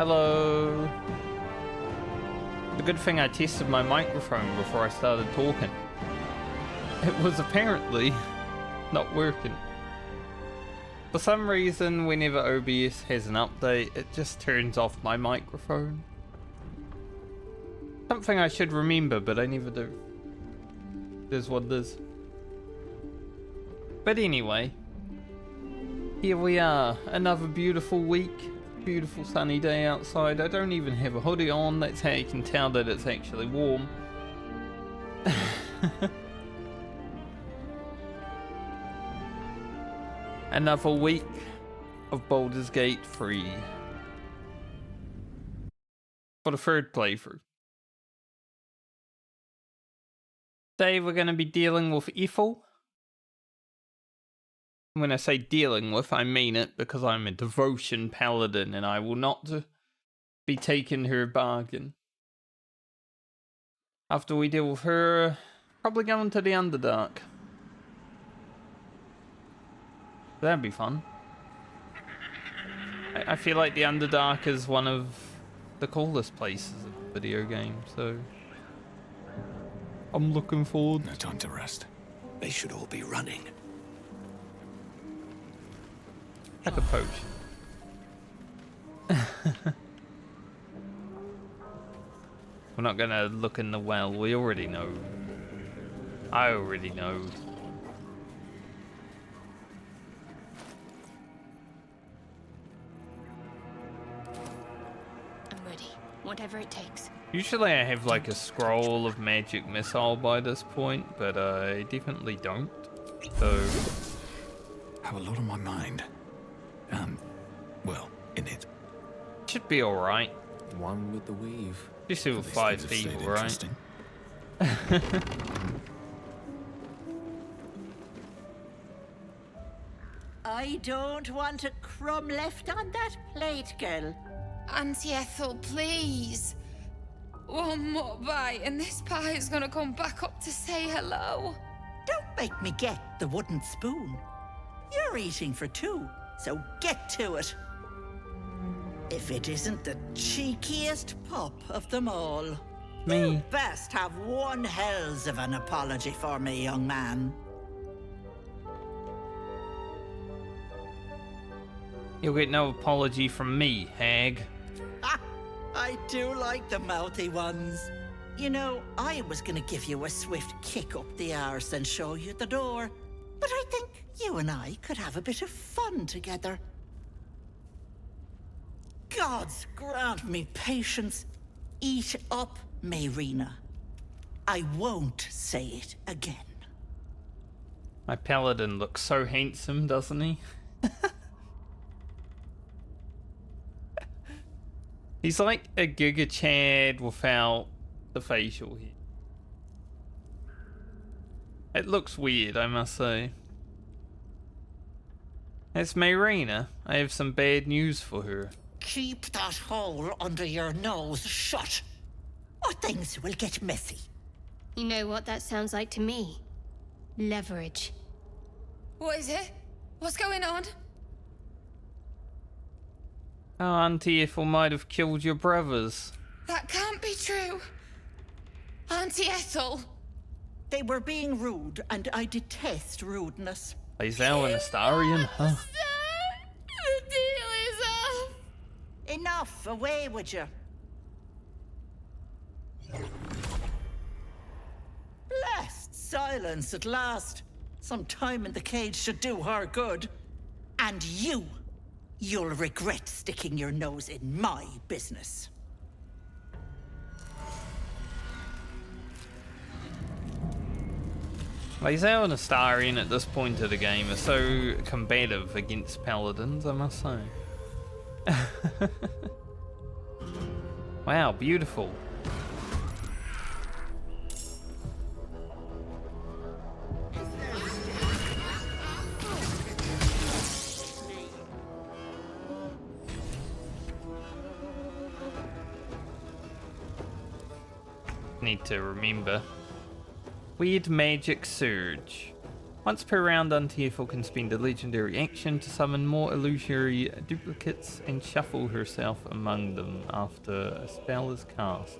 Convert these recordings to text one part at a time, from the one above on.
Hello. The good thing I tested my microphone before I started talking. It was apparently not working. For some reason, whenever OBS has an update, it just turns off my microphone. Something I should remember, but I never do. It is what it is. But anyway, here we are, another beautiful week. Beautiful sunny day outside. I don't even have a hoodie on, that's how you can tell that it's actually warm. Another week of Baldur's Gate 3. For the third playthrough. Today we're going to be dealing with Ethel. When I say dealing with, I mean it because I'm a devotion paladin and I will not be taking her bargain. After we deal with her, probably going to the Underdark. That'd be fun. I feel like the Underdark is one of the coolest places in the video game, so I'm looking forward. No time to rest. They should all be running. Like a potion. We're not gonna look in the well, we already know. I already know. I'm ready, whatever it takes. Usually I have like a scroll of magic missile by this point, but I definitely don't. So Have a lot on my mind. Well, in it. Should be alright. One with the weave. Just with 5 people, right? I don't want a crumb left on that plate, girl. Auntie Ethel, please. One more bite and this pie is gonna come back up to say hello. Don't make me get the wooden spoon. You're eating for two, so get to it. If it isn't the cheekiest pup of them all. Me. You best have one hells of an apology for me, young man. You'll get no apology from me, hag. Ha! I do like the mouthy ones. You know, I was gonna give you a swift kick up the arse and show you the door. But I think you and I could have a bit of fun together. Gods grant me patience. Eat up, Mayrina. I won't say it again. My paladin looks so handsome, doesn't he? He's like a Giga Chad without the facial hair. It looks weird, I must say. It's Mayrina. I have some bad news for her. Keep that hole under your nose shut, or things will get messy. You know what that sounds like to me? Leverage. What is it? What's going on? Oh, Auntie Ethel might have killed your brothers. That can't be true. Auntie Ethel. They were being rude, and I detest rudeness. Lae'zel and Astarion, huh? The deal is off. Enough, away with you. Blessed silence at last. Some time in the cage should do her good. And you'll regret sticking your nose in my business. Lae'zel and Astarion at this point of the game are so combative against paladins, I must say. Wow, beautiful. Need to remember. Weird magic surge. Once per round, Auntie Ethel can spend a legendary action to summon more illusory duplicates and shuffle herself among them after a spell is cast.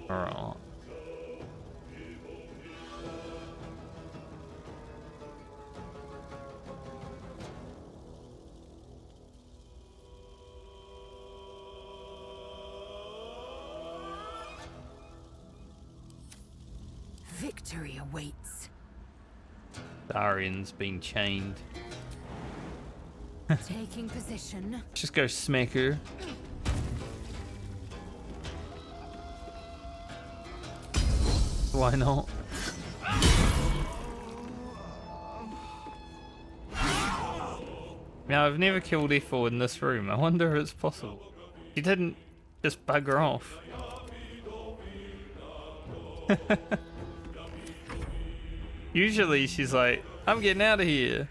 Alright. Victory awaits. Darian's been chained. Taking position. Just go smack her. Why not? Now, I've never killed Ethel in this room. I wonder if it's possible. She didn't just bugger off. Usually she's like, I'm getting out of here.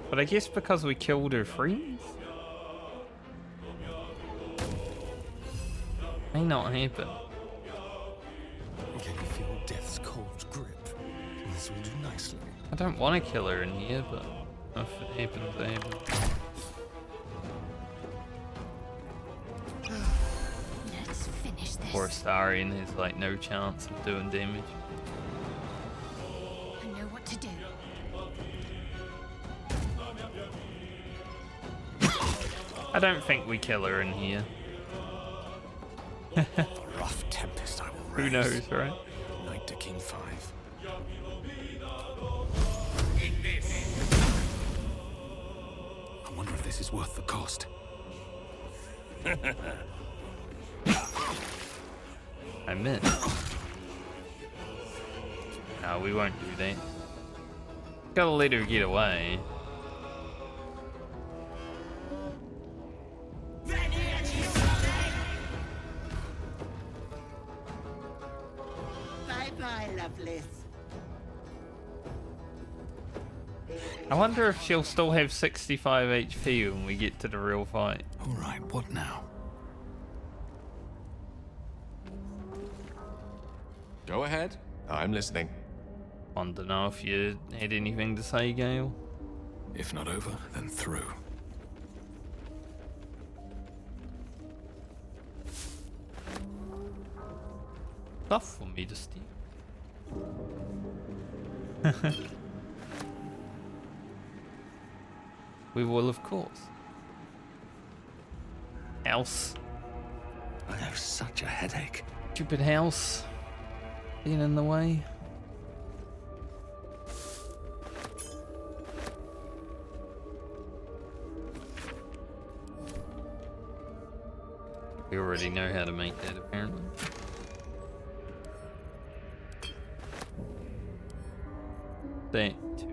But I guess because we killed her friends? May not happen. Can you feel death's cold grip? This will do nicely. I don't want to kill her in here, but if it happens, it happens. Let's finish this. Poor Darian has like no chance of doing damage. I know what to do. I don't think we kill her in here. The rough tempest I will raise. Who knows, right? Knight to King 5. I wonder if this is worth the cost. I missed. No, we won't do that. Gotta let her get away. Bye-bye, Lovelace. I wonder if she'll still have 65 HP when we get to the real fight. All right, what now? Go ahead. I'm listening. Want to know if you had anything to say, Gale? If not over, then through. Stuff for me to steal. We will, of course. House. I have such a headache. Stupid house. Being in the way. We already know how to make that, apparently. That too.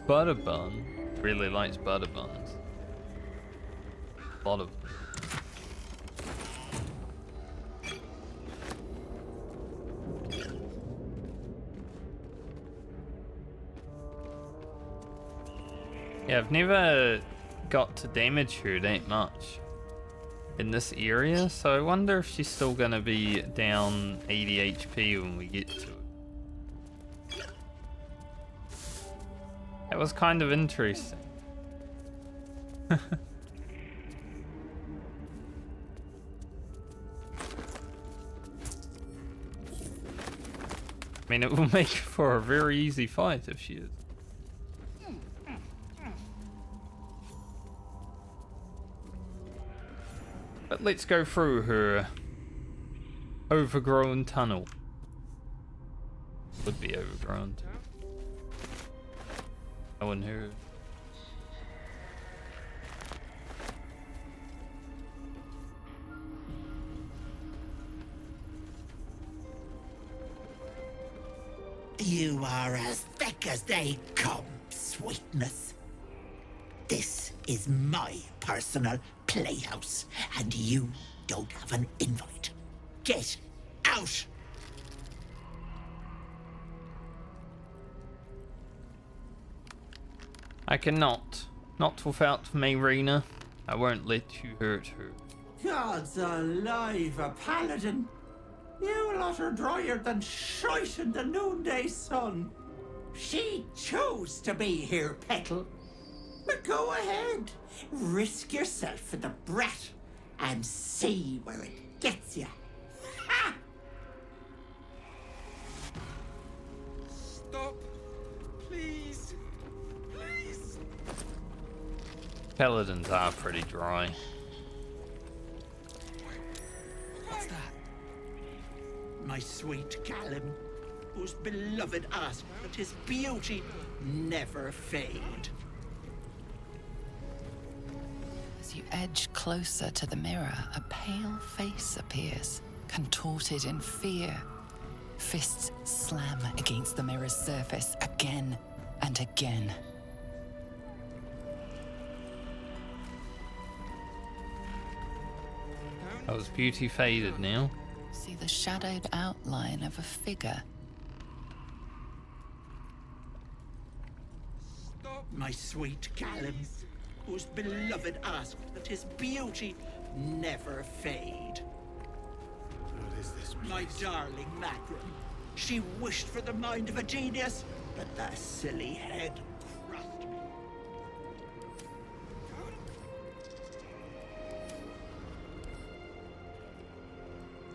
Butter bun really likes butter buns. A lot of them. Yeah, I've never got to damage her that much in this area, so I wonder if she's still gonna be down 80 HP when we get to it. That was kind of interesting. I mean, it will make for a very easy fight if she is. But let's go through her overgrown tunnel. Would be overgrown too. Oh, and her. You are as thick as they come, sweetness. This is my personal playhouse, and you don't have an invite. Get out! I cannot. Not without Mayrina. I won't let you hurt her. God's alive, a paladin. You lot are drier than shite in the noonday sun. She chose to be here, Petal. But go ahead. Risk yourself for the brat and see where it gets you. Ha! Stop. Please. Please. Paladins are pretty dry. What's that? My sweet Callum, whose beloved asked that his beauty never fade. As you edge closer to the mirror, a pale face appears, contorted in fear. Fists slam against the mirror's surface again and again. Oh, his beauty faded now. See the shadowed outline of a figure. Stop. My sweet Callum, whose beloved asked that his beauty never fade. What is this? My darling Magrum, she wished for the mind of a genius, but the silly head crushed me.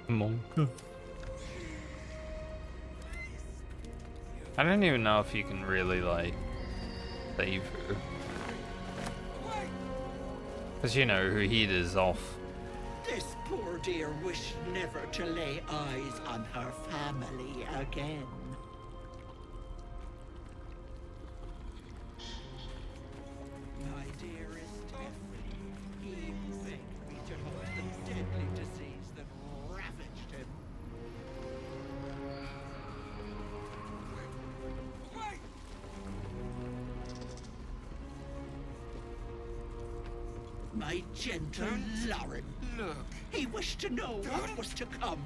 Monk. I don't even know if you can really, like, save her. Because, you know, her heat is off. This poor dear wished never to lay eyes on her family again. My dearest Ethel, he begged me to help the deadly disease that ravaged him. Wait. My gentle Lauren, Look. he wished to know what was to come.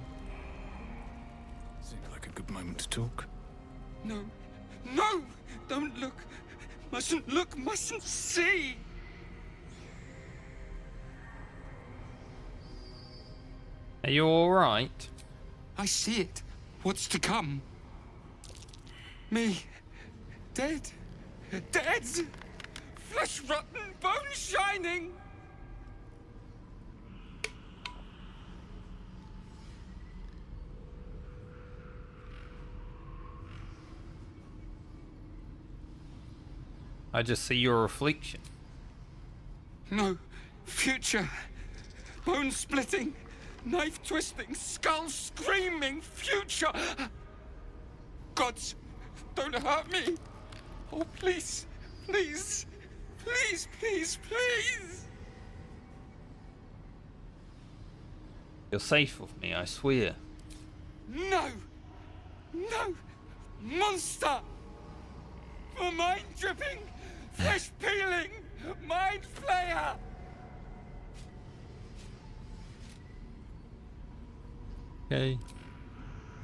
Seems like a good moment to talk. No. No! Don't look. Mustn't look. Mustn't see. Are you alright? I see it. What's to come? Me. Dead. Dead! Flesh rotten, bone shining! I just see your reflection. No. Future. Bone splitting. Knife twisting. Skull screaming. Future. Gods, don't hurt me. Oh, please. Please. Please, please, please. You're safe with me, I swear. No. No. Monster. For mind dripping. Flesh peeling. Mind flayer. Okay.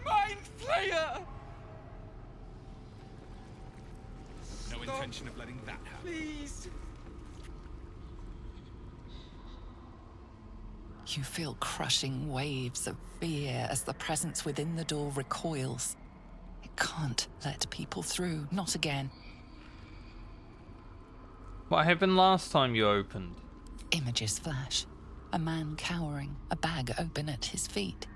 Mind flayer. No intention of letting that happen. Please. You feel crushing waves of fear as the presence within the door recoils. It can't let people through, not again. What happened last time you opened? Images flash. A man cowering, a bag open at his feet.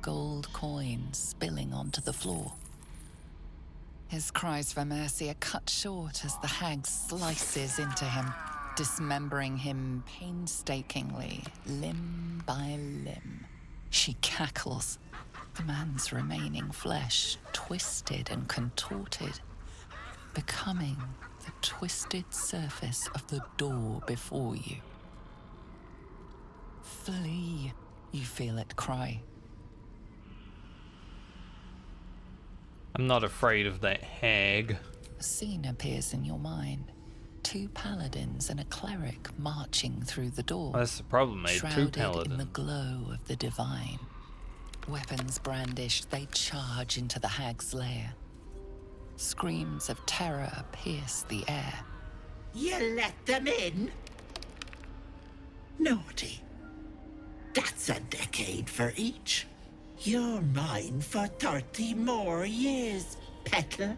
Gold coins spilling onto the floor. His cries for mercy are cut short as the hag slices into him, dismembering him painstakingly, limb by limb. She cackles, the man's remaining flesh twisted and contorted, becoming the twisted surface of the door before you. Flee, you feel it cry. I'm not afraid of that hag. A scene appears in your mind. 2 paladins and a cleric marching through the door. Well, that's the problem, mate. 2 shrouded paladins. in the glow of the divine. Weapons brandished, they charge into the hag's lair. Screams of terror pierce the air. You let them in? Naughty. That's a decade for each. You're mine for 30 more years, Petal.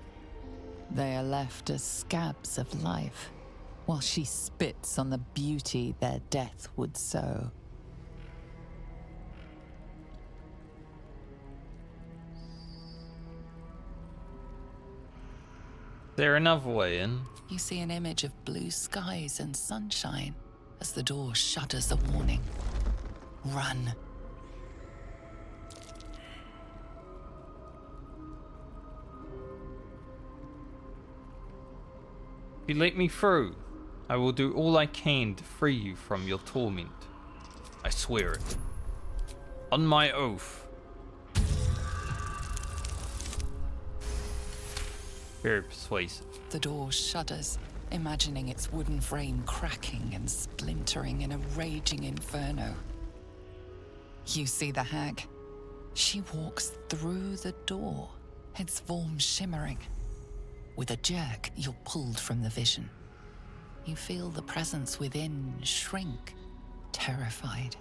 They are left as scabs of life, while she spits on the beauty their death would sow. There another way in? You see an image of blue skies and sunshine as the door shudders a warning. Run. If you let me through, I will do all I can to free you from your torment. I swear it. On my oath. Very persuasive. The door shudders, imagining its wooden frame cracking and splintering in a raging inferno. You see the hag. She walks through the door, its form shimmering. With a jerk, you're pulled from the vision. You feel the presence within shrink, terrified.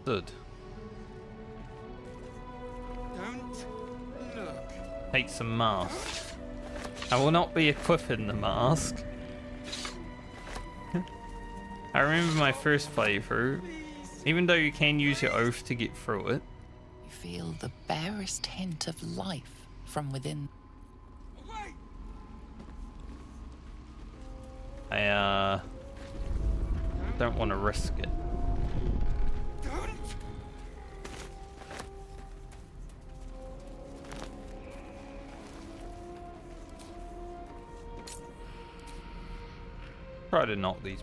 Good. Don't look. Take some mask. I will not be equipping the mask. I remember my first playthrough. Even though you can use your oath to get through it. You feel the barest hint of life from within. I don't want to risk it. Don't. Try to knock these.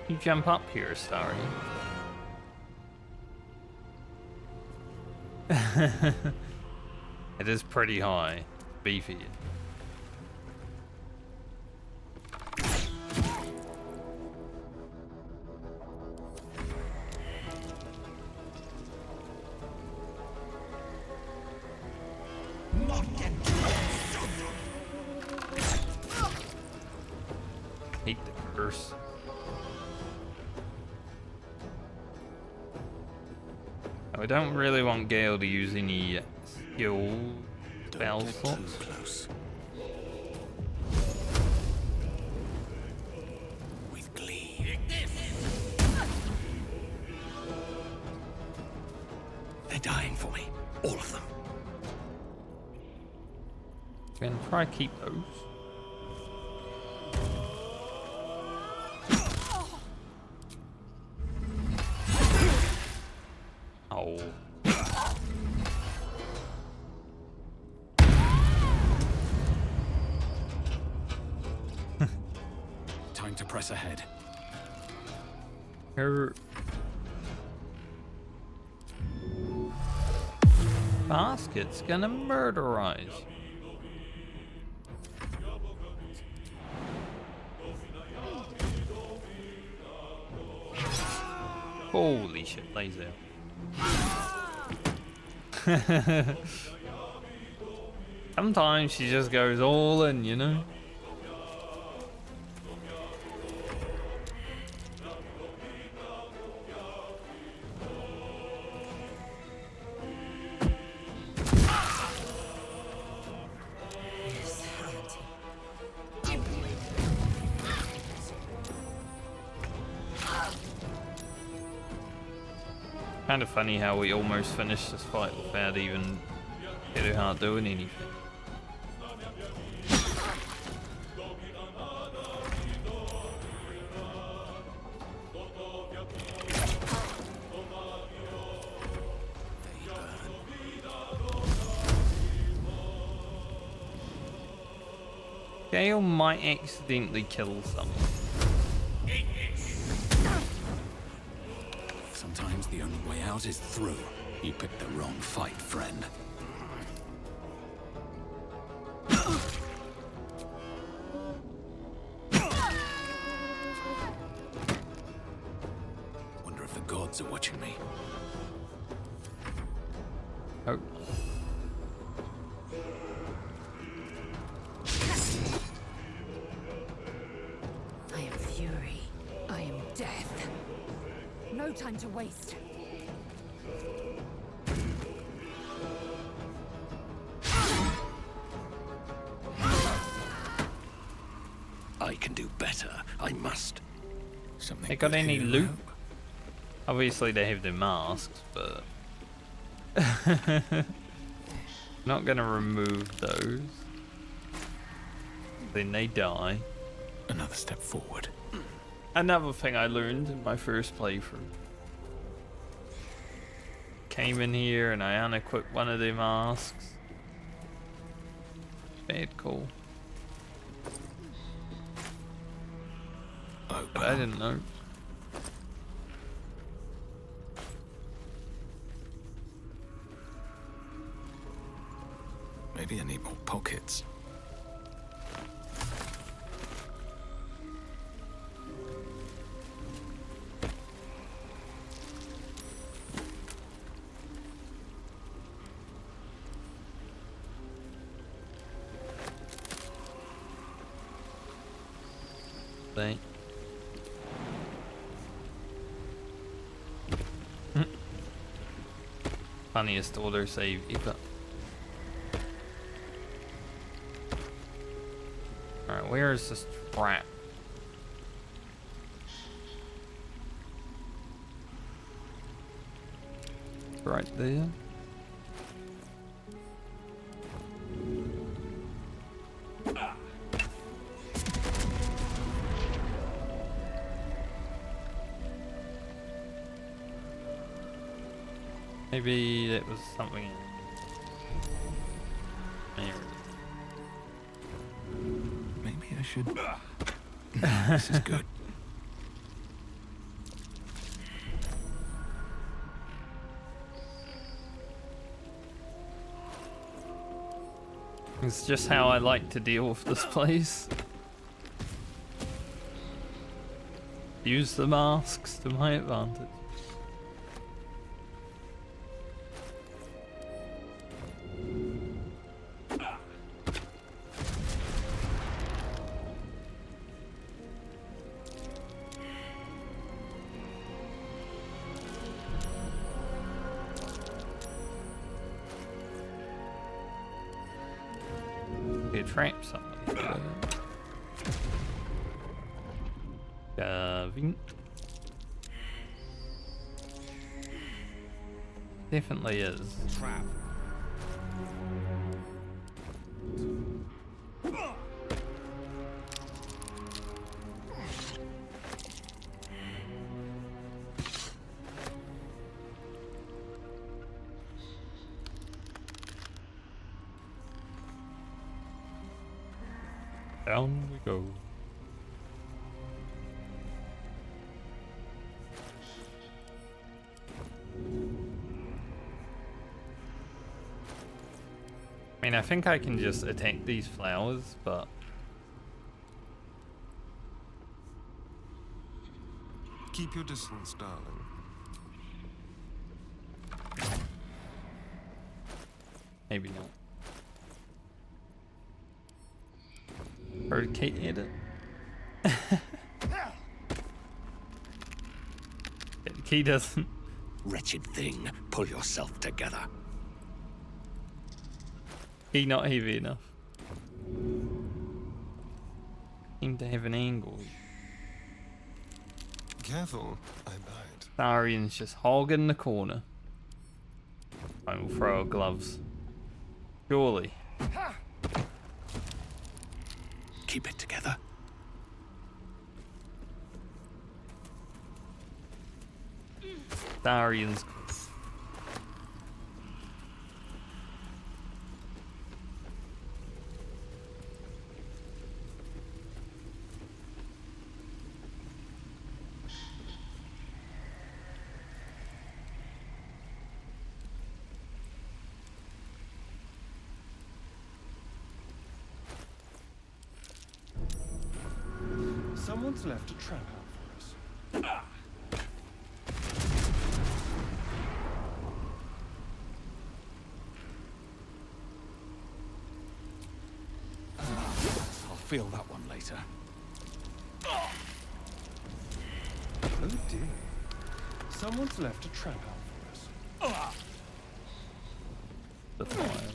You jump up here, Starry. It is pretty high. Beefy. Hate the curse. I don't really want Gale to use any skill spell slots. Close. With glee. They're dying for me. All of them. I'm gonna try to keep those. Oh. Time to press ahead. Her basket's gonna murderize. Holy shit, Lae'zel. Sometimes she just goes all in, you know? Kind of funny how we almost finished this fight without even Shadowheart doing anything. Gale might accidentally kill someone. Sometimes the only way out is through. You picked the wrong fight, friend. Wonder if the gods are watching me. Oh. I am fury. I am death. No time to waste. I can do better. I must. Something They got good any here, I loot? hope. Obviously they have their masks, but not gonna remove those. Then they die. Another step forward. Another thing I learned in my first playthrough. Came in here and I unequipped one of their masks. Bad call. Oh, But I didn't know. maybe I need more pockets. They. Funniest order save ever. Alright, where is this trap? Right there. Maybe that was something. Maybe. Maybe I should. This is good. It's just how I like to deal with this place. Use the masks to my advantage. Trap something. Definitely is. Trap. Down we go. I mean, I think I can just attack these flowers, but Keep your distance, darling. maybe not. Heard Kate hit it. Key doesn't. Wretched thing, pull yourself together. He not heavy enough. Seem to have an angle. Careful, I bite. Tharian's just hogging the corner. I will throw our gloves. Surely. Keep it together. Tharian's. Someone's left a trap out for us. feel that one later. Oh dear. Someone's left a trap out for us. The fire.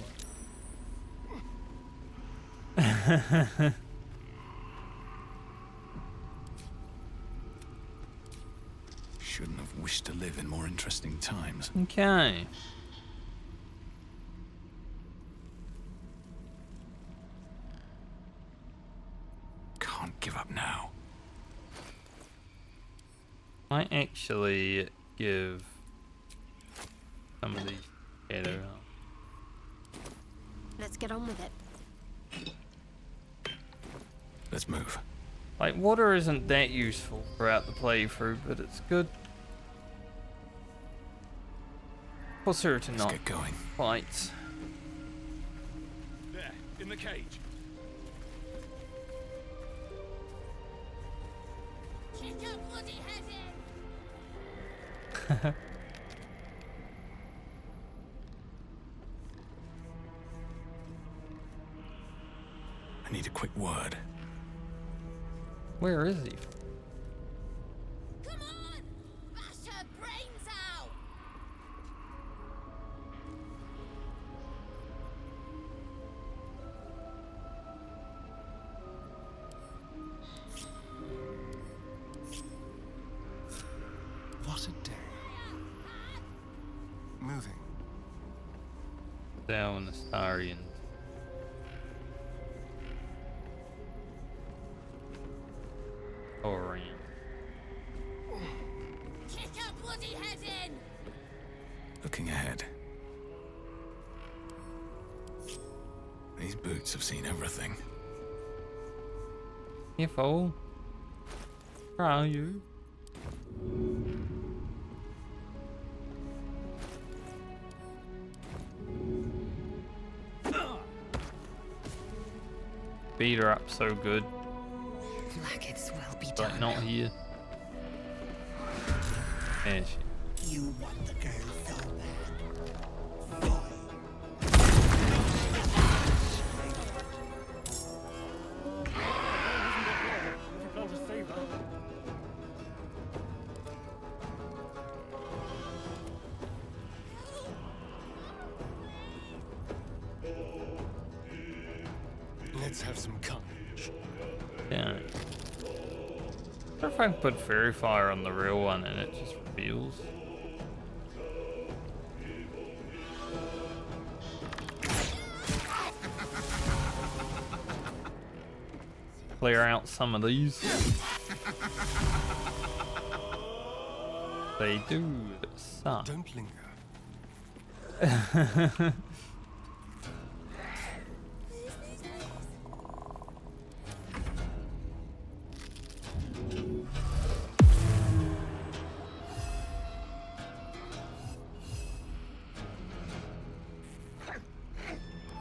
Shouldn't have wished to live in more interesting times. Okay. Can't give up now. I actually give some of these Shadowheart. Let's get on with it. Let's move. Like, water isn't that useful throughout the playthrough, but it's good for certain Let's get going. fights. There, in the cage. Kick your bloody head in! I need a quick word. Where is he? Come on! Bash her brains out! What a day. Moving. Down the Starians. Orion. Kick her bloody head in! Looking ahead. These boots have seen everything. You fool. Where are you? Beat her up so good. Blackets will be But done. not here. There she. You want the girl so bad. Let's have some courage. Yeah. What if I put fairy fire on the real one and it just reveals? Clear out some of these. They do suck. Don't linger.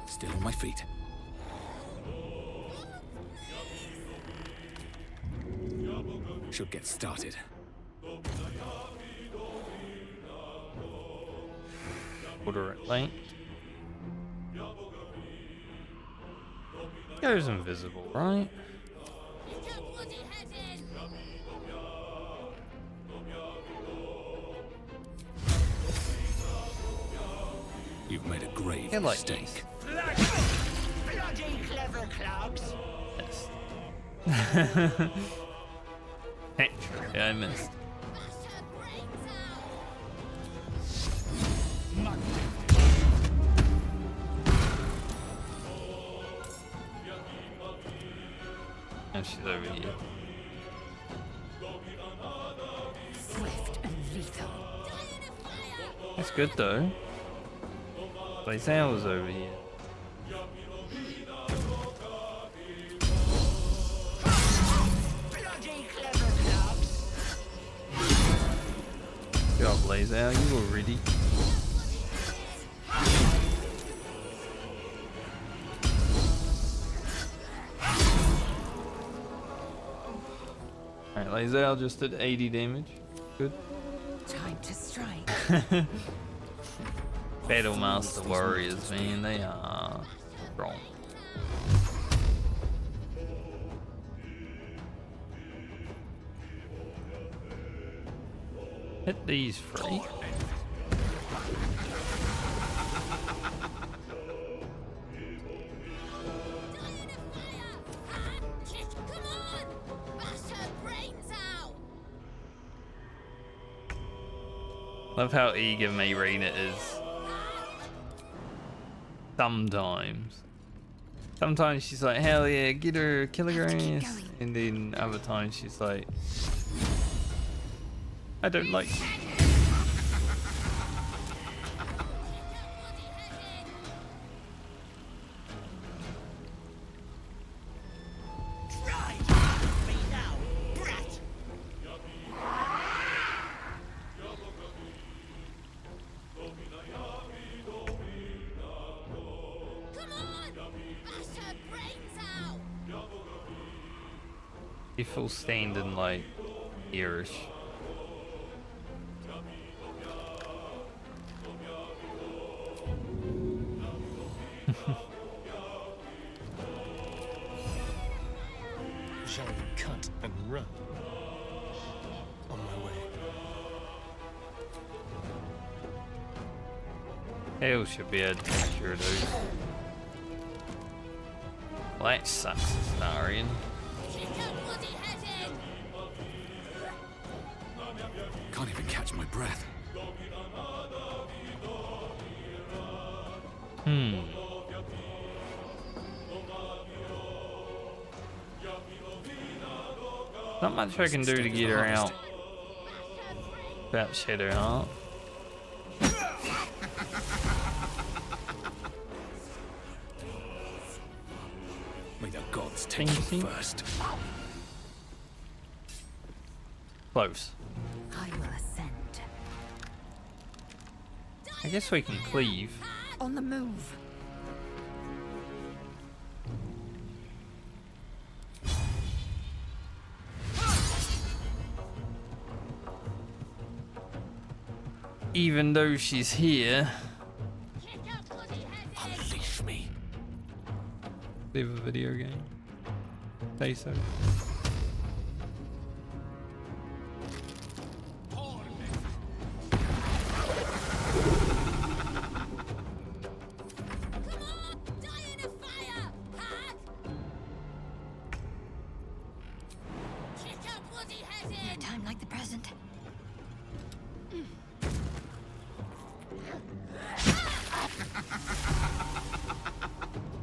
Still on my feet. Should get started. Order it late. Goes invisible, right? Kick her bloody head in! You've made a grave I like mistake. Bloody clever clogs. Yes. Actually, I missed. Bash her brains out! And she's over here. Swift and lethal. That's good though. Lae'zel was over here. Bloody clever clogs. Good job, Lae'zel. You were ready. Alright, Lae'zel just did 80 damage. Good. Time to strike. Battle Master Warriors, man, they are strong. Hit these three. Love how eager Mayrina is. Sometimes she's like, hell yeah, get her, kill her ass. And then other times she's like, I don't like you. Full stained in like ears. Shall we cut and run? On my way. Hale should be able to capture those. Well, that sucks, Starian. Can't even catch my breath. Not much I can do to get her out. About Shadowheart. May the gods take you first. Close. I will ascend. I guess we can cleave. On the move. Even though she's here. Unleash me. Leave a video game. Say so.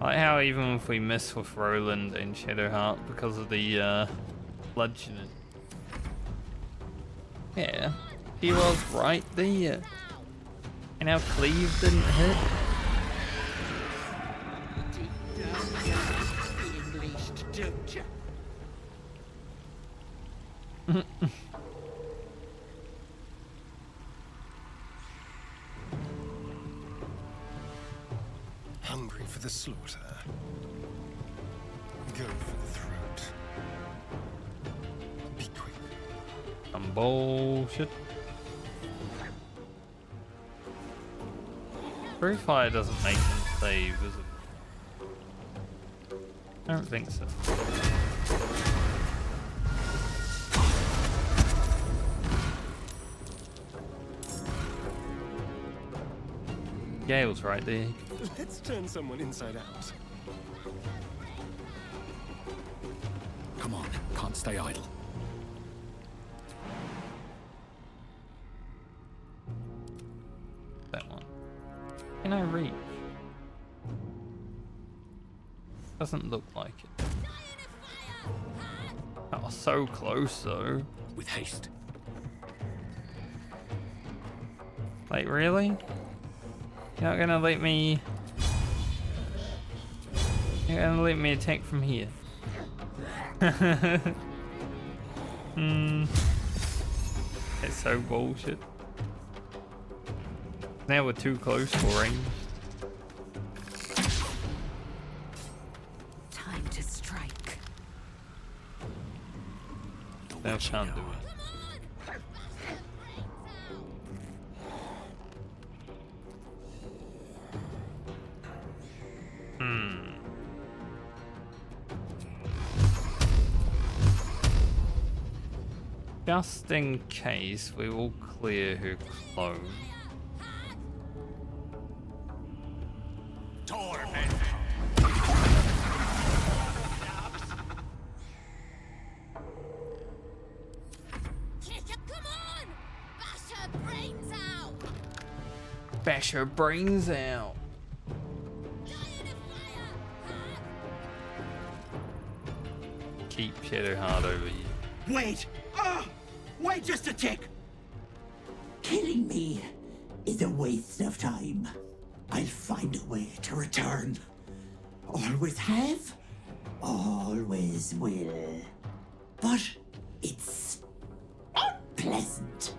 Like how even if we miss with Roland and Shadowheart because of the bludgeoning. Yeah, he was right there. And how Cleave didn't hit. Hungry for the slaughter. Go for the throat. Be quick. Some bullshit. Free fire doesn't make him save, does it? I don't think so. Gale's right there. Let's turn someone inside out. Come on, can't stay idle. That one. Can I reach? Doesn't look like it. Oh, so close though. With haste. Like, really? You're not gonna let me... You're gonna let me attack from here. It's so bullshit. Now we're too close for range. Time to strike. Now can't do it. Just in case, we will clear her clothes. Bash her brains out. Keep Shadowheart over here. Wait! Wait just a tick! Killing me is a waste of time. I'll find a way to return. Always have, always will. But it's unpleasant.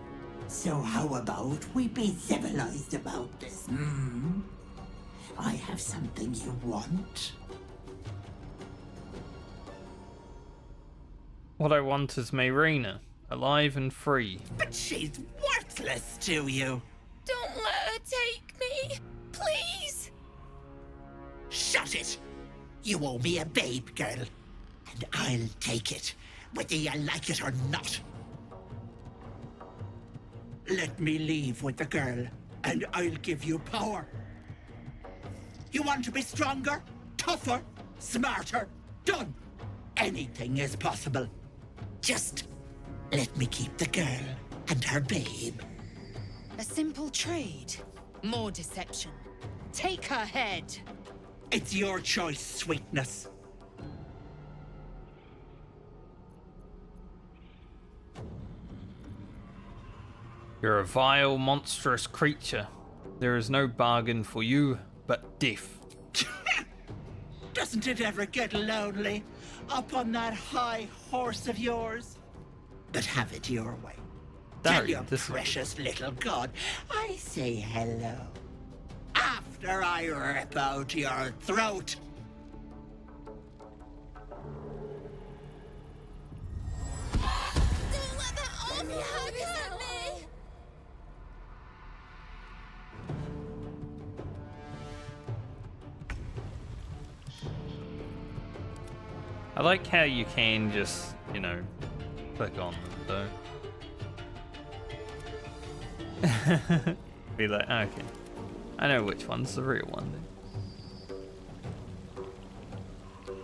So how about we be civilized about this, hmm? I have something you want. What I want is Mayrina, alive and free. But she's worthless to you. Don't let her take me, please. Shut it! You owe me a babe, girl. And I'll take it, whether you like it or not. Let me leave with the girl, and I'll give you power. You want to be stronger, tougher, smarter? Done! Anything is possible. Just let me keep the girl and her babe. A simple trade. More deception. Take her head. It's your choice, sweetness. You're a vile, monstrous creature. There is no bargain for you but death. Doesn't it ever get lonely up on that high horse of yours? But have it your way. Tell your precious little god I say hello after I rip out your throat. Don't let that off you hurt me. I like how you can just, you know, click on them though. Be like, okay, I know which one's the real one then.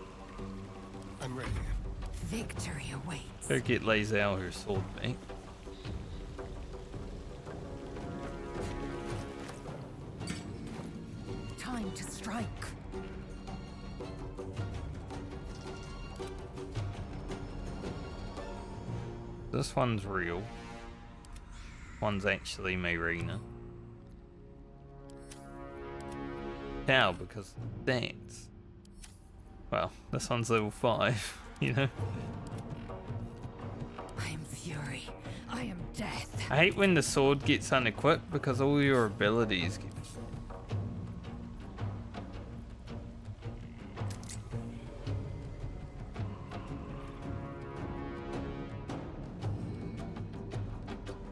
I'm ready. Victory awaits. Go get Lae'zel her sword back. Time to strike. This one's real. One's actually Mayrina. How? Because that's... Well, this one's level 5, you know? I am fury. I am death. I hate when the sword gets unequipped because all your abilities get...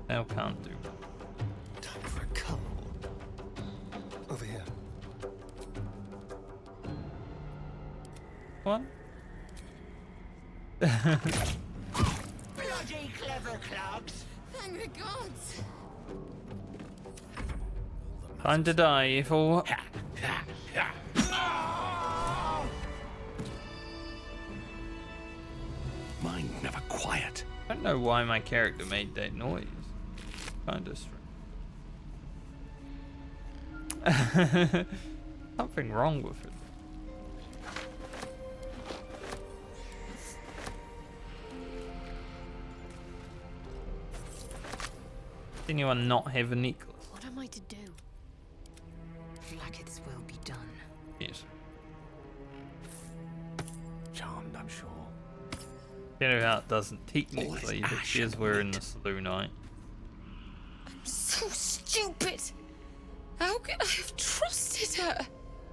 Hell can't do. Time for a cuddle. Over here. What? Bloody clever clogs. Thank the gods. Time to die, Ethel. Mind never quiet. I don't know why my character made that noise. Kinda strange. Something wrong with it. Does anyone not have a necklace? What am I to do? Flacket's will be done. Yes. Charmed, I'm sure. Shadowheart doesn't technically, but she is wearing the Salonite. So stupid. How could I have trusted her?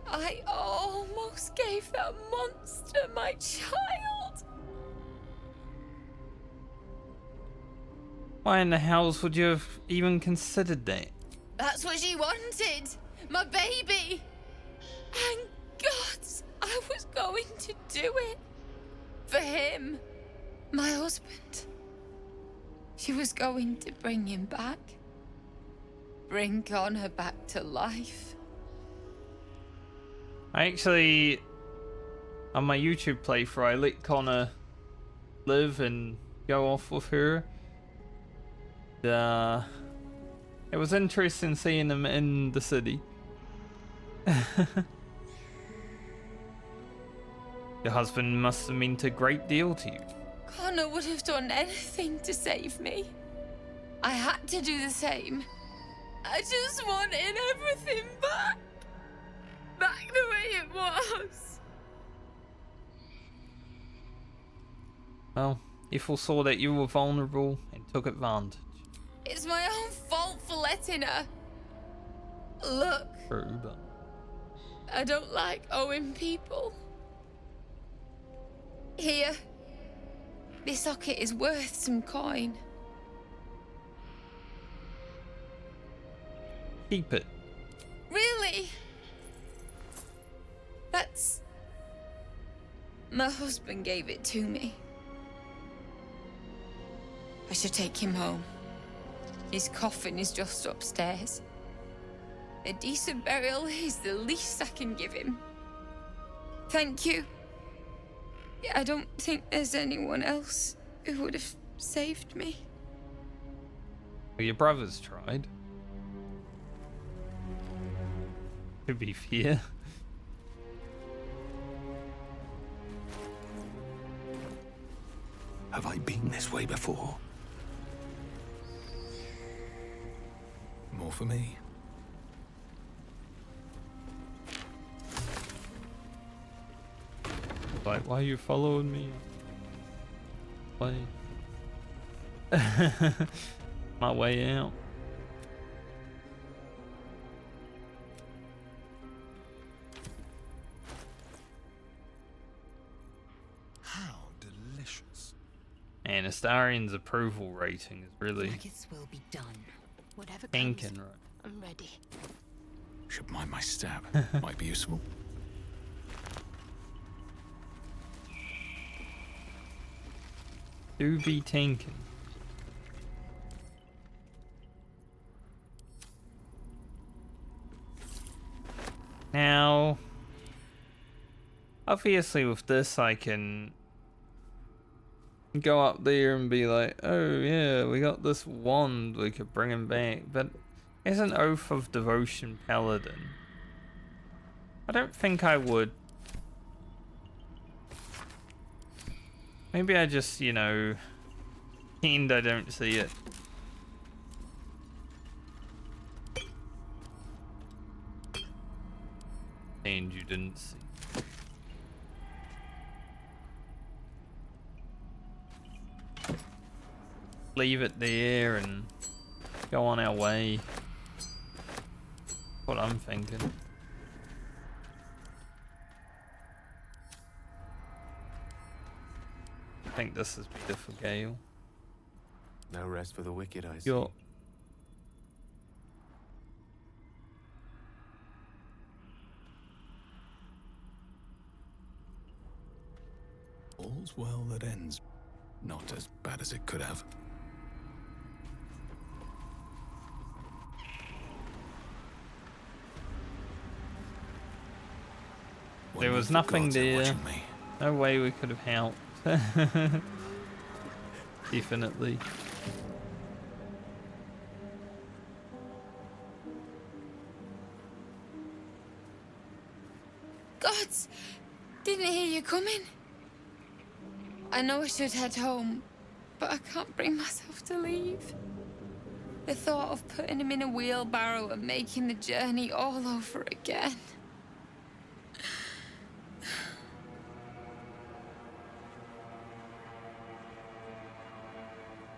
I almost gave that monster my child. Why in the hells would you have even considered that? That's what she wanted. My baby. And gods, I was going to do it. For him. My husband. She was going to bring him back. Bring Connor back to life. I actually, on my YouTube playthrough, I let Connor live and go off with her. It was interesting seeing him in the city. Your husband must have meant a great deal to you. Connor would have done anything to save me. I had to do the same. I just wanted everything back. Back the way it was. Well, Ethel saw that you were vulnerable and took advantage. It's my own fault for letting her. Look, True, but I don't like owing people. Here. This socket is worth some coin. keep it. Really? That's... My husband gave it to me. I should take him home. His coffin is just upstairs. A decent burial is the least I can give him. Thank you. I don't think there's anyone else who would have saved me. Well, your brothers tried. To be fair. Have I been this way before? More for me. Like, why are you following me? Why? My way out. How delicious. And Astarian's approval rating is really Nuggets will be done. Whatever comes, tanking, right? I'm ready. Should mind my stab. Might be useful. Do be tanking. Now, obviously with this I can go up there and be like, oh yeah, we got this wand, we could bring him back, but as an Oath of Devotion Paladin, I don't think I would. Maybe I just, you know, pretend I don't see it. And you didn't see. Leave it there and go on our way. What I'm thinking. I think this is better for Gale. No rest for the wicked, I see. You're... All's well that ends. Not as bad as it could have. There was nothing there. No way we could have helped. Definitely. Gods! Didn't hear you coming. I know I should head home, but I can't bring myself to leave. The thought of putting him in a wheelbarrow and making the journey all over again.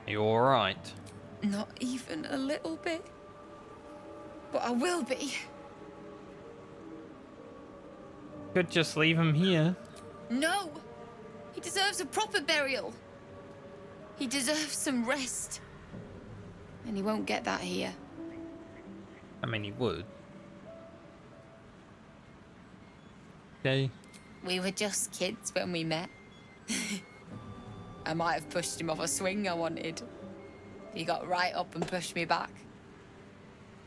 You alright? Not even a little bit. But I will be. Could just leave him here. No! He deserves a proper burial. He deserves some rest. And he won't get that here. I mean, he would. Okay. We were just kids when we met. I might have pushed him off a swing I wanted. He got right up and pushed me back.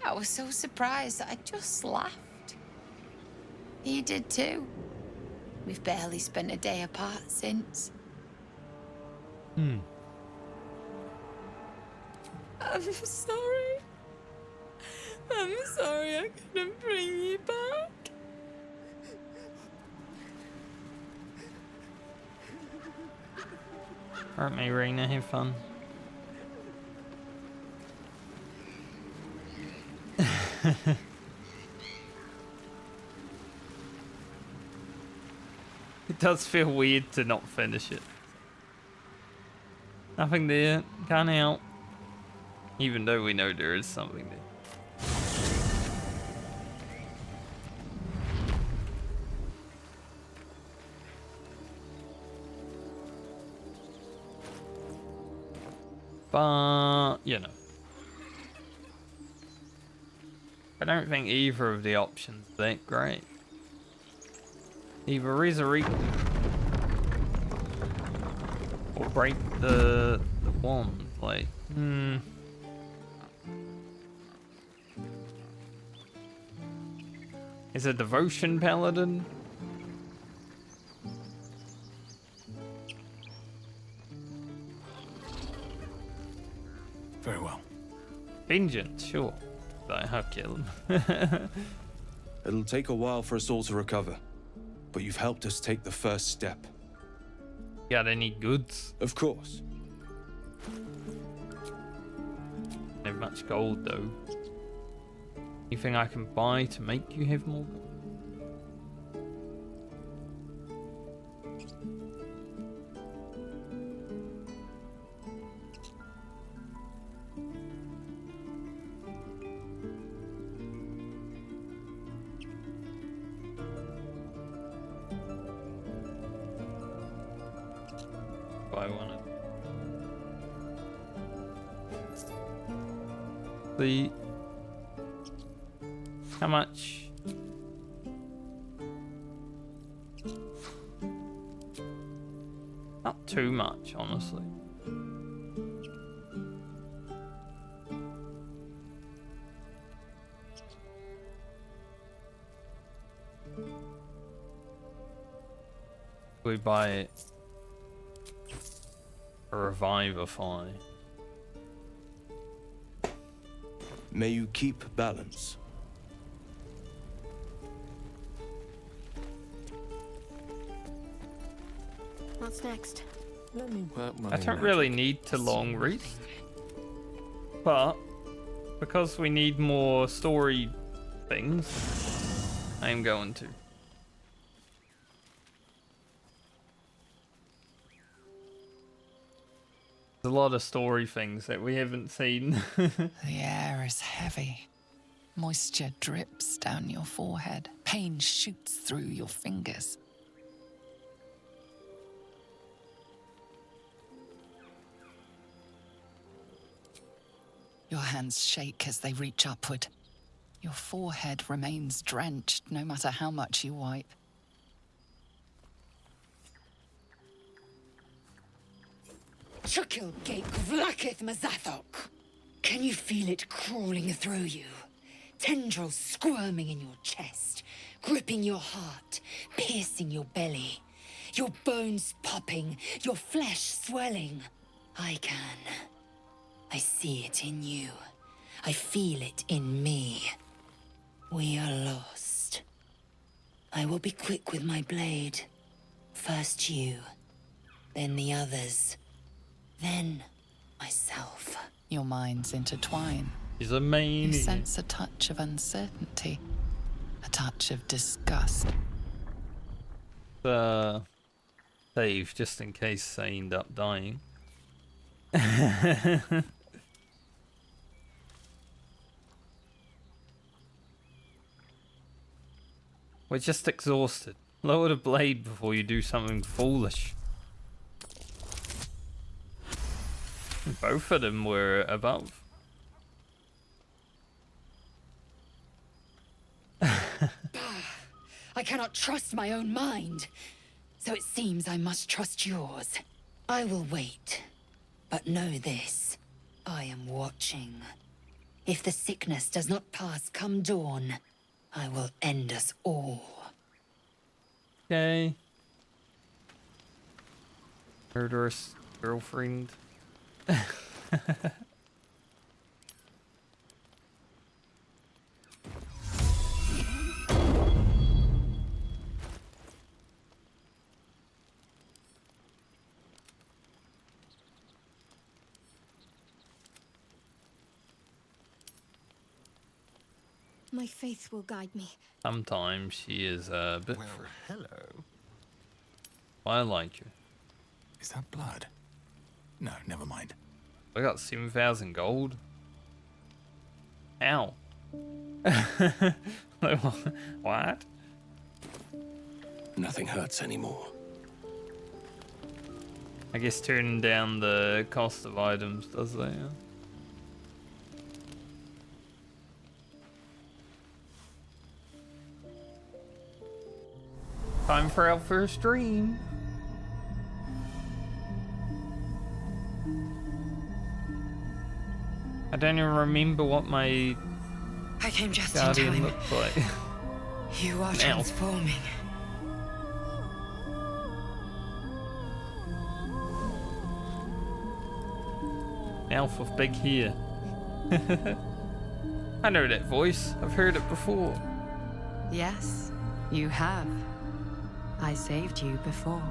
I was so surprised that I just laughed. He did too. We've barely spent a day apart since. Hmm. I'm sorry. I'm sorry I couldn't bring you back. Alright, me, Rena, have fun. It does feel weird to not finish it. Nothing there, can't help. Even though we know there is something there. But, you know. I don't think either of the options are that great. Either resurrect or break the wand. Like, Is a devotion paladin? Very well. Vengeance, sure. But I'll kill him. It'll take a while for us all to recover, but you've helped us take the first step. Got any goods? Of course. Don't have much gold though. Anything I can buy to make you have more gold? I wanted. The how much? Not too much, honestly. We buy it. A revivify. May you keep balance. What's next? Let me work my I don't really need to long rest, but because we need more story things, I am going to. There's a lot of story things that we haven't seen. The air is heavy. Moisture drips down your forehead. Pain shoots through your fingers. Your hands shake as they reach upward. Your forehead remains drenched no matter how much you wipe. Chukil Gate Vlakith Mazathok. Can you feel it crawling through you? Tendrils squirming in your chest, gripping your heart, piercing your belly. Your bones popping, your flesh swelling. I can. I see it in you. I feel it in me. We are lost. I will be quick with my blade. First you, then the others. Then myself. Your minds intertwine. He's a maniac. You sense a touch of uncertainty, a touch of disgust. Save just in case I end up dying. We're just exhausted. Lower the blade before you do something foolish. Both of them were above. I cannot trust my own mind. So it seems I must trust yours. I will wait. But know this. I am watching. If the sickness does not pass come dawn, I will end us all. Okay. Murderous girlfriend. My faith will guide me. Sometimes she is a bit. Well, hello. I like you. Is that blood? No, never mind. I got 7,000 gold. Ow. What? Nothing hurts anymore. I guess turning down the cost of items does that, yeah? Time for our first dream. I don't even remember what my I came just in guardian time. looked like. You are An elf. transforming. An elf with big hair. I know that voice. I've heard it before. Yes, you have. I saved you before.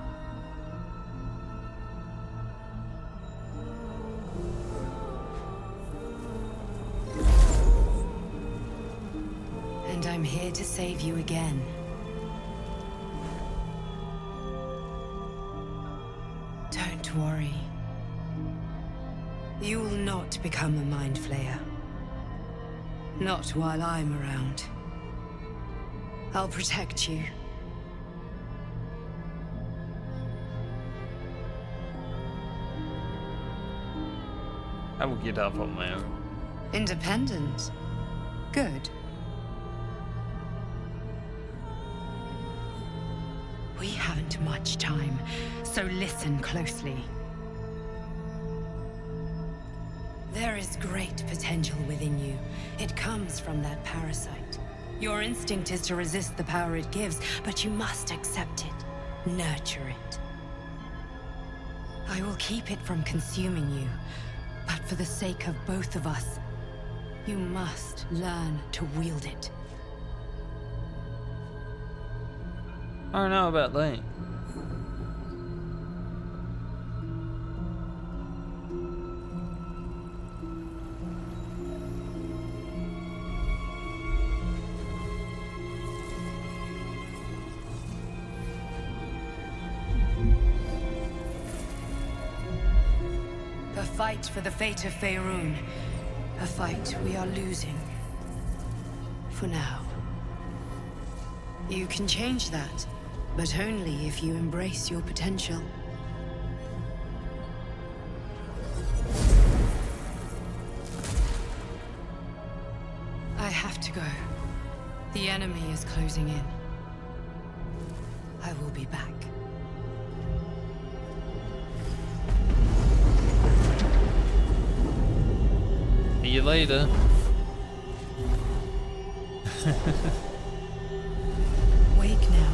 And I'm here to save you again. Don't worry. You will not become a mind flayer. Not while I'm around. I'll protect you. I will get up on my own. Independent. Good. We haven't much time, so listen closely. There is great potential within you. It comes from that parasite. Your instinct is to resist the power it gives, but you must accept it, nurture it. I will keep it from consuming you, but for the sake of both of us, you must learn to wield it. I don't know about that. A fight for the fate of Faerun. A fight we are losing. For now. You can change that, but only if you embrace your potential. I have to go. The enemy is closing in. I will be back. See you later. Wake now.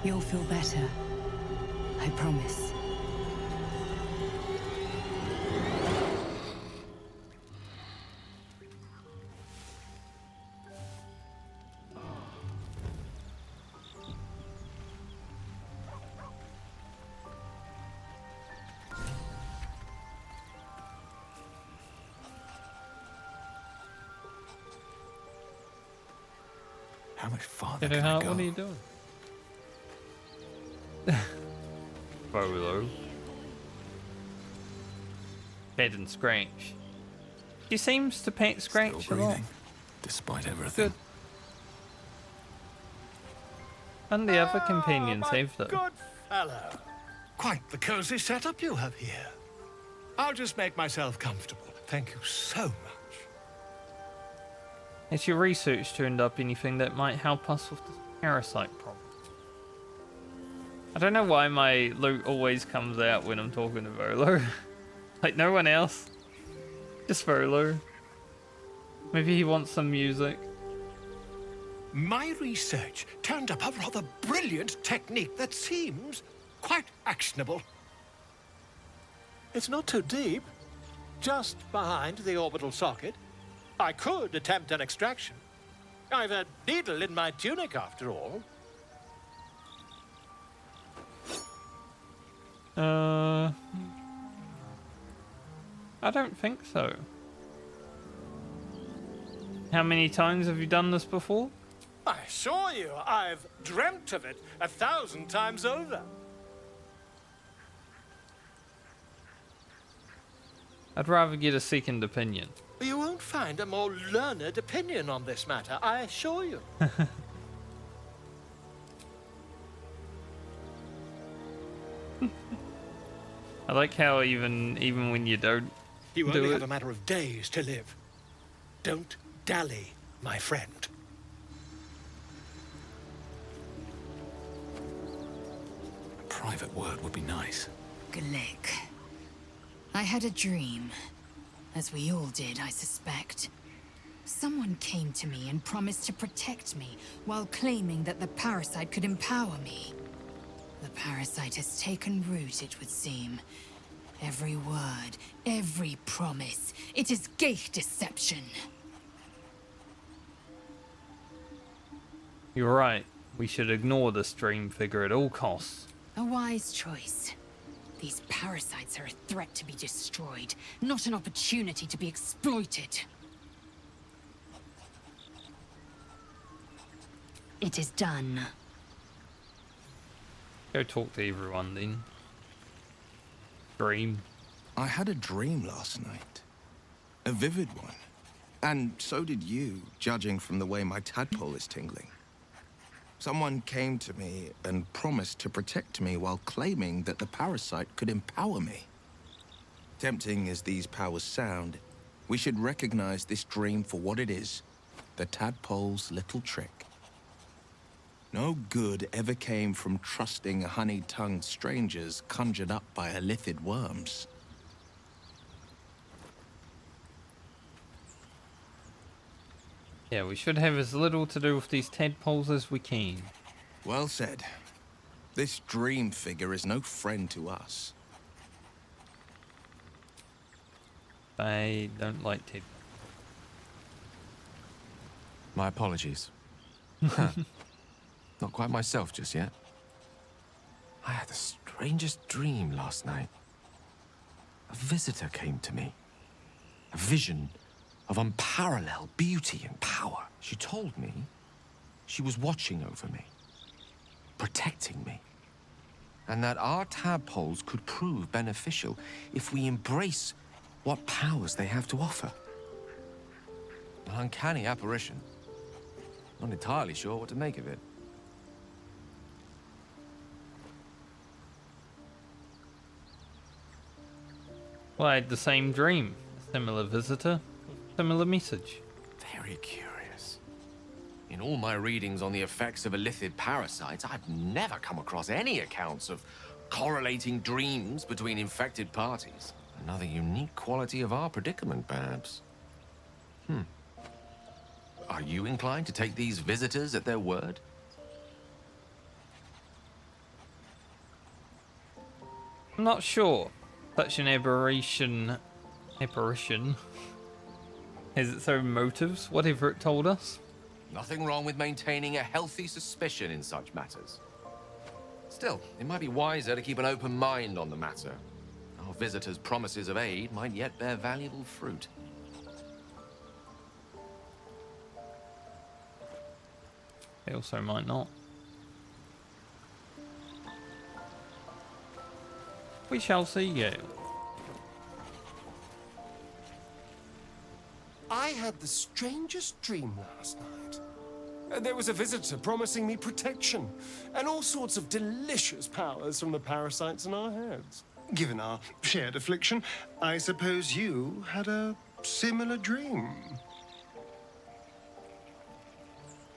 You'll feel better. I promise. How much farther Get it can I out, go? what are you doing? Bolo. Pet and Scratch. He seems to pet Scratch Still a lot. breathing, despite everything. Good. And the other companions have though. Good fellow. Quite the cozy setup you have here. I'll just make myself comfortable. Thank you so much. Has your research turned up anything that might help us with the parasite problem? I don't know why my loot always comes out when I'm talking to Volo. Like no one else. Just very low. Maybe he wants some music. My research turned up a rather brilliant technique that seems quite actionable. It's not too deep. Just behind the orbital socket. I could attempt an extraction. I've a needle in my tunic, after all. I don't think so. How many times have you done this before? I assure you, I've dreamt of it 1,000 times over. I'd rather get a second opinion. You won't find a more learned opinion on this matter, I assure you. I like how even when you don't You do only it. have a matter of days to live. Don't dally, my friend. A private word would be nice. Glick. I had a dream. As we all did, I suspect. Someone came to me and promised to protect me, while claiming that the parasite could empower me. The parasite has taken root, it would seem. Every word, every promise, it is gate deception. You're right. We should ignore this dream figure at all costs. A wise choice. These parasites are a threat to be destroyed, not an opportunity to be exploited. It is done. Go talk to everyone then. Dream. I had a dream last night. A vivid one. And so did you, judging from the way my tadpole is tingling. Someone came to me and promised to protect me while claiming that the parasite could empower me. Tempting as these powers sound, we should recognize this dream for what it is, the tadpole's little trick. No good ever came from trusting honey-tongued strangers conjured up by elithid worms. Yeah, we should have as little to do with these tadpoles as we can. Well said. This dream figure is no friend to us. I don't like tadpoles. My apologies. Not quite myself just yet. I had the strangest dream last night. A visitor came to me. A vision of unparalleled beauty and power. She told me she was watching over me, protecting me, and that our tadpoles could prove beneficial if we embrace what powers they have to offer. An uncanny apparition. Not entirely sure what to make of it. Well, I had the same dream. A similar visitor, similar message. Very curious. In all my readings on the effects of elithid parasites, I've never come across any accounts of correlating dreams between infected parties. Another unique quality of our predicament, perhaps. Are you inclined to take these visitors at their word? I'm not sure. Such an apparition has its own motives, whatever it told us. Nothing wrong with maintaining a healthy suspicion in such matters. Still, it might be wiser to keep an open mind on the matter. Our visitors' promises of aid might yet bear valuable fruit. They also might not. We shall see, Gale. I had the strangest dream last night. There was a visitor promising me protection and all sorts of delicious powers from the parasites in our heads. Given our shared affliction, I suppose you had a similar dream.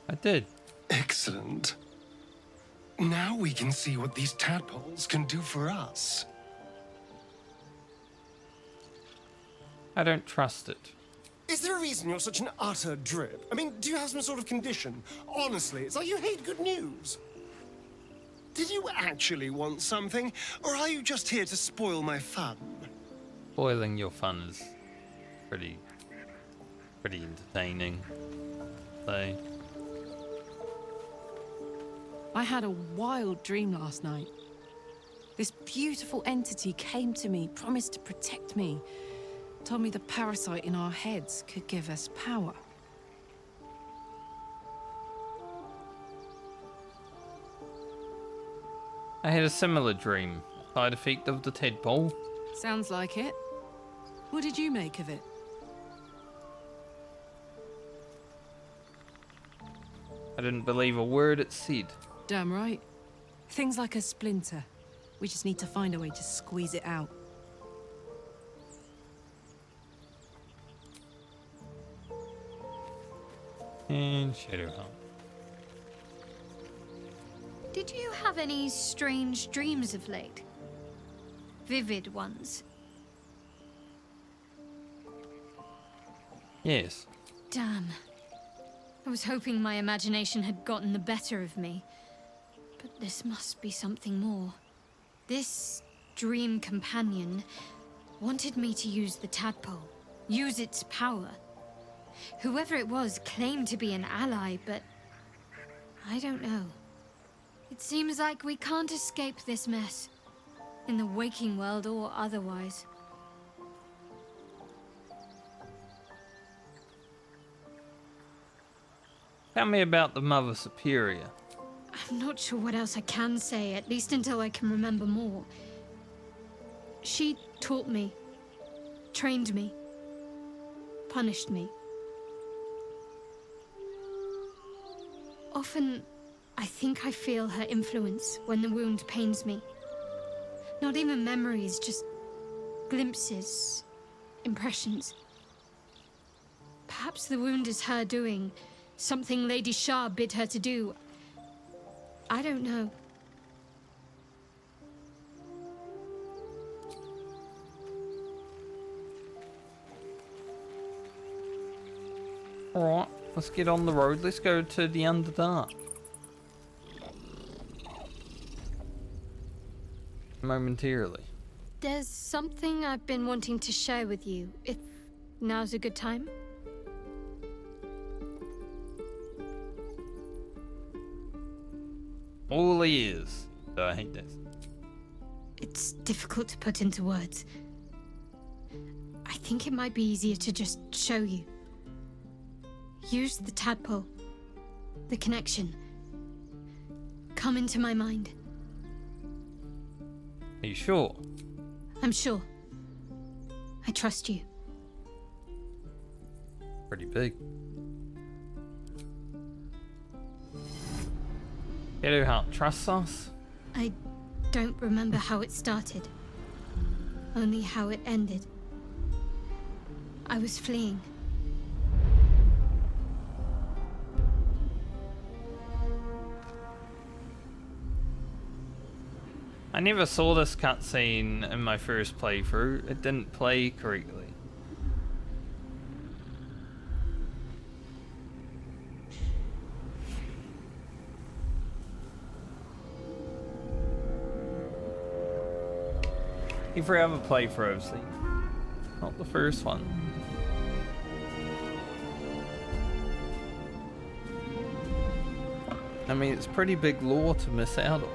I did. Excellent. Now we can see what these tadpoles can do for us. I don't trust it. Is there a reason you're such an utter drip? I mean, do you have some sort of condition? Honestly, it's like you hate good news. Did you actually want something, or are you just here to spoil my fun? Spoiling your fun is pretty entertaining. So. I had a wild dream last night. This beautiful entity came to me, promised to protect me, told me the parasite in our heads could give us power. I had a similar dream. Side effect of the tadpole. Sounds like it. What did you make of it? I didn't believe a word it said. Damn right. Things like a splinter. We just need to find a way to squeeze it out. And Shadowheart. Did you have any strange dreams of late? Vivid ones? Yes. Damn. I was hoping my imagination had gotten the better of me. But this must be something more. This dream companion wanted me to use the tadpole, use its power. Whoever it was claimed to be an ally, but I don't know. It seems like we can't escape this mess, in the waking world or otherwise. Tell me about the Mother Superior. I'm not sure what else I can say, at least until I can remember more. She taught me, trained me, punished me. Often, I think I feel her influence when the wound pains me. Not even memories, just glimpses, impressions. Perhaps the wound is her doing, something Lady Shah bid her to do. I don't know. Alright, let's get on the road. Let's go to the Underdark. Momentarily. There's something I've been wanting to share with you, if now's a good time. All ears. Oh, I hate this. It's difficult to put into words. I think it might be easier to just show you. Use the tadpole. The connection. Come into my mind. Are you sure? I'm sure. I trust you. Pretty big. Shadowheart trusts us? I don't remember how it started. Only how it ended. I was fleeing. I never saw this cutscene in my first playthrough. It didn't play correctly. Every other playthrough I've seen. Not the first one. I mean, it's pretty big lore to miss out on.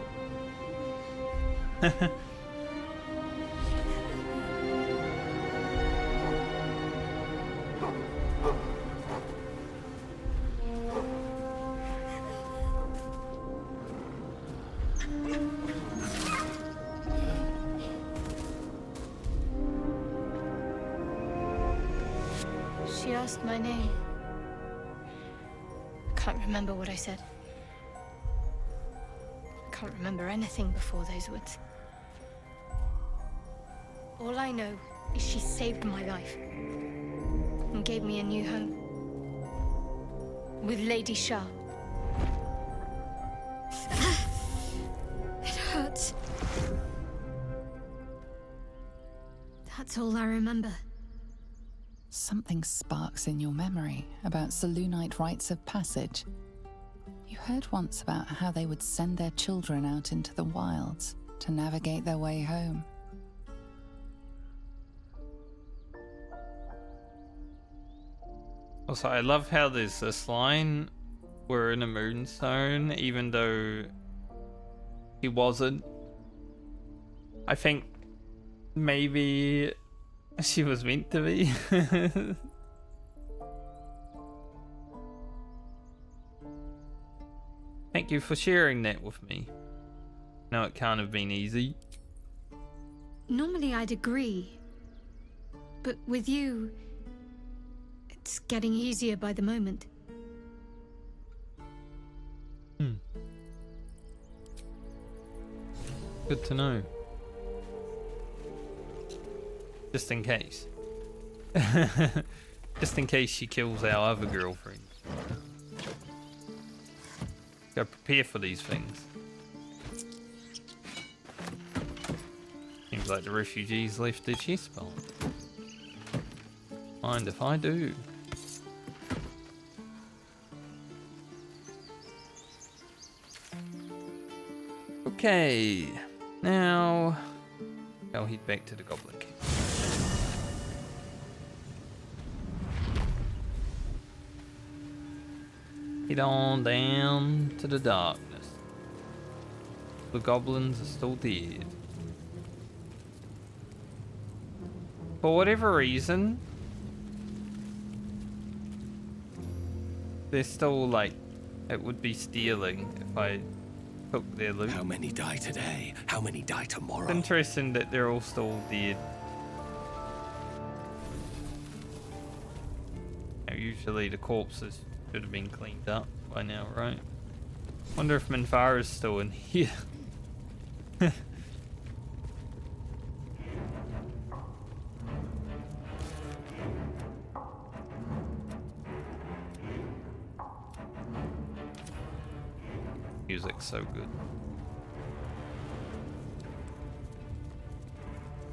She asked my name. I can't remember what I said. I can't remember anything before those words. All I know is she saved my life and gave me a new home with Lady Shah. It hurts. That's all I remember. Something sparks in your memory about Selûnite rites of passage. You heard once about how they would send their children out into the wilds to navigate their way home. Also, I love how there's this line, we're in a moonstone, even though he wasn't. I think maybe she was meant to be. Thank you for sharing that with me. No, it can't have been easy. Normally I'd agree. But with you, it's getting easier by the moment. Good to know. Just in case. Just in case she kills our other girlfriend. Gotta prepare for these things. Seems like the refugees left their chest bomb. Mind if I do? Okay, now I'll head back to the Goblin King. Head on down to the darkness. The goblins are still dead. For whatever reason, they're still like, it would be stealing if I took their loot. How many die today? How many die tomorrow? It's interesting that they're all still dead. Now, usually the corpses should have been cleaned up by now, right? Wonder if Minfara's still in here. Music's so good.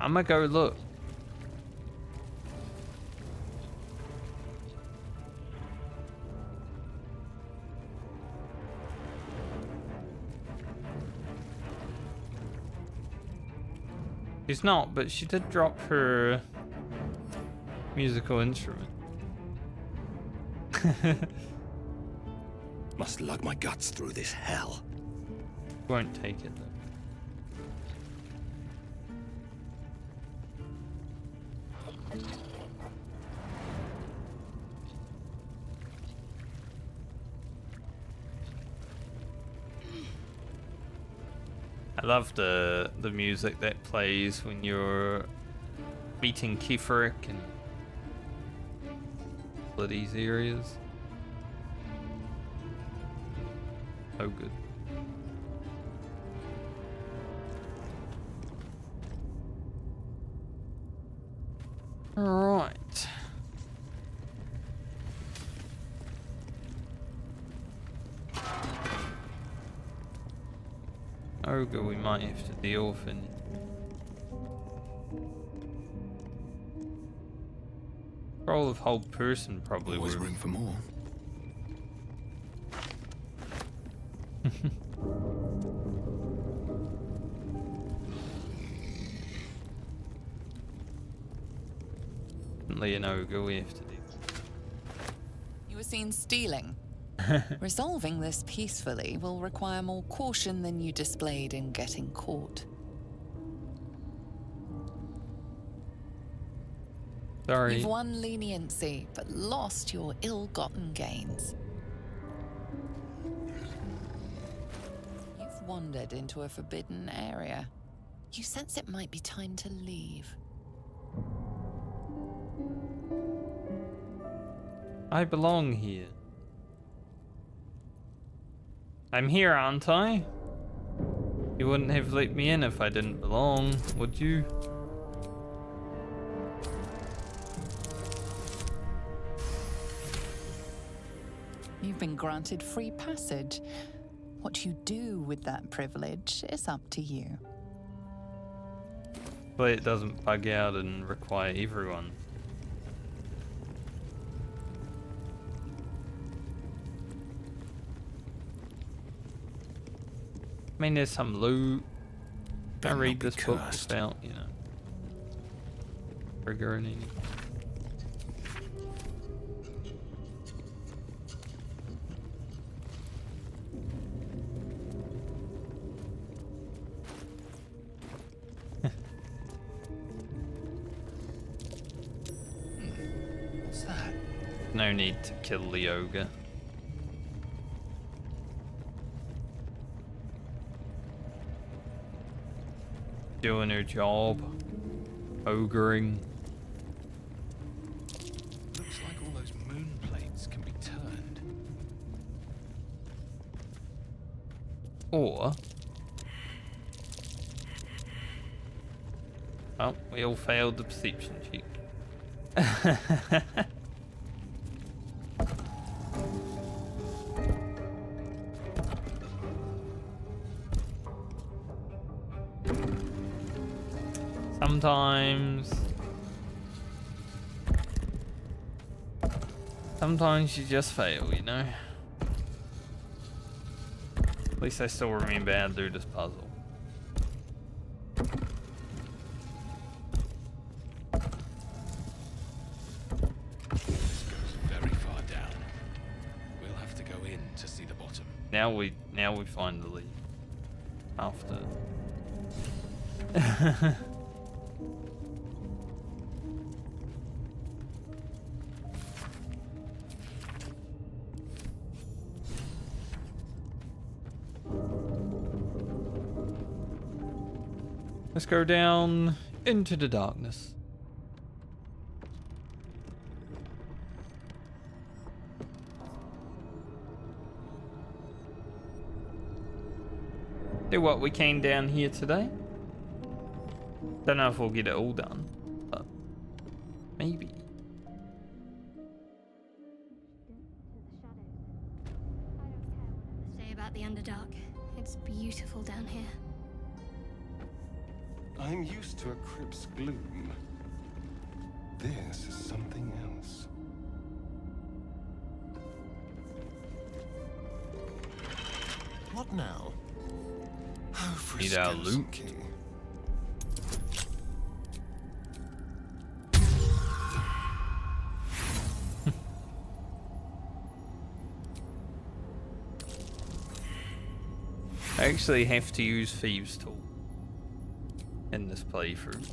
I'ma go look. She's not, but she did drop her musical instrument. Must lug my guts through this hell. Won't take it though. I love the music that plays when you're beating Keferic and all of these areas. So good. All right. Ogre we might have to deal with in control of whole person probably. Always room for more. An ogre we have to do. You were seen stealing. Resolving this peacefully will require more caution than you displayed in getting caught. Sorry. You've won leniency, but lost your ill-gotten gains. You've wandered into a forbidden area. You sense it might be time to leave. I belong here. I'm here, aren't I? You wouldn't have let me in if I didn't belong, would you? You've been granted free passage. What you do with that privilege is up to you. But it doesn't bug out and require everyone. mean, there's some loot. I Better read not be this book cursed. without, you know, triggering any. What's that? No need to kill the ogre. Doing her job. Ogring. Looks like all those moon plates can be turned. Or... Oh, we all failed the perception check. Sometimes you just fail, you know? At least I still remember how to do this puzzle. This goes very far down. We'll have to go in to see the bottom. Now we find the lead. After. Let's go down into the darkness. Do what we came down here today. Don't know if we'll get it all done, but maybe. Say about the Underdark. It's beautiful down here. I'm used to a crypt's gloom. This is something else. What now? Need our loot. I actually have to use Thieves' Tool in this playthrough.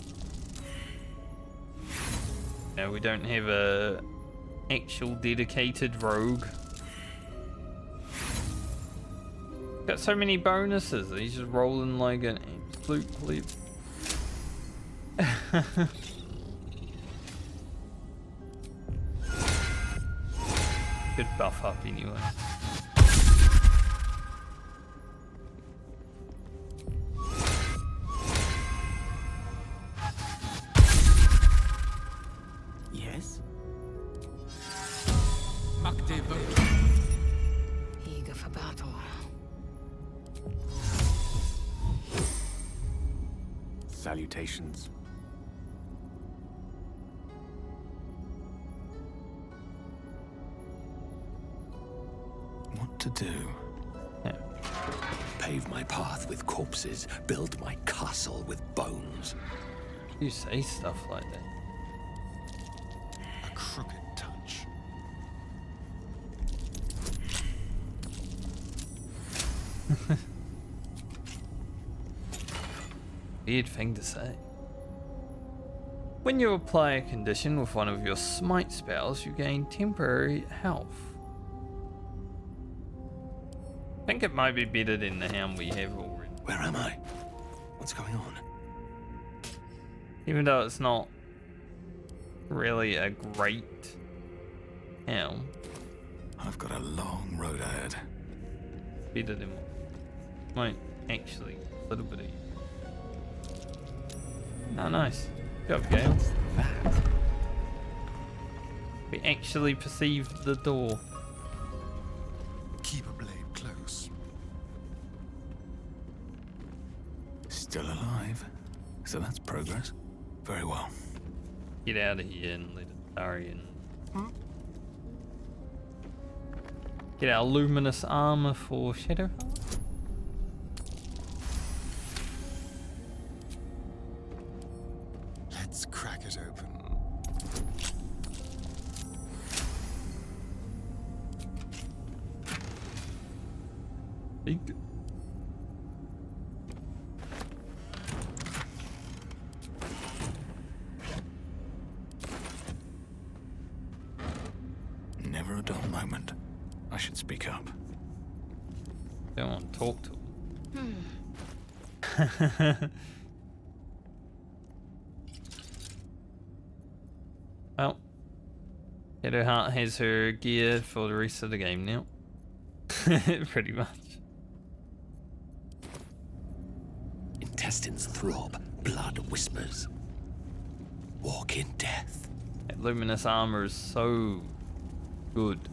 No, we don't have a actual dedicated rogue. Got so many bonuses. He's just rolling like an absolute clip. Good buff up anyway. Yes? Eager for battle. Salutations. What to do? Pave my path with corpses, build my castle with bones. You say stuff like that. A crooked touch. Weird thing to say. When you apply a condition with one of your smite spells, you gain temporary health. I think it might be better than the hound we have already. Where am I? What's going on? Even though it's not really a great hound. I've got a long road ahead. Better than might actually a little bit easier. Oh, nice. Good job, Gale. We actually perceived the door. Keep a blade close. Still alive. So that's progress. Very well. Get out of here and let it hurry in. Get our luminous armor for Shadowheart. Let's crack it open. Never a dull moment. I should speak up. Don't want to talk to him. Well, Shadowheart has her gear for the rest of the game now. Pretty much. Intestines throb, blood whispers. Walk in death. That luminous armor is so good.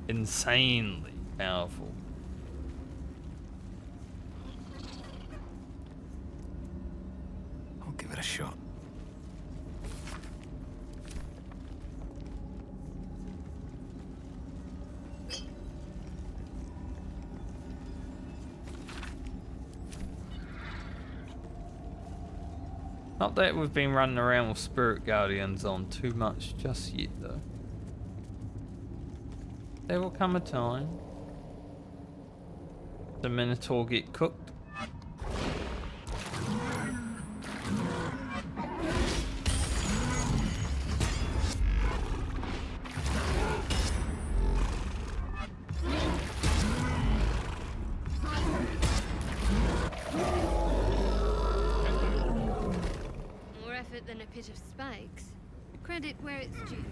Insanely powerful. I'll give it a shot. Not that we've been running around with Spirit Guardians on too much just yet, though. There will come a time the Minotaur get cooked. More effort than a pit of spikes. Credit where it's due.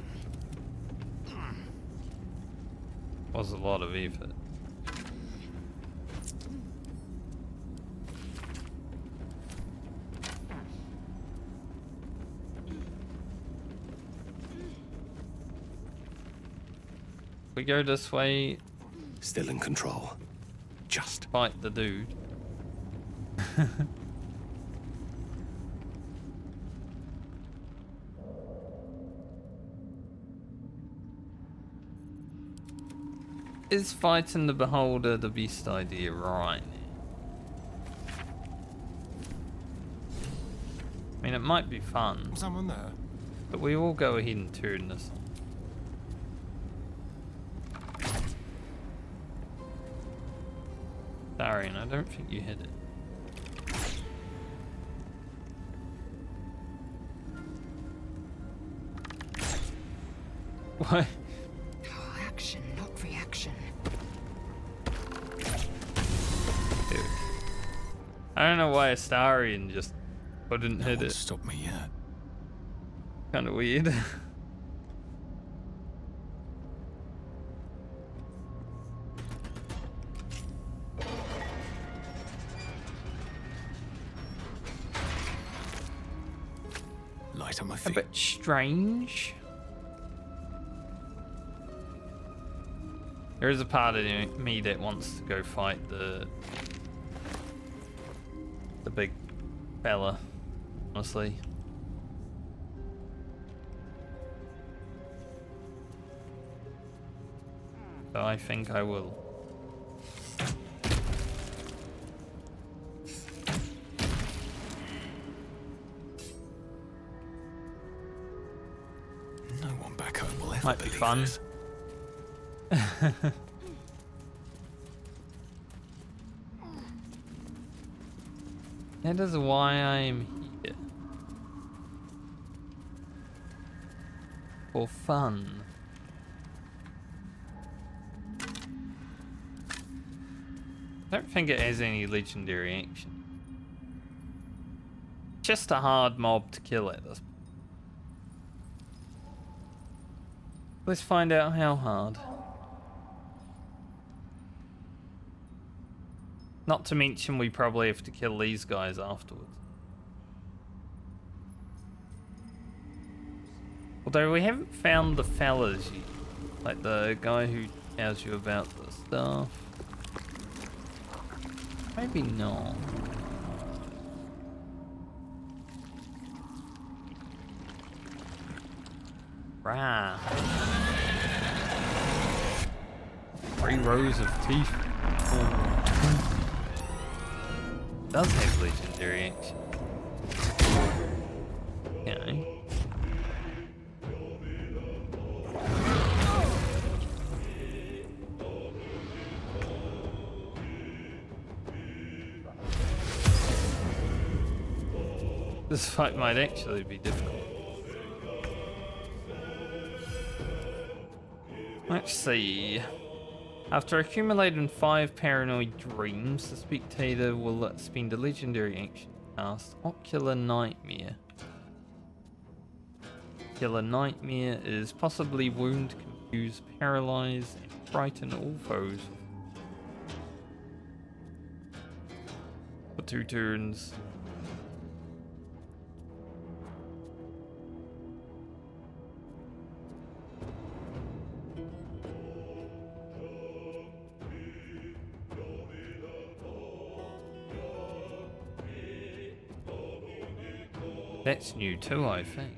Was a lot of effort. We go this way. Still in control. Just fight the dude. Is fighting the Beholder the best idea right now? I mean, it might be fun. Someone there. But we will go ahead and turn this on. Darian, I don't think you hit it. What? Action, not reaction. Dude. I don't know why Astarion just couldn't hit it. Stop me yet. Kind of weird. Light on my A feet. bit strange. There is a part of me that wants to go fight the big fella, honestly. So I think I will. No one back home will ever Might be believe fun. this. That is why I'm here. For fun. I don't think it has any legendary action. Just a hard mob to kill at this point. Let's find out how hard. Not to mention we probably have to kill these guys afterwards. Although we haven't found the fellas yet. Like the guy who tells you about the stuff. Maybe not. Rah. 3 rows of teeth. Oh. Does have legendary action. This fight might actually be difficult. Let's see. After accumulating 5 paranoid dreams, the Spectator will spend a legendary action cast, Ocular Nightmare. Ocular Nightmare is possibly wound, confuse, paralyze, and frighten all foes for 2 turns. That's new too, I think.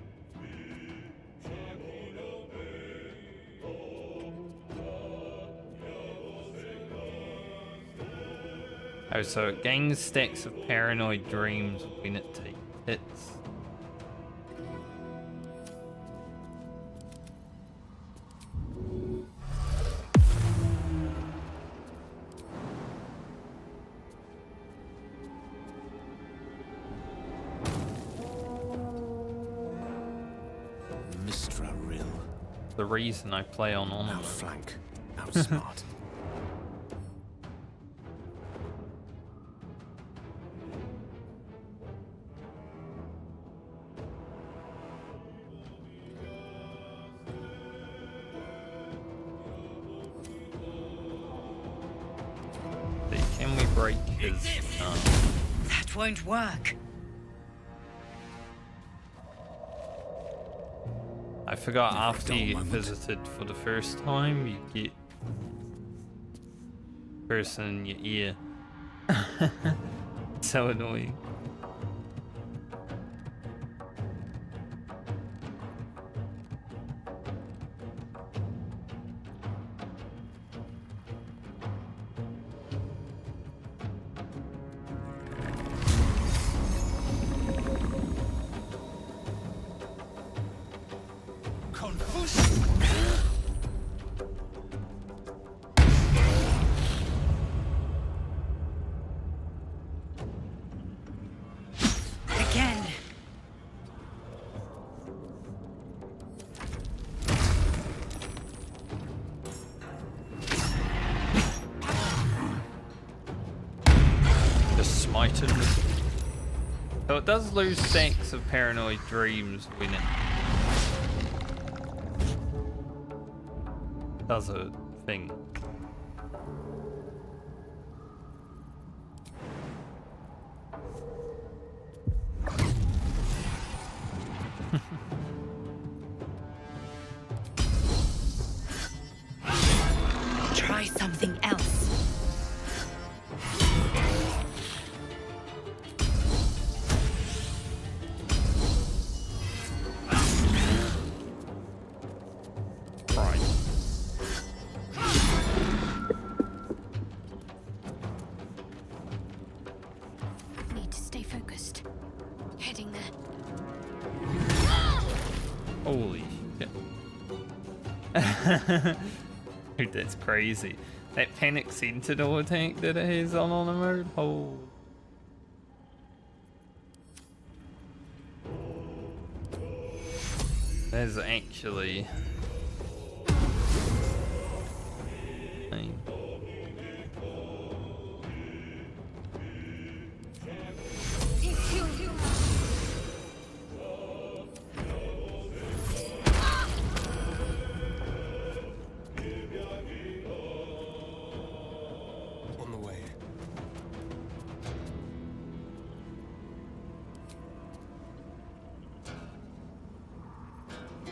Oh, so it gains stacks of paranoid dreams when it hits. The reason I play on honor. Outflank, outsmart. Can we break his? That won't work. I forgot after you get visited for the first time, you get person in your ear. So annoying. So it does lose stacks of paranoid dreams when it does a thing. Try something else. Dude, that's crazy. That panic sentinel tank that it has on honor mode. Oh. That's actually.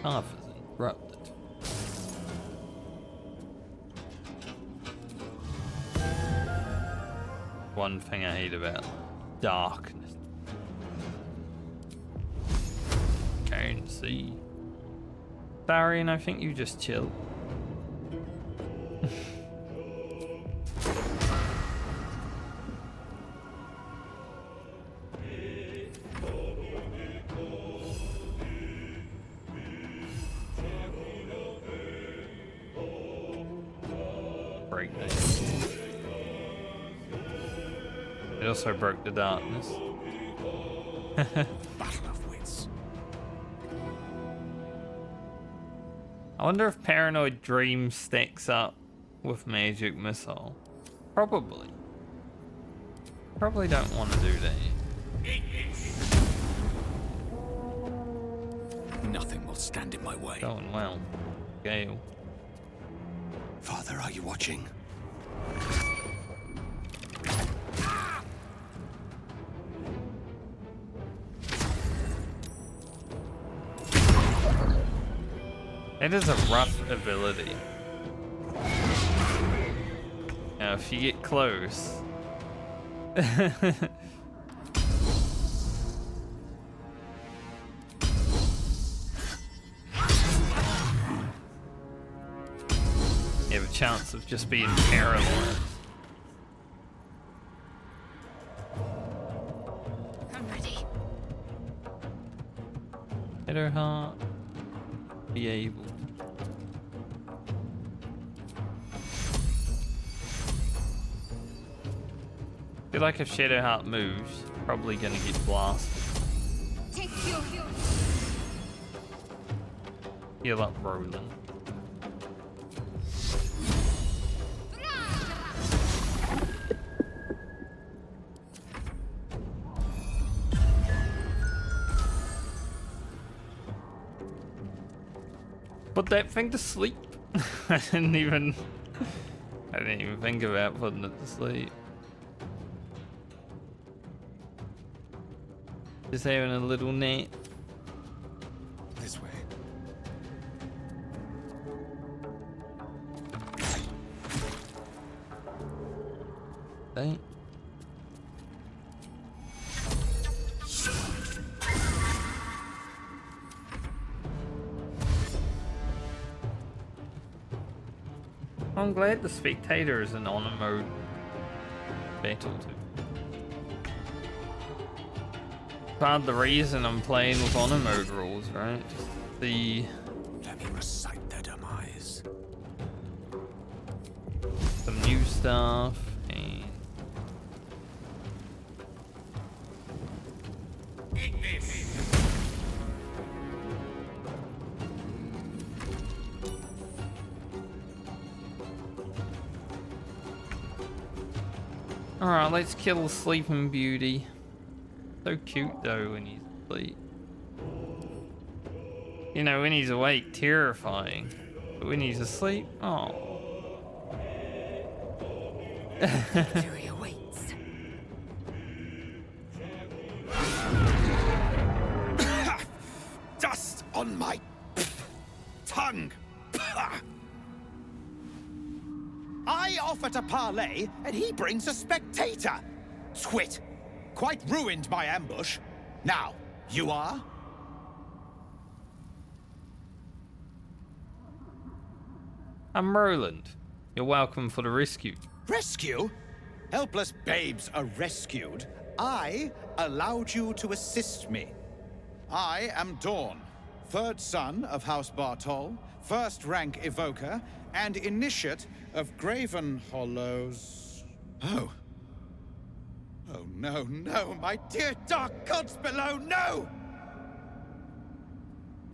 Path is interrupted. One thing I hate about darkness. Can't see. Darian, I think you just chill. It also broke the darkness. Battle of wits. I wonder if Paranoid Dream stacks up with Magic Missile. Probably. Probably don't want to do that. Nothing will stand in my way. Going well. Gale. Father, are you watching? It is a rough ability. Now, if you get close. You have a chance of just being paralyzed. I'm ready. Shadowheart. Be able. I feel like if Shadowheart moves, probably gonna get blasted. Take your Heal up Roland. Put that thing to sleep. I didn't even think about putting it to sleep. Just having a little nap. This way. Right. I'm glad the Spectator is an honor mode battle too. Part of the reason I'm playing with honor mode rules, right? Just the Let me recite their demise. some new stuff and alright, let's kill Sleeping Beauty. So cute though when he's asleep. You know, when he's awake, terrifying. But when he's asleep, oh. Victory awaits. Dust on my tongue. I offer to parley, and he brings a spectator. Twit. Quite ruined my ambush. Now, you are? I'm Roland. You're welcome for the rescue. Rescue? Helpless babes are rescued. I allowed you to assist me. I am Dawn, third son of House Bartol, first rank evoker, and initiate of Graven Hollows. Oh. Oh no, no, my dear dark gods below, no!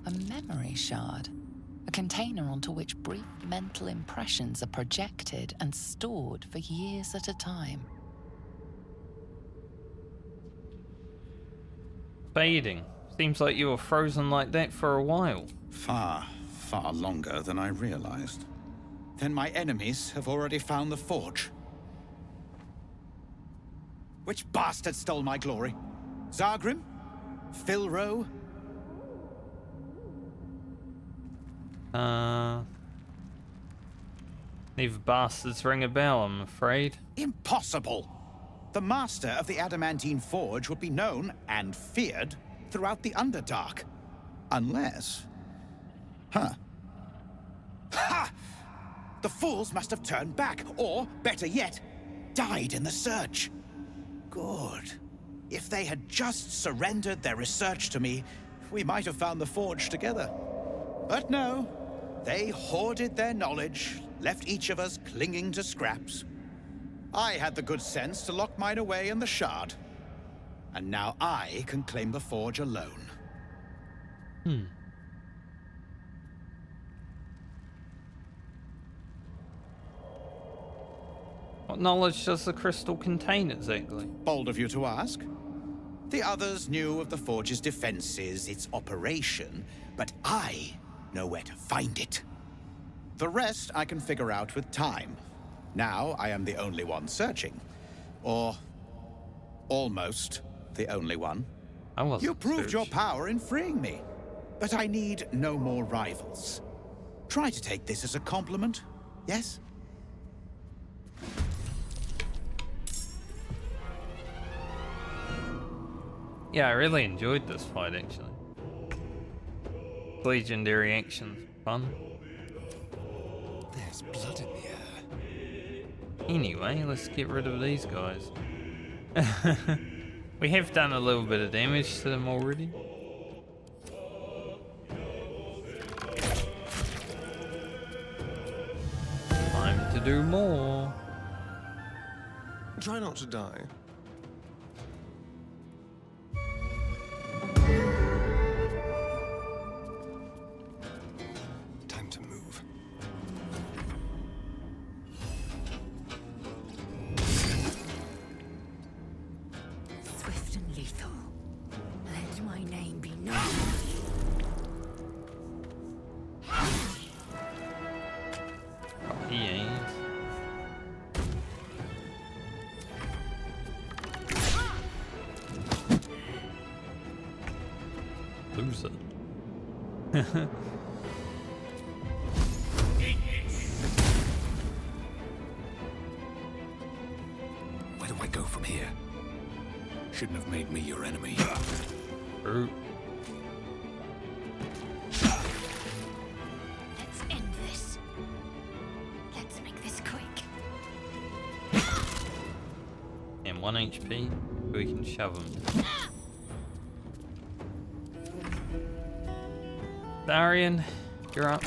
A memory shard. A container onto which brief mental impressions are projected and stored for years at a time. Fading. Seems like you were frozen like that for a while. Far, far longer than I realized. Then my enemies have already found the forge. Which bastard stole my glory? Zargrim? Philro? Neither bastards ring a bell, I'm afraid. Impossible! The master of the Adamantine Forge would be known and feared throughout the Underdark. Unless... Huh. Ha! The fools must have turned back, or, better yet, died in the search. Good. If they had just surrendered their research to me, we might have found the forge together. But no, they hoarded their knowledge, left each of us clinging to scraps. I had the good sense to lock mine away in the shard. and now I can claim the forge alone. What knowledge does the crystal contain exactly? Bold of you to ask. The others knew of the forge's defenses, its operation, but I know where to find it. The rest I can figure out with time. Now I am the only one searching. Or almost the only one. You proved your power in freeing me, but I need no more rivals. Try to take this as a compliment, yes? Yeah, I really enjoyed this fight actually. Legendary actions, fun. There's blood in the air. Anyway, let's get rid of these guys. We have done a little bit of damage to them already. Time to do more. Try not to die. Time to move. Swift and lethal. Let my name be known. He ain't. Loser. Where do I go from here? Shouldn't have made me your enemy. True. Let's end this. Let's make this quick. And 1 HP, we can shove him. Darian, you're up.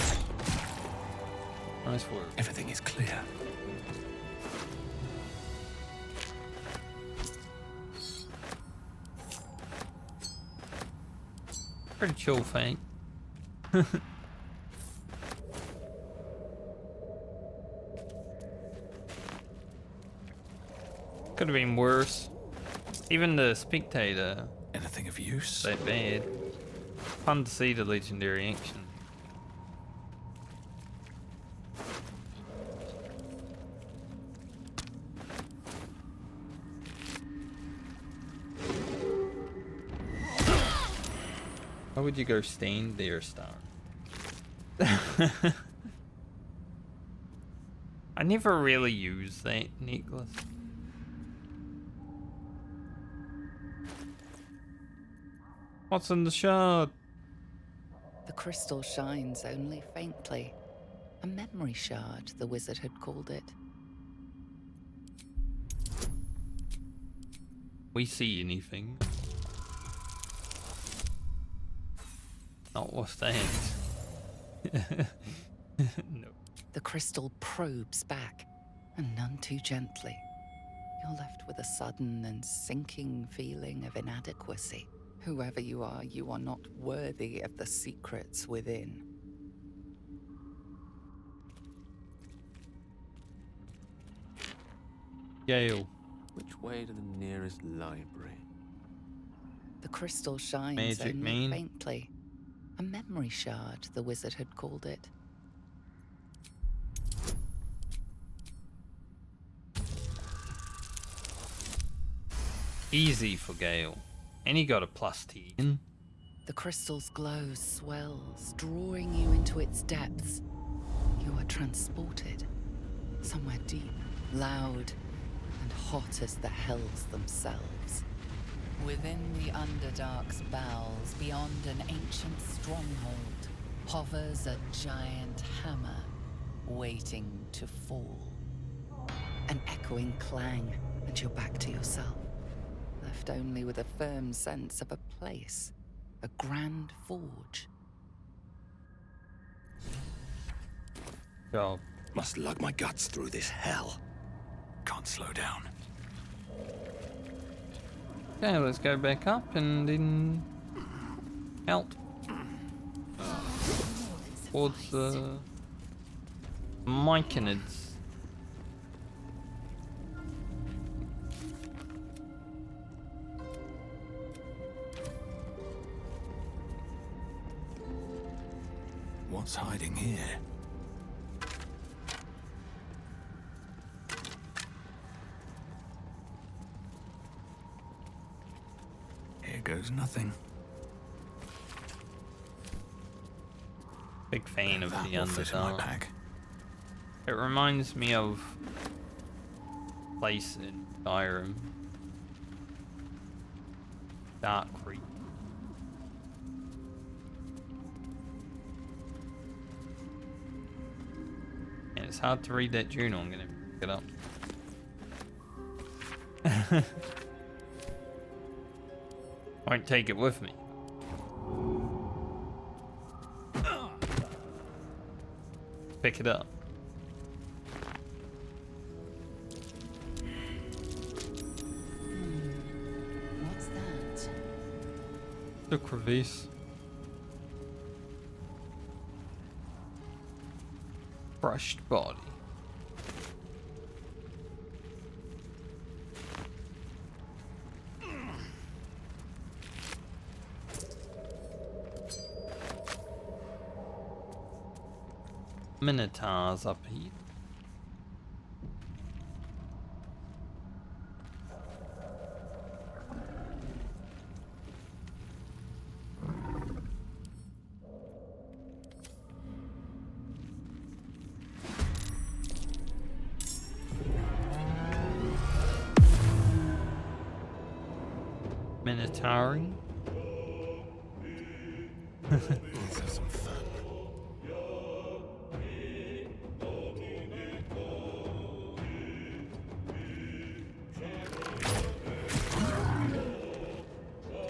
Nice work. Everything is clear. Pretty chill fight. Could have been worse. Even the Spectator. Anything of use? That bad. Fun to see the legendary action. How would you go stand there, Star? I never really use that necklace. What's in the shard? The crystal shines only faintly. A memory shard, the wizard had called it. We see anything? Not what's that? No. The crystal probes back, and none too gently. You're left with a sudden and sinking feeling of inadequacy. Whoever you are not worthy of the secrets within. Gale. Which way to the nearest library? The crystal shines Magic only mean? faintly. A memory shard, the wizard had called it. Easy for Gale. And he got a +10. The crystal's glow swells, drawing you into its depths. You are transported somewhere deep, loud, and hot as the hells themselves. Within the Underdark's bowels, beyond an ancient stronghold, hovers a giant hammer, waiting to fall. An echoing clang, and you're back to yourself. Left only with a firm sense of a place, a grand forge. Job. Must lug my guts through this hell. Can't slow down. Okay, let's go back up and then out towards the Myconids. What's hiding here? Here goes nothing. Big fan of the That will fit in my Underdark. pack. It reminds me of place in Skyrim. Dark Creek. And it's hard to read that journal. I'm gonna pick it up. Won't take it with me. Pick it up. What's that? The crevice. Crushed body. Minotaurs up here. Minotauri. Let's have some fun.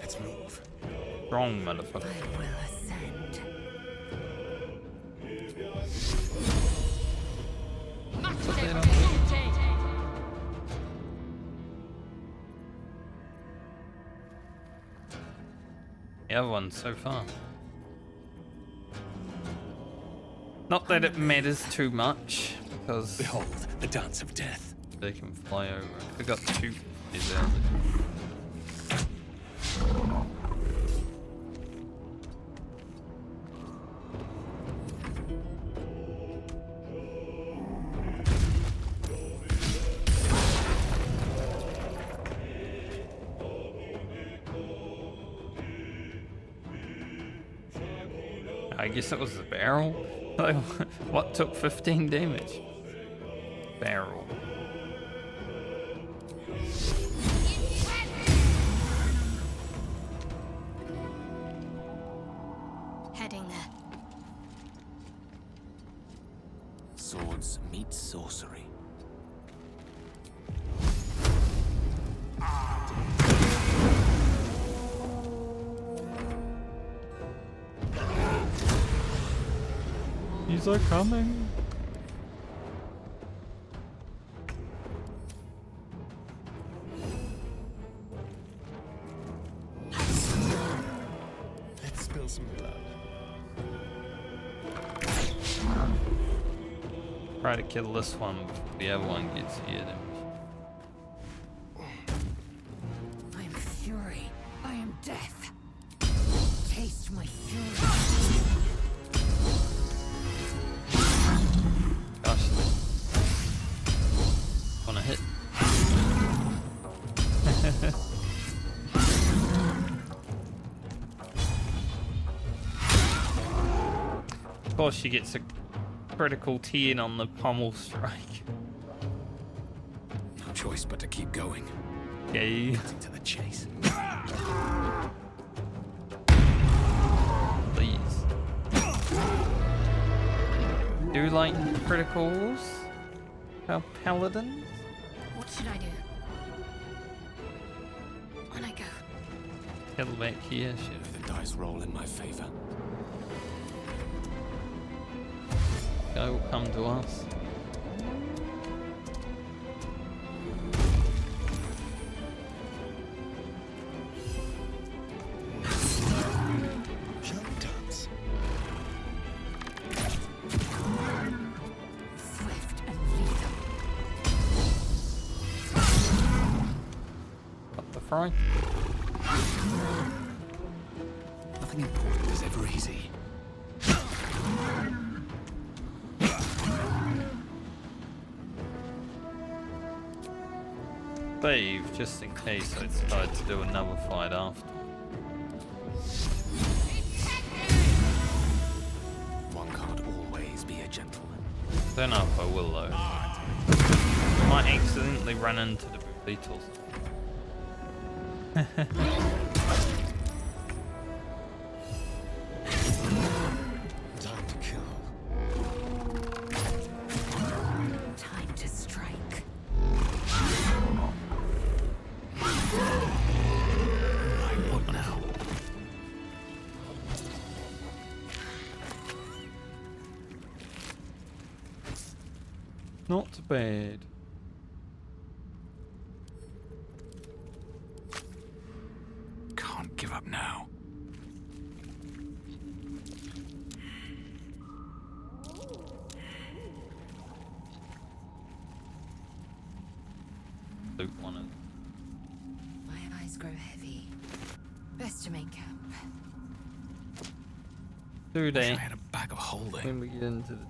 Let's move. Wrong, motherfucker. I will ascend. The other one so far. Not that it matters too much, because Behold, the dance of death. they can fly over. I got two is out. I guess it was the barrel. What took 15 damage? Barrel. Heading there. Swords meet sorcery. These are coming. Let's spill some blood. Try to kill this one before the other one gets here. I am fury. I am death. Taste my fury. Gosh. Wanna hit? Of course she gets a critical 10 on the pommel strike. No choice but to keep going. Okay. Cutting to the chase. Please. Do you like criticals? How paladins? What should I do? On I go. Kill back here, shit. The dice roll in my favor. Guy will come to us. frightened. Nothing important is ever easy. Save, just in case I decide to do another fight after. One can't always be a gentleman. Don't know if I will though. I might accidentally run into the beetles. Time to kill. Time to strike. Right, what now? Not bad. Can't give up now. Loot one of My eyes grow heavy. Best to make camp. do they? I had a bag of holding. When we get into the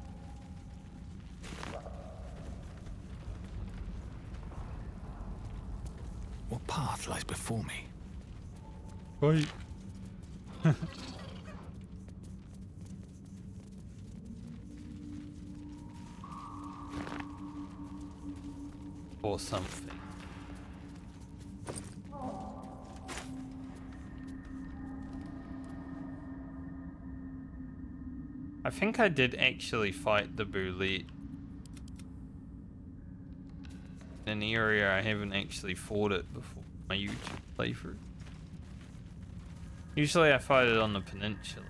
What path lies before me? Wait. Or something. I think I did actually fight the Bulette in an area I haven't actually fought it before my YouTube playthrough. Usually I fight it on the peninsula.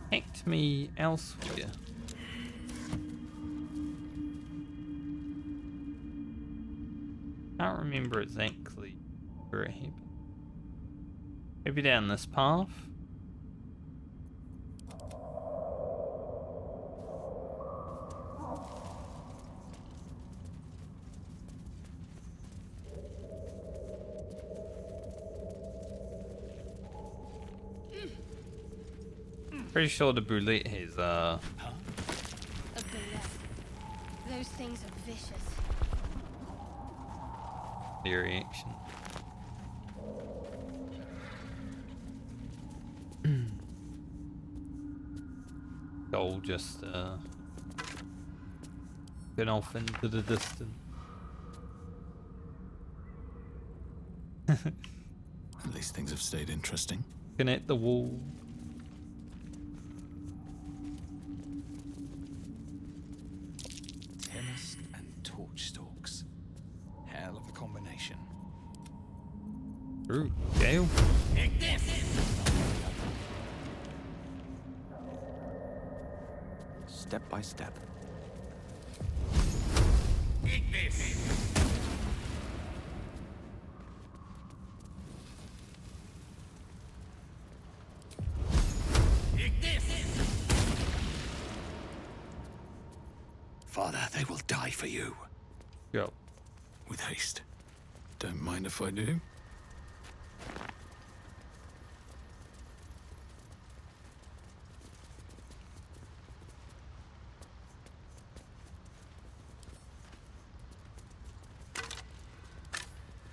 Connect me elsewhere. Can't remember exactly where it happened. Maybe down this path? Pretty sure the Bulette has A Bulette. Those things are vicious. the reaction. Goal just been off into the distance. At least things have stayed interesting. Connect the wall. Tennis and torch stalks. Hell of a combination. True. Gale. Take this! Step by step. Take this! Father, they will die for you. Go. With haste. Don't mind if I do.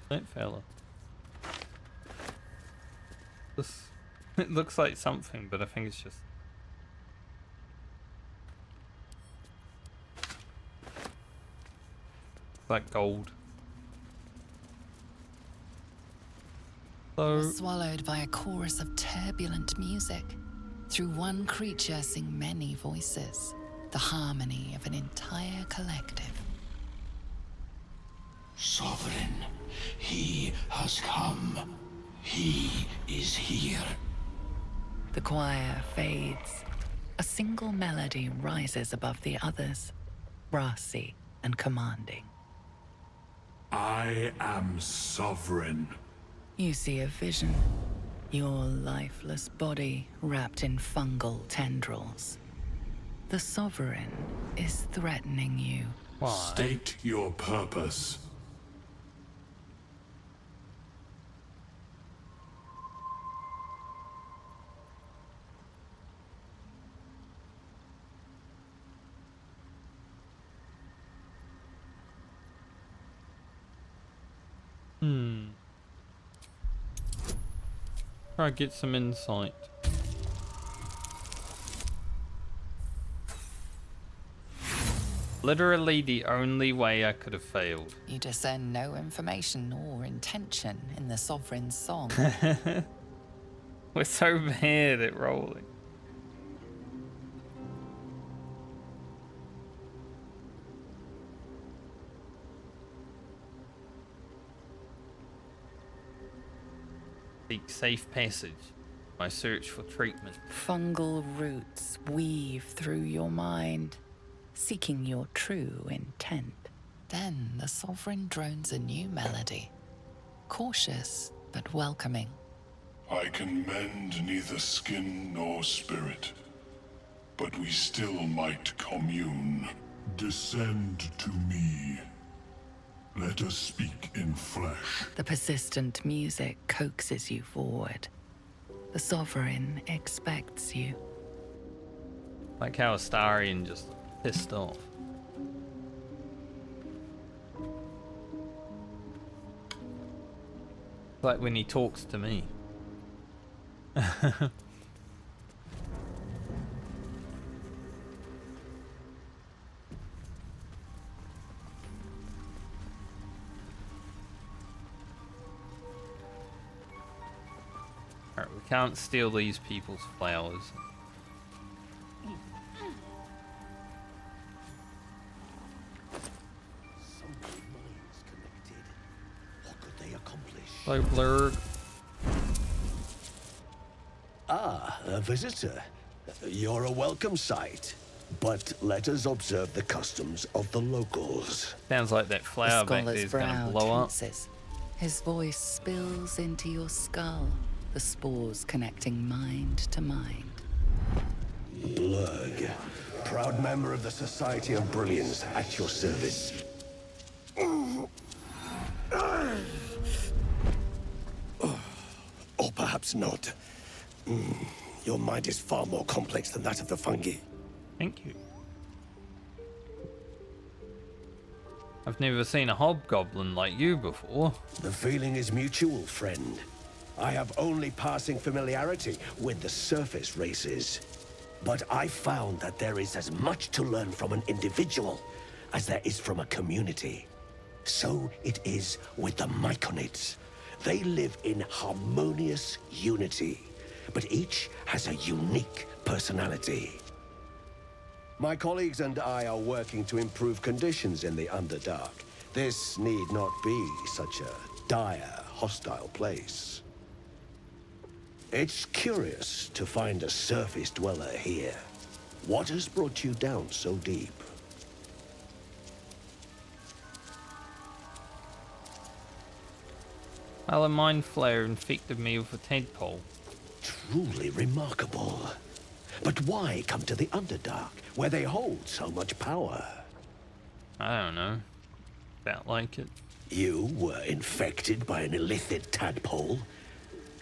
That fella. This it looks like something, but I think it's just like gold. So Swallowed by a chorus of turbulent music. Through one creature sing many voices. The harmony of an entire collective. Sovereign, he has come. He is here. The choir fades. A single melody rises above the others, brassy and commanding. I am sovereign. You see a vision. Your lifeless body wrapped in fungal tendrils. The Sovereign is threatening you. State your purpose. Try to get some insight. Literally the only way I could have failed. You discern no information or intention in the Sovereign's song. We're so bad at rolling. Seek safe passage. My search for treatment. Fungal roots weave through your mind, seeking your true intent. Then the Sovereign drones a new melody, cautious but welcoming. I can mend neither skin nor spirit, but we still might commune. Descend to me. Let us speak in flesh. The persistent music coaxes you forward. The Sovereign expects you. Like how Astarion just pissed off. Like when he talks to me. Alright, we can't steal these people's flowers. Hello, Blurg. Ah, a visitor. You're a welcome sight. But let us observe the customs of the locals. Sounds like that flower back there is going to blow up. His voice spills into your skull, the spores connecting mind to mind. Blurg, proud member of the Society of Brilliance, at your service. Or perhaps not. Your mind is far more complex than that of the fungi. Thank you. I've never seen a hobgoblin like you before. The feeling is mutual, friend. I have only passing familiarity with the surface races. But I found that there is as much to learn from an individual as there is from a community. So it is with the Myconids. They live in harmonious unity, but each has a unique personality. My colleagues and I are working to improve conditions in the Underdark. This need not be such a dire, hostile place. It's curious to find a surface dweller here. What has brought you down so deep? Well, a mind flare infected me with a tadpole. Truly remarkable. But why come to the Underdark, where they hold so much power? I don't know. Felt like it. You were infected by an illithid tadpole?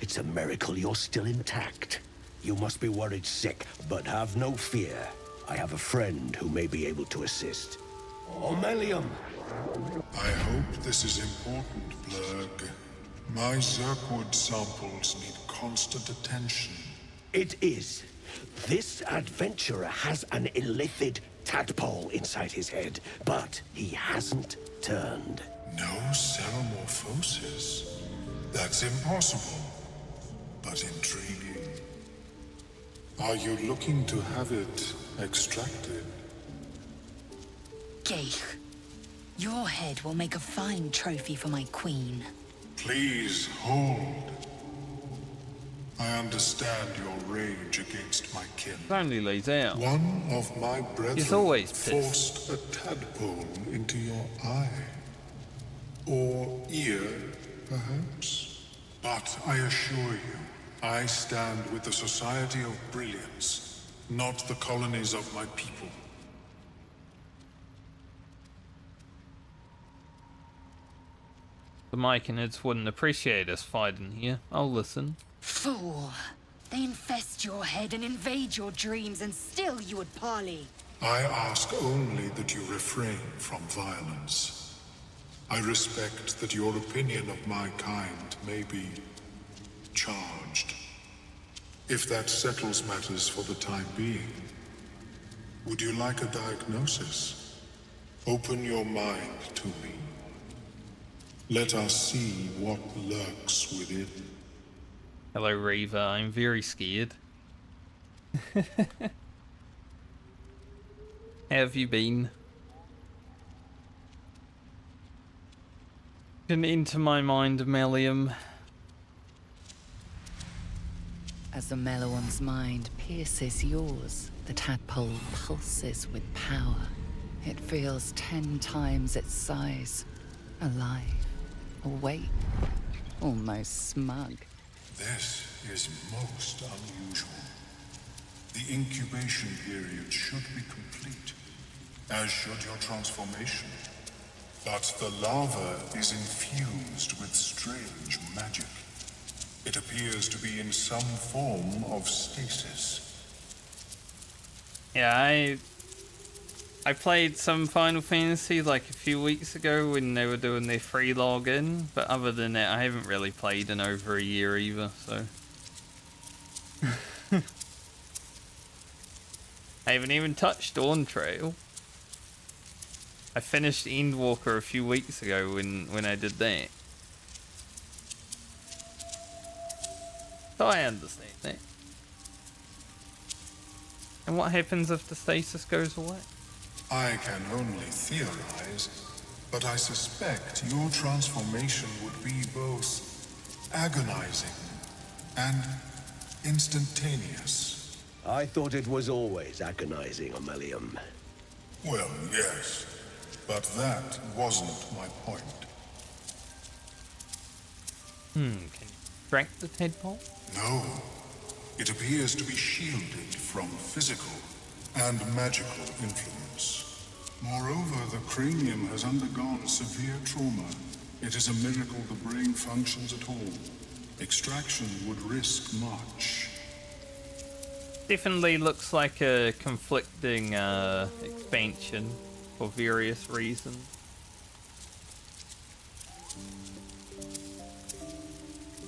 It's a miracle you're still intact. You must be worried sick, but have no fear. I have a friend who may be able to assist. Omelium! I hope this is important, Blurg. My Zerkwood samples need constant attention. It is. This adventurer has an illithid tadpole inside his head, but he hasn't turned. No cellomorphosis. That's impossible, but intriguing. Are you looking to have it extracted? Geich, your head will make a fine trophy for my queen. Please hold. I understand your rage against my kin. Only Lae'zel. One of my brethren He's always pissed. forced a tadpole into your eye. Or ear, perhaps. But I assure you, I stand with the Society of Brilliance, not the colonies of my people. The Myconids wouldn't appreciate us fighting here. I'll listen. Fool! They infest your head and invade your dreams, and still you would parley. I ask only that you refrain from violence. I respect that your opinion of my kind may be charged. If that settles matters for the time being, would you like a diagnosis? Open your mind to me. Let us see what lurks within. Hello, Reaver. I'm very scared. How have you been? Can enter my mind, Melium. As the Meloan's mind pierces yours, the tadpole pulses with power. It feels 10 times its size. Alive, awake, almost smug. This is most unusual. The incubation period should be complete, as should your transformation. But the larva is infused with strange magic. It appears to be in some form of stasis. Yeah, I played some Final Fantasy like a few weeks ago when they were doing their free login, but other than that, I haven't really played in over a year either, so... I haven't even touched Dawn Trail. I finished Endwalker a few weeks ago when I did that. So I understand that. And what happens if the stasis goes away? I can only theorize, but I suspect your transformation would be both agonizing and instantaneous. I thought it was always agonizing, Aurelium. Well, yes, but that wasn't my point. Can you crack the tadpole? No. It appears to be shielded from physical and magical influence. Moreover, the cranium has undergone severe trauma. It is a miracle the brain functions at all. Extraction would risk much. Definitely looks like a conflicting expansion for various reasons.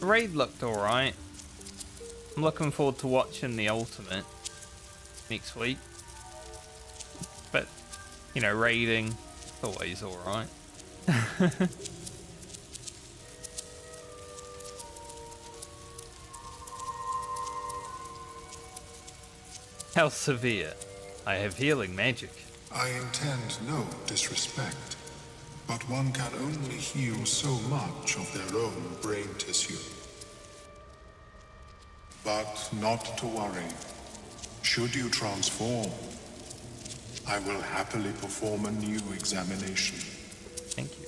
The raid looked alright. I'm looking forward to watching the ultimate next week. But, you know, raiding, it's always alright. How severe? I have healing magic. I intend no disrespect, but one can only heal so much of their own brain tissue. But not to worry. Should you transform, I will happily perform a new examination. Thank you.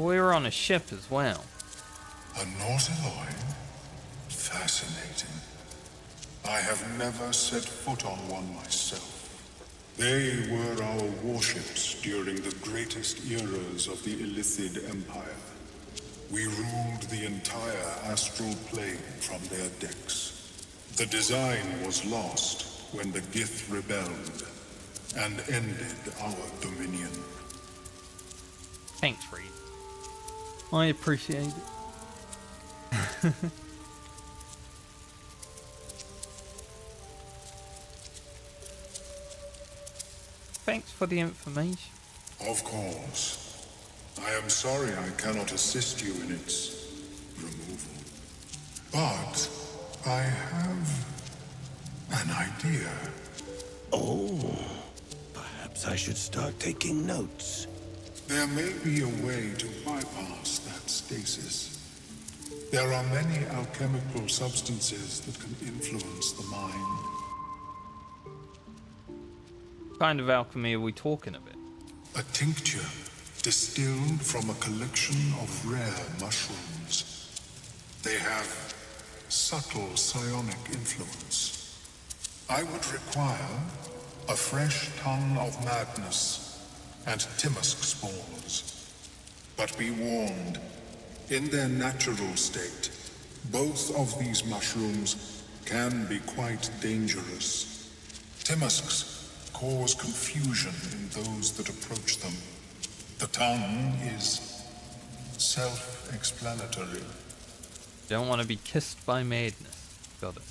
We were on a ship as well. A Nautiloid? Fascinating. I have never set foot on one myself. They were our warships during the greatest eras of the Illithid Empire. We ruled the entire astral plane from their decks. The design was lost when the Gith rebelled and ended our dominion. Thanks, Reed. I appreciate it. Thanks for the information. Of course. I am sorry I cannot assist you in its removal. But I have an idea. Oh, perhaps I should start taking notes. There may be a way to bypass that stasis. There are many alchemical substances that can influence the mind. What kind of alchemy are we talking about? A tincture distilled from a collection of rare mushrooms. They have subtle psionic influence. I would require a fresh ton of madness and Timisk spores. But be warned, in their natural state, both of these mushrooms can be quite dangerous. Timusks cause confusion in those that approach them. The tongue is self-explanatory. Don't want to be kissed by madness. Got it.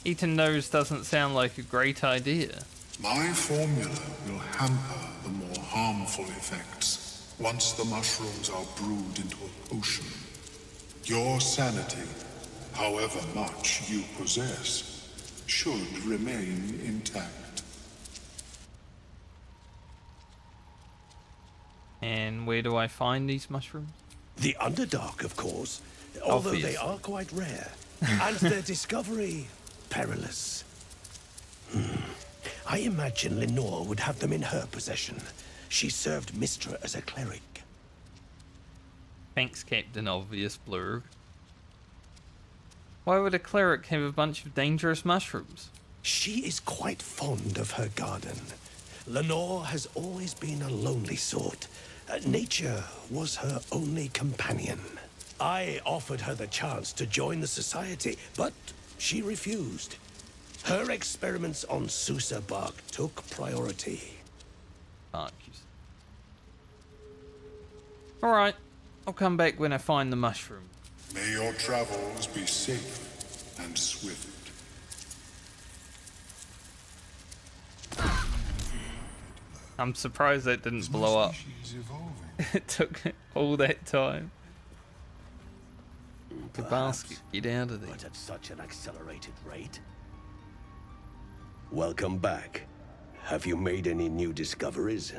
Eating those doesn't sound like a great idea. My formula will hamper the more harmful effects once the mushrooms are brewed into a potion. Your sanity, however much you possess, should remain intact. And where do I find these mushrooms? The Underdark, of course, although they are quite rare. And their discovery, perilous. I imagine Lenore would have them in her possession. She served Mystra as a cleric. Thanks, Captain Obvious Blurg. Why would a cleric have a bunch of dangerous mushrooms? She is quite fond of her garden. Lenore has always been a lonely sort. Nature was her only companion. I offered her the chance to join the society, but she refused. Her experiments on Susa bark took priority. Alright, I'll come back when I find the mushroom. May your travels be safe and swift. I'm surprised that didn't blow up. It took all that time. The basket, get out of there. But at such an accelerated rate. Welcome back. Have you made any new discoveries?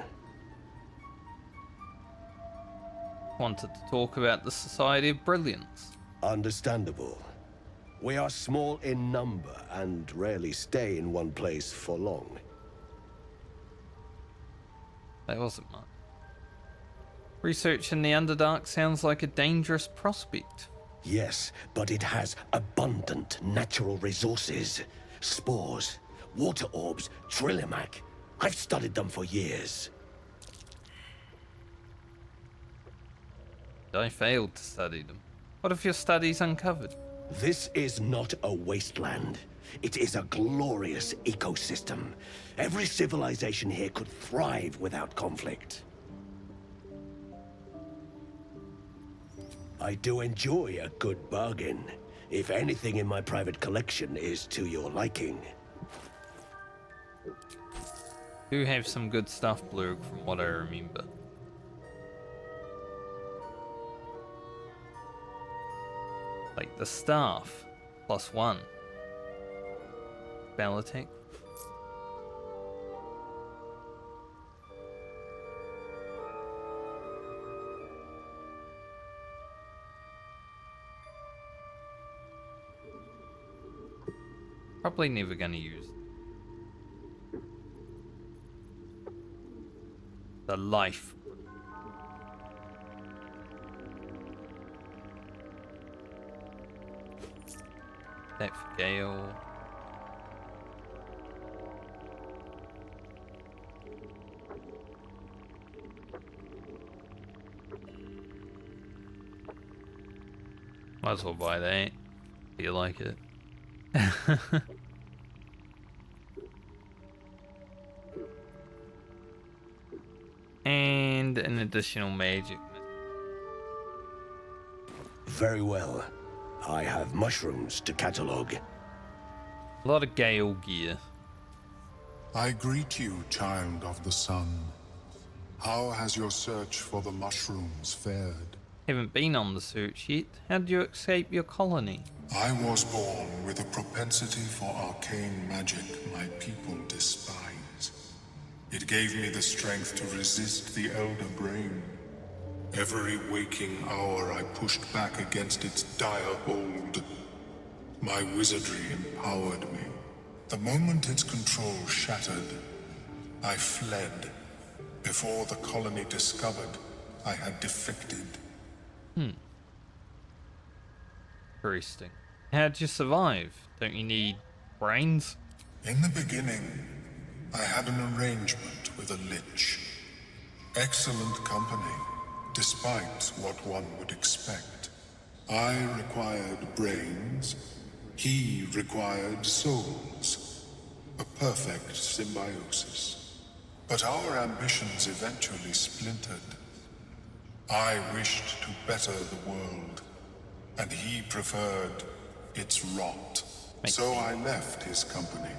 Wanted to talk about the Society of Brilliance. Understandable. We are small in number and rarely stay in one place for long. That wasn't much. Research in the Underdark sounds like a dangerous prospect. Yes, but it has abundant natural resources. Spores, water orbs, Trillimac. I've studied them for years. I failed to study them. What if your studies uncovered? This is not a wasteland. It is a glorious ecosystem. Every civilization here could thrive without conflict. I do enjoy a good bargain. If anything in my private collection is to your liking. Do have some good stuff, Blurg, from what I remember. Like the staff, +1. Spell attack. Probably never gonna use it. The life. That for Gale. Might as well buy that. Feel like it. And an additional magic. Very well. I have mushrooms to catalogue. A lot of Gale gear. I greet you, child of the sun. How has your search for the mushrooms fared? Haven't been on the search yet. How did you escape your colony? I was born with a propensity for arcane magic my people despise. It gave me the strength to resist the Elder Brain. Every waking hour I pushed back against its dire hold. My wizardry empowered me. The moment its control shattered, I fled. Before the colony discovered I had defected. Interesting. How'd you survive? Don't you need brains? In the beginning, I had an arrangement with a lich. Excellent company, despite what one would expect. I required brains, he required souls. A perfect symbiosis. But our ambitions eventually splintered. I wished to better the world, and he preferred its rot. So I left his company.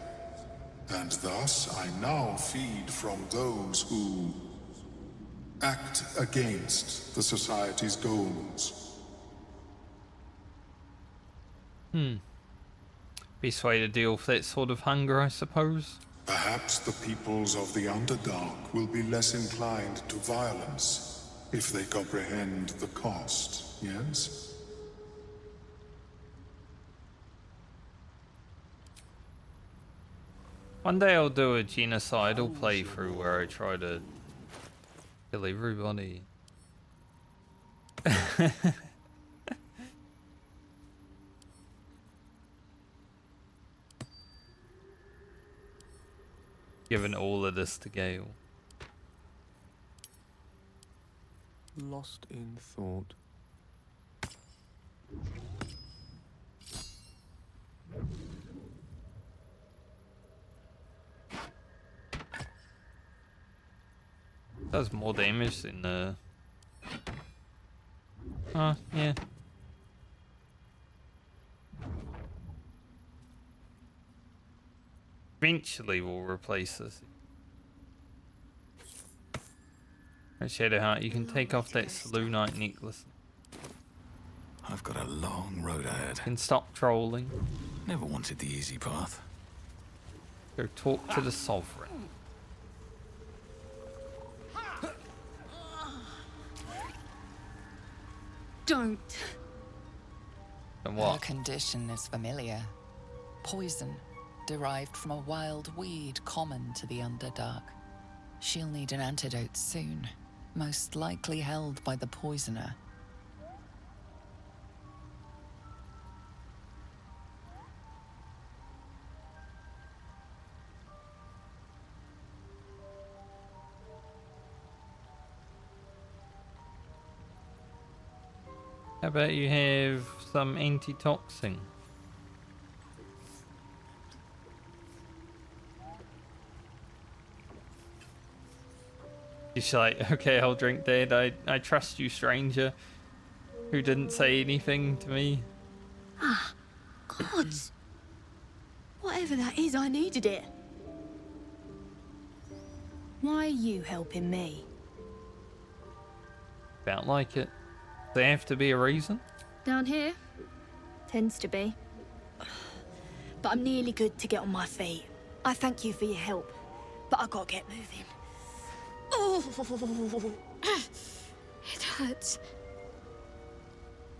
And thus I now feed from those who act against the Society's goals. Best way to deal with that sort of hunger, I suppose. Perhaps the peoples of the Underdark will be less inclined to violence if they comprehend the cost, yes? One day I'll do a genocidal playthrough where I try to kill everybody. Giving all of this to Gale. Lost in thought. Does more damage than the... Oh, yeah. Eventually we'll replace this. Right, Shadowheart, you can take off that Selûnite necklace. I've got a long road ahead. You can stop trolling. Never wanted the easy path. Go talk to the Sovereign. Don't. And what? Her condition is familiar. Poison, derived from a wild weed common to the Underdark. She'll need an antidote soon, most likely held by the poisoner. How about you have some antitoxin? She's like, okay, I'll drink that. I trust you, stranger, who didn't say anything to me. Ah, gods. Whatever that is, I needed it. Why are you helping me? Felt like it. There have to be a reason? Down here? Tends to be. But I'm nearly good to get on my feet. I thank you for your help, but I gotta get moving. Oh, it hurts.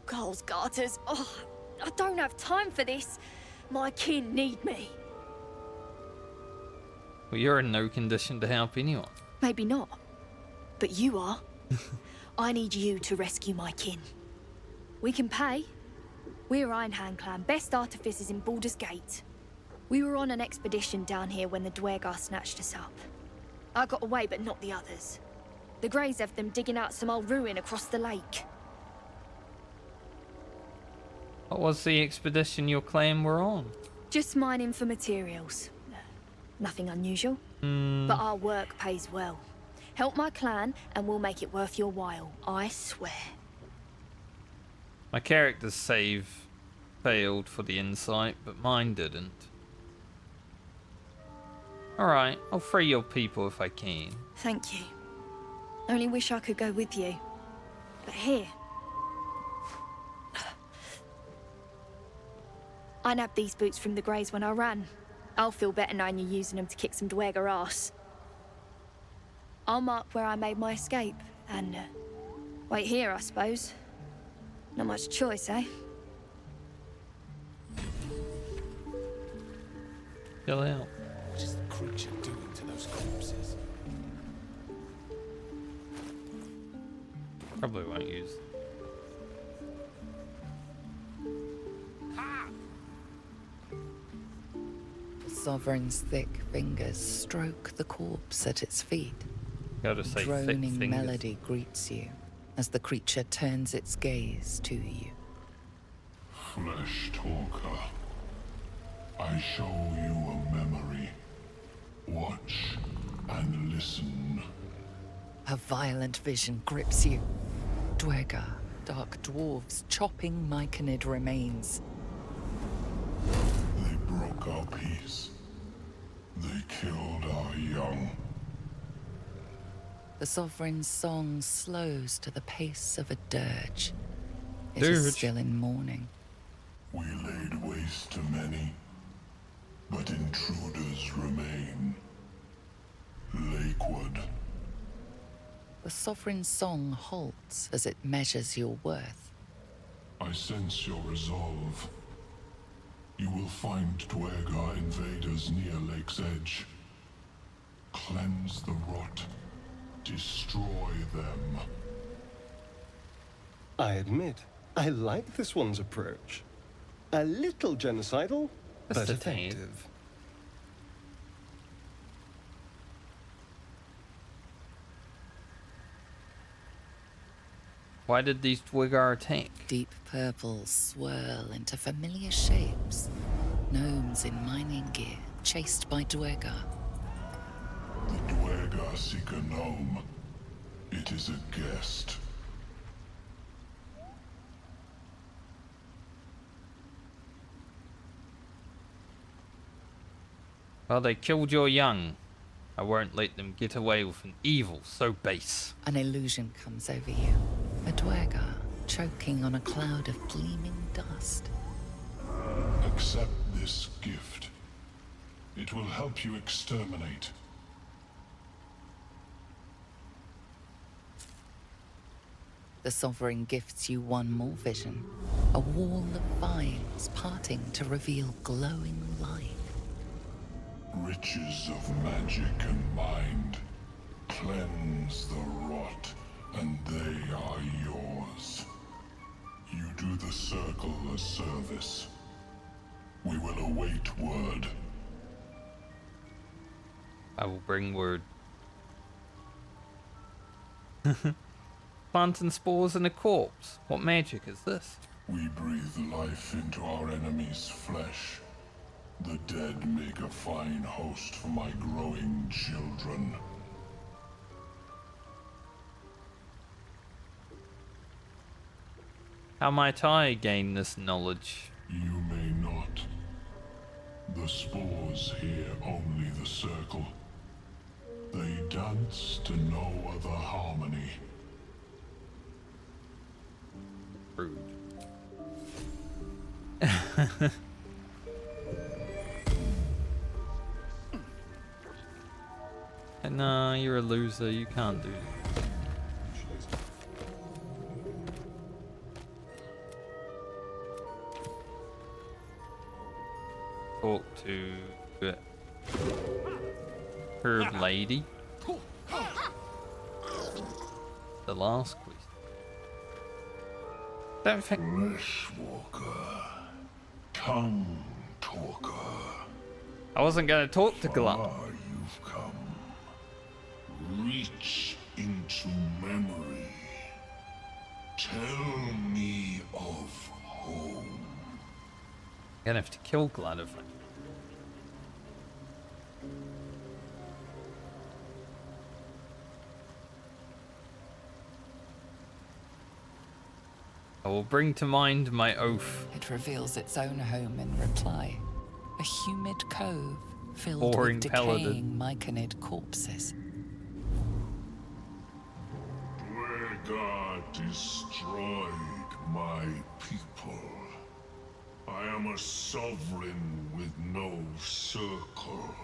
Girls, garters. Oh, I don't have time for this. My kin need me. Well, you're in no condition to help anyone. Maybe not, but you are. I need you to rescue my kin. We can pay. We're Ironhand Clan, best artificers in Baldur's Gate. We were on an expedition down here when the Dwarves snatched us up. I got away, but not the others. The Greys have them digging out some old ruin across the lake. What was the expedition your clan were on? Just mining for materials. Nothing unusual. But our work pays well. Help my clan, and we'll make it worth your while. I swear. My character's save failed for the insight, but mine didn't. Alright, I'll free your people if I can. Thank you. Only wish I could go with you. But here. I nabbed these boots from the Greys when I ran. I'll feel better knowing you're using them to kick some Dwarger ass. I'll mark where I made my escape, and wait here, I suppose. Not much choice, eh? Chill out. What is the creature doing to those corpses? Probably won't use. The Sovereign's thick fingers stroke the corpse at its feet. Gotta say, droning thick fingers. melody greets you as the creature turns its gaze to you. Flesh talker. I show you a memory. Watch and listen. A violent vision grips you. Dwergar, dark dwarves chopping Myconid remains. They broke our peace. They killed our young. The Sovereign's song slows to the pace of a dirge. It Dirge? is still in mourning. We laid waste to many, but intruders remain. Lakewood. The Sovereign's song halts as it measures your worth. I sense your resolve. You will find Dwergar invaders near Lake's edge. Cleanse the rot. Destroy them. I admit, I like this one's approach. A little genocidal, but effective. Why did these Dwergar attack? Deep purples swirl into familiar shapes. Gnomes in mining gear, chased by Dwergar. The Dwergar seek a gnome. It is a guest. Well, they killed your young. I won't let them get away with an evil so base. An illusion comes over you. A Dwergar choking on a cloud of gleaming dust. Accept this gift. It will help you exterminate. The Sovereign gifts you one more vision. A wall of vines parting to reveal glowing light. Riches of magic and mind. Cleanse the rot, and they are yours. You do the Circle a service. We will await word. I will bring word. Planting spores in a corpse. What magic is this? We breathe life into our enemy's flesh. The dead make a fine host for my growing children. How might I gain this knowledge? You may not. The spores hear only the Circle. They dance to no other harmony. Rude. Nah, you're a loser. You can't do that. Talk to Herb Lady. The last quest. Don't think. Fleshwalker, tongue talker. I wasn't gonna talk to Glut. Far you've come. Reach into memory. Tell me of home. I'm gonna have to kill Glut if I. I will bring to mind my oath. It reveals its own home in reply. A humid cove filled Boring with decaying paladin. Myconid corpses. Dwergar destroyed my people. I am a sovereign with no circle.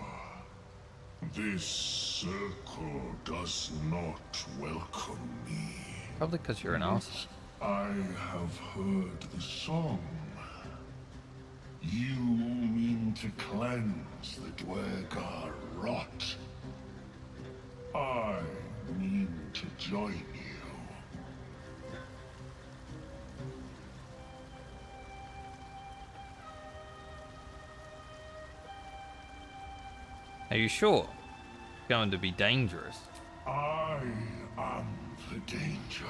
This circle does not welcome me. Probably because you're an ass. I have heard the song. You mean to cleanse the Dwergar rot. I mean to join you. Are you sure? It's going to be dangerous. I am the danger,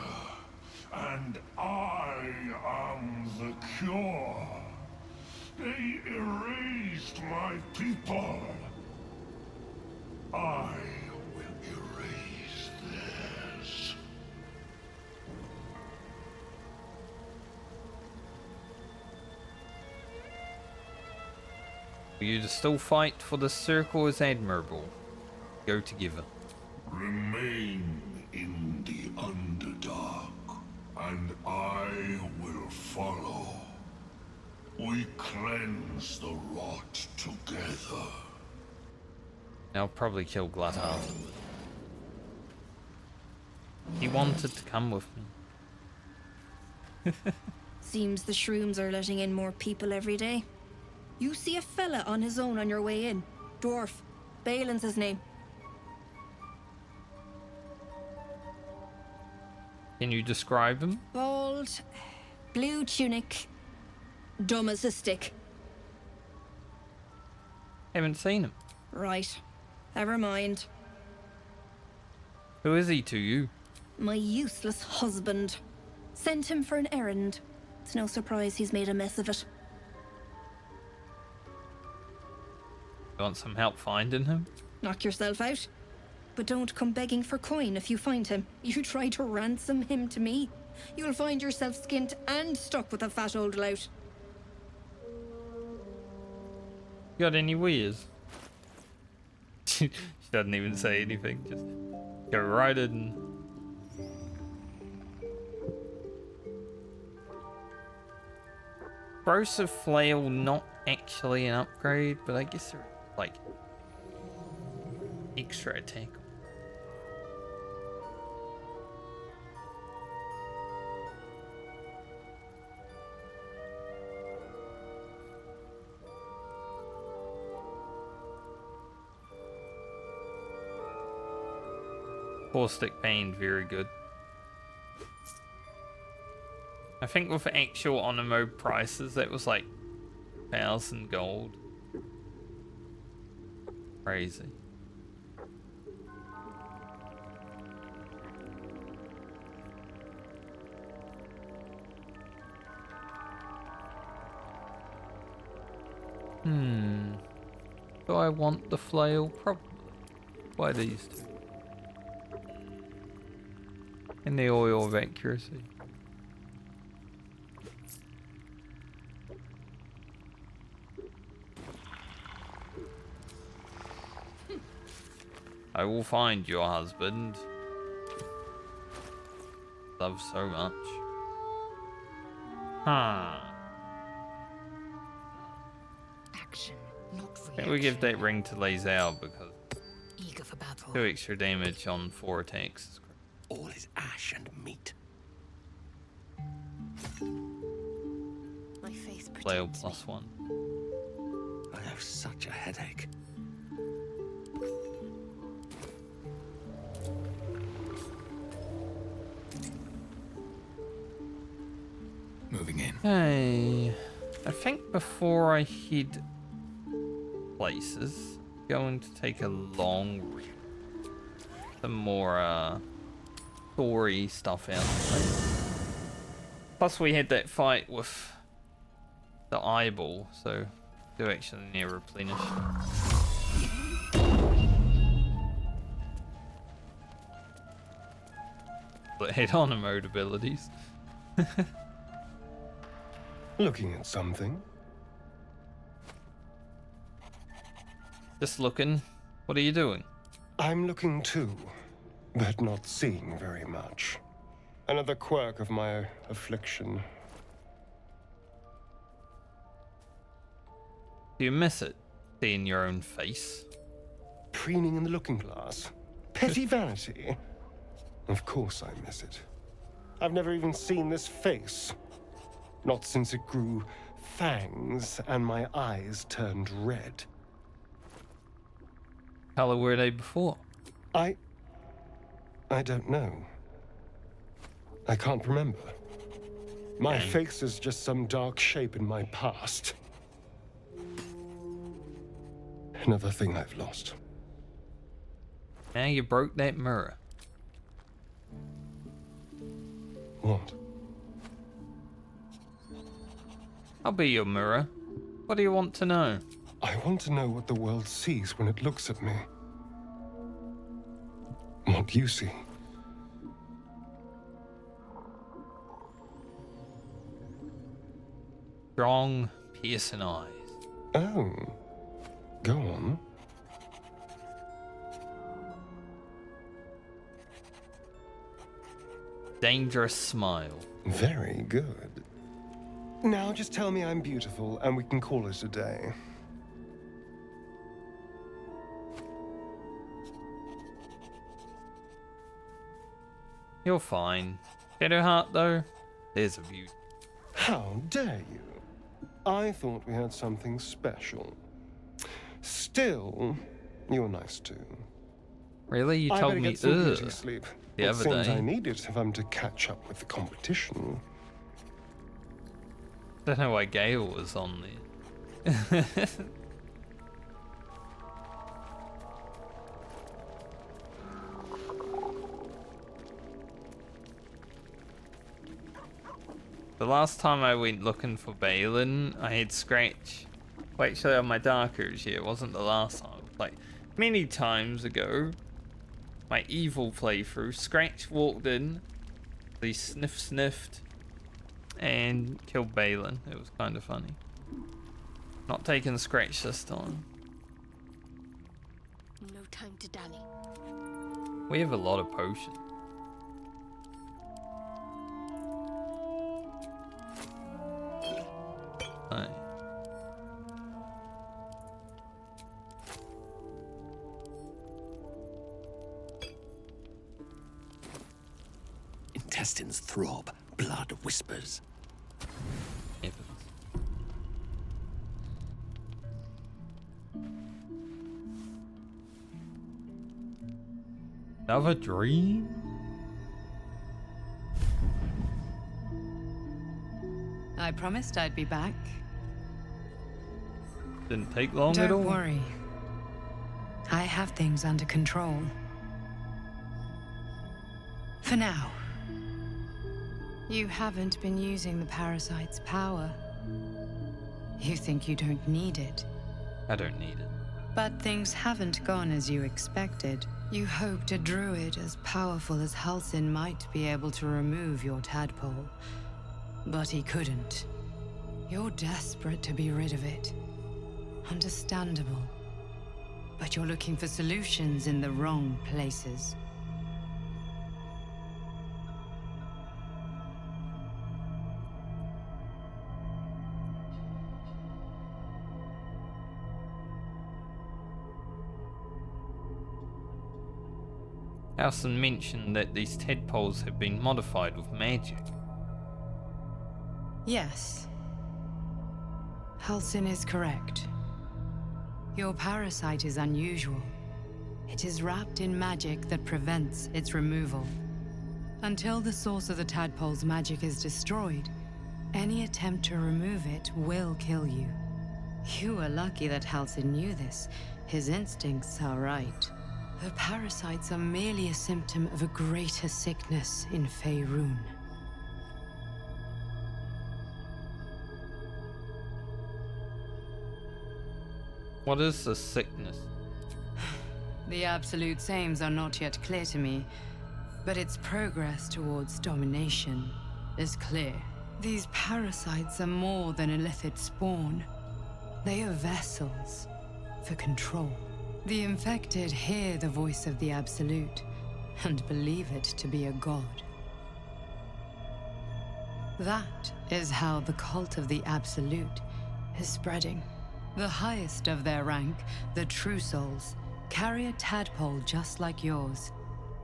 And I am the cure. They erased my people. I will erase theirs. For you to still fight for the circle is admirable. Go together. Remain in the Underdark, and I will follow. We cleanse the rot together. I'll probably kill Glut after. He wanted to come with me. Seems the shrooms are letting in more people every day. You see a fella on his own on your way in. Dwarf. Balin's his name. Can you describe him? Bald, blue tunic, dumb as a stick. Haven't seen him. Right. Never mind. Who is he to you? My useless husband. Sent him for an errand. It's no surprise he's made a mess of it. You want some help finding him? Knock yourself out. But don't come begging for coin if you find him. You try to ransom him to me, you'll find yourself skint and stuck with a fat old lout. You got any wares? She doesn't even say anything, just go right in. Corrosive Flail, not actually an upgrade, but I guess they're like extra attack. Caustic Pain, very good. I think with actual honor mode prices, that was like 1,000 gold. Crazy. Do I want the flail? Probably. Why these two? And the oil of accuracy. I will find your husband. Love so much. Huh. Action, not I think we give that ring to Lae'zel because eager for battle. 2 extra damage on 4 attacks. All is ash and meat. My faith Flail protects me. +1. I have such a headache. Moving in. Hey, I think before I head places, I'm going to take a long read. Some more story stuff out. Plus we had that fight with the eyeball, so do actually need to replenish. But head on mode abilities. Looking at something? Just looking. What are you doing? I'm looking too, but not seeing very much. Another quirk of my affliction. Do you miss it? Seeing your own face? Preening in the looking glass? Petty vanity? Of course I miss it. I've never even seen this face. Not since it grew fangs and my eyes turned red. Color were they before? I don't know. I can't remember. My face is just some dark shape in my past. Another thing I've lost. Now you broke that mirror. What? I'll be your mirror. What do you want to know? I want to know what the world sees when it looks at me. What you see. Strong, piercing eyes. Oh. Go on. Dangerous smile. Very good. Now just tell me I'm beautiful and we can call it a day. You're fine. Shadowheart, though, there's a view. How dare you? I thought we had something special. Still, you're nice too. Really? You I told better me get some beauty ugh sleep. the It other seems day. I need it if I'm to catch up with the competition. Don't know why Gale was on there. The last time I went looking for Balin, I had Scratch. Well, actually, on my Dark Urge, yeah, it wasn't the last time. Like, many times ago, my evil playthrough, Scratch walked in, he sniffed, and killed Balin. It was kind of funny. Not taking Scratch this time. No time to dally. We have a lot of potions. Right. Intestines throb, blood whispers. Another dream? I promised I'd be back. Didn't take long at all. Don't worry. I have things under control. For now. You haven't been using the parasite's power. You think you don't need it. I don't need it. But things haven't gone as you expected. You hoped a druid as powerful as Halsin might be able to remove your tadpole. But he couldn't. You're desperate to be rid of it. Understandable. But you're looking for solutions in the wrong places. Halsin mentioned that these tadpoles have been modified with magic. Yes. Halsin is correct. Your parasite is unusual. It is wrapped in magic that prevents its removal. Until the source of the tadpole's magic is destroyed, any attempt to remove it will kill you. You were lucky that Halsin knew this. His instincts are right. The parasites are merely a symptom of a greater sickness in Faerun. What is the sickness? The absolute sames are not yet clear to me, but its progress towards domination is clear. These parasites are more than a lithid spawn. They are vessels for control. The infected hear the voice of the Absolute and believe it to be a god. That is how the cult of the Absolute is spreading. The highest of their rank, the True Souls, carry a tadpole just like yours.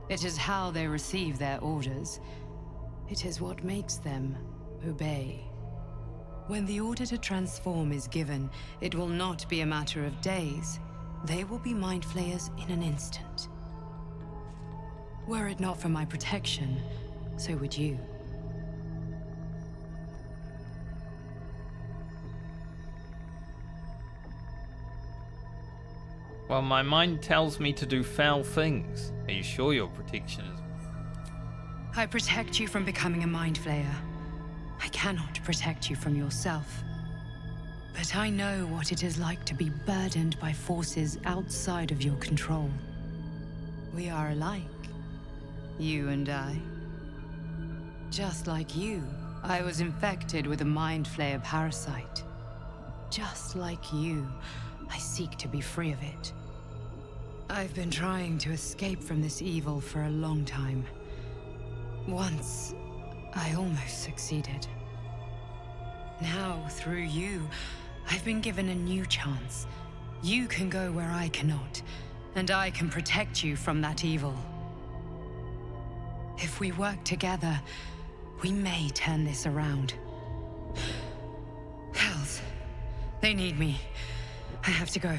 It is how they receive their orders. It is what makes them obey. When the order to transform is given, it will not be a matter of days. They will be mind flayers in an instant. Were it not for my protection, so would you. Well, my mind tells me to do foul things. Are you sure your protection is... I protect you from becoming a mind flayer. I cannot protect you from yourself. But I know what it is like to be burdened by forces outside of your control. We are alike, you and I. Just like you, I was infected with a Mind Flayer parasite. Just like you, I seek to be free of it. I've been trying to escape from this evil for a long time. Once, I almost succeeded. Now, through you, I've been given a new chance. You can go where I cannot, and I can protect you from that evil. If we work together, we may turn this around. Hells, they need me. I have to go.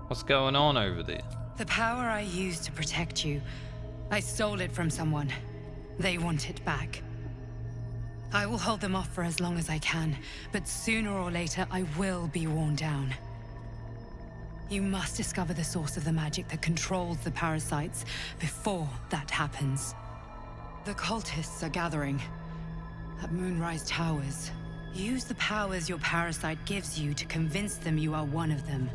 What's going on over there? The power I used to protect you, I stole it from someone. They want it back. I will hold them off for as long as I can, but sooner or later I will be worn down. You must discover the source of the magic that controls the parasites before that happens. The cultists are gathering at Moonrise Towers. Use the powers your parasite gives you to convince them you are one of them.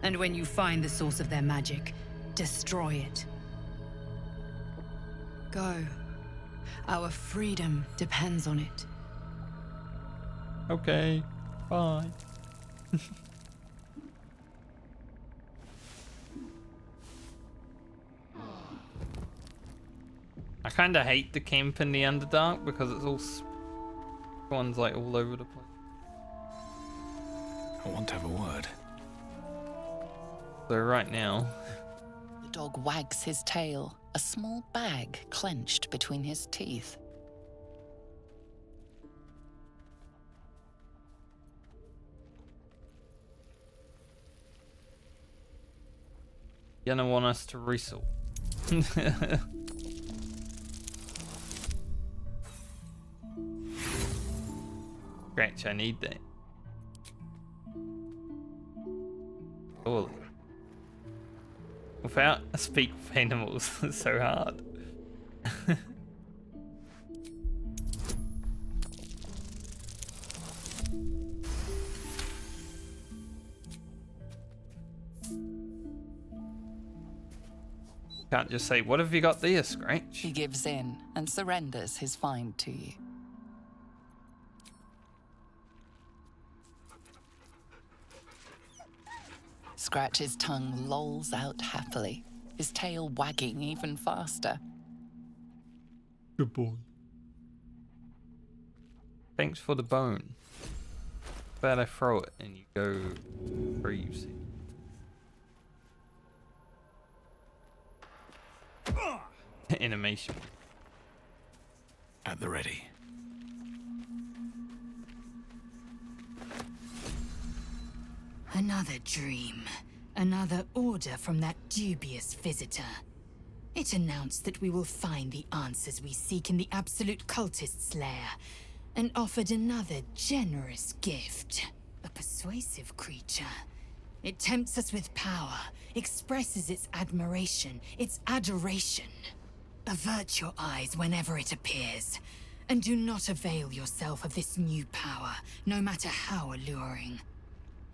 And when you find the source of their magic, destroy it. Go. Our freedom depends on it. Okay, bye. I kinda hate the camp in the Underdark because it's all one's like all over the place. I want to have a word. So right now... The dog wags his tail, a small bag clenched between his teeth. You don't want us to wrestle. Scratch, I need that. Surely. Without a speak with animals, it's so hard. Can't just say, what have you got there, Scratch? He gives in and surrenders his find to you. Scratch's tongue lolls out happily, his tail wagging even faster. Good boy. Thanks for the bone. Bet I throw it and you go where you see. Animation. At the ready. Another dream. Another order from that dubious visitor. It announced that we will find the answers we seek in the Absolute Cultist's lair, and offered another generous gift. A persuasive creature. It tempts us with power, expresses its admiration, its adoration. Avert your eyes whenever it appears, and do not avail yourself of this new power, no matter how alluring.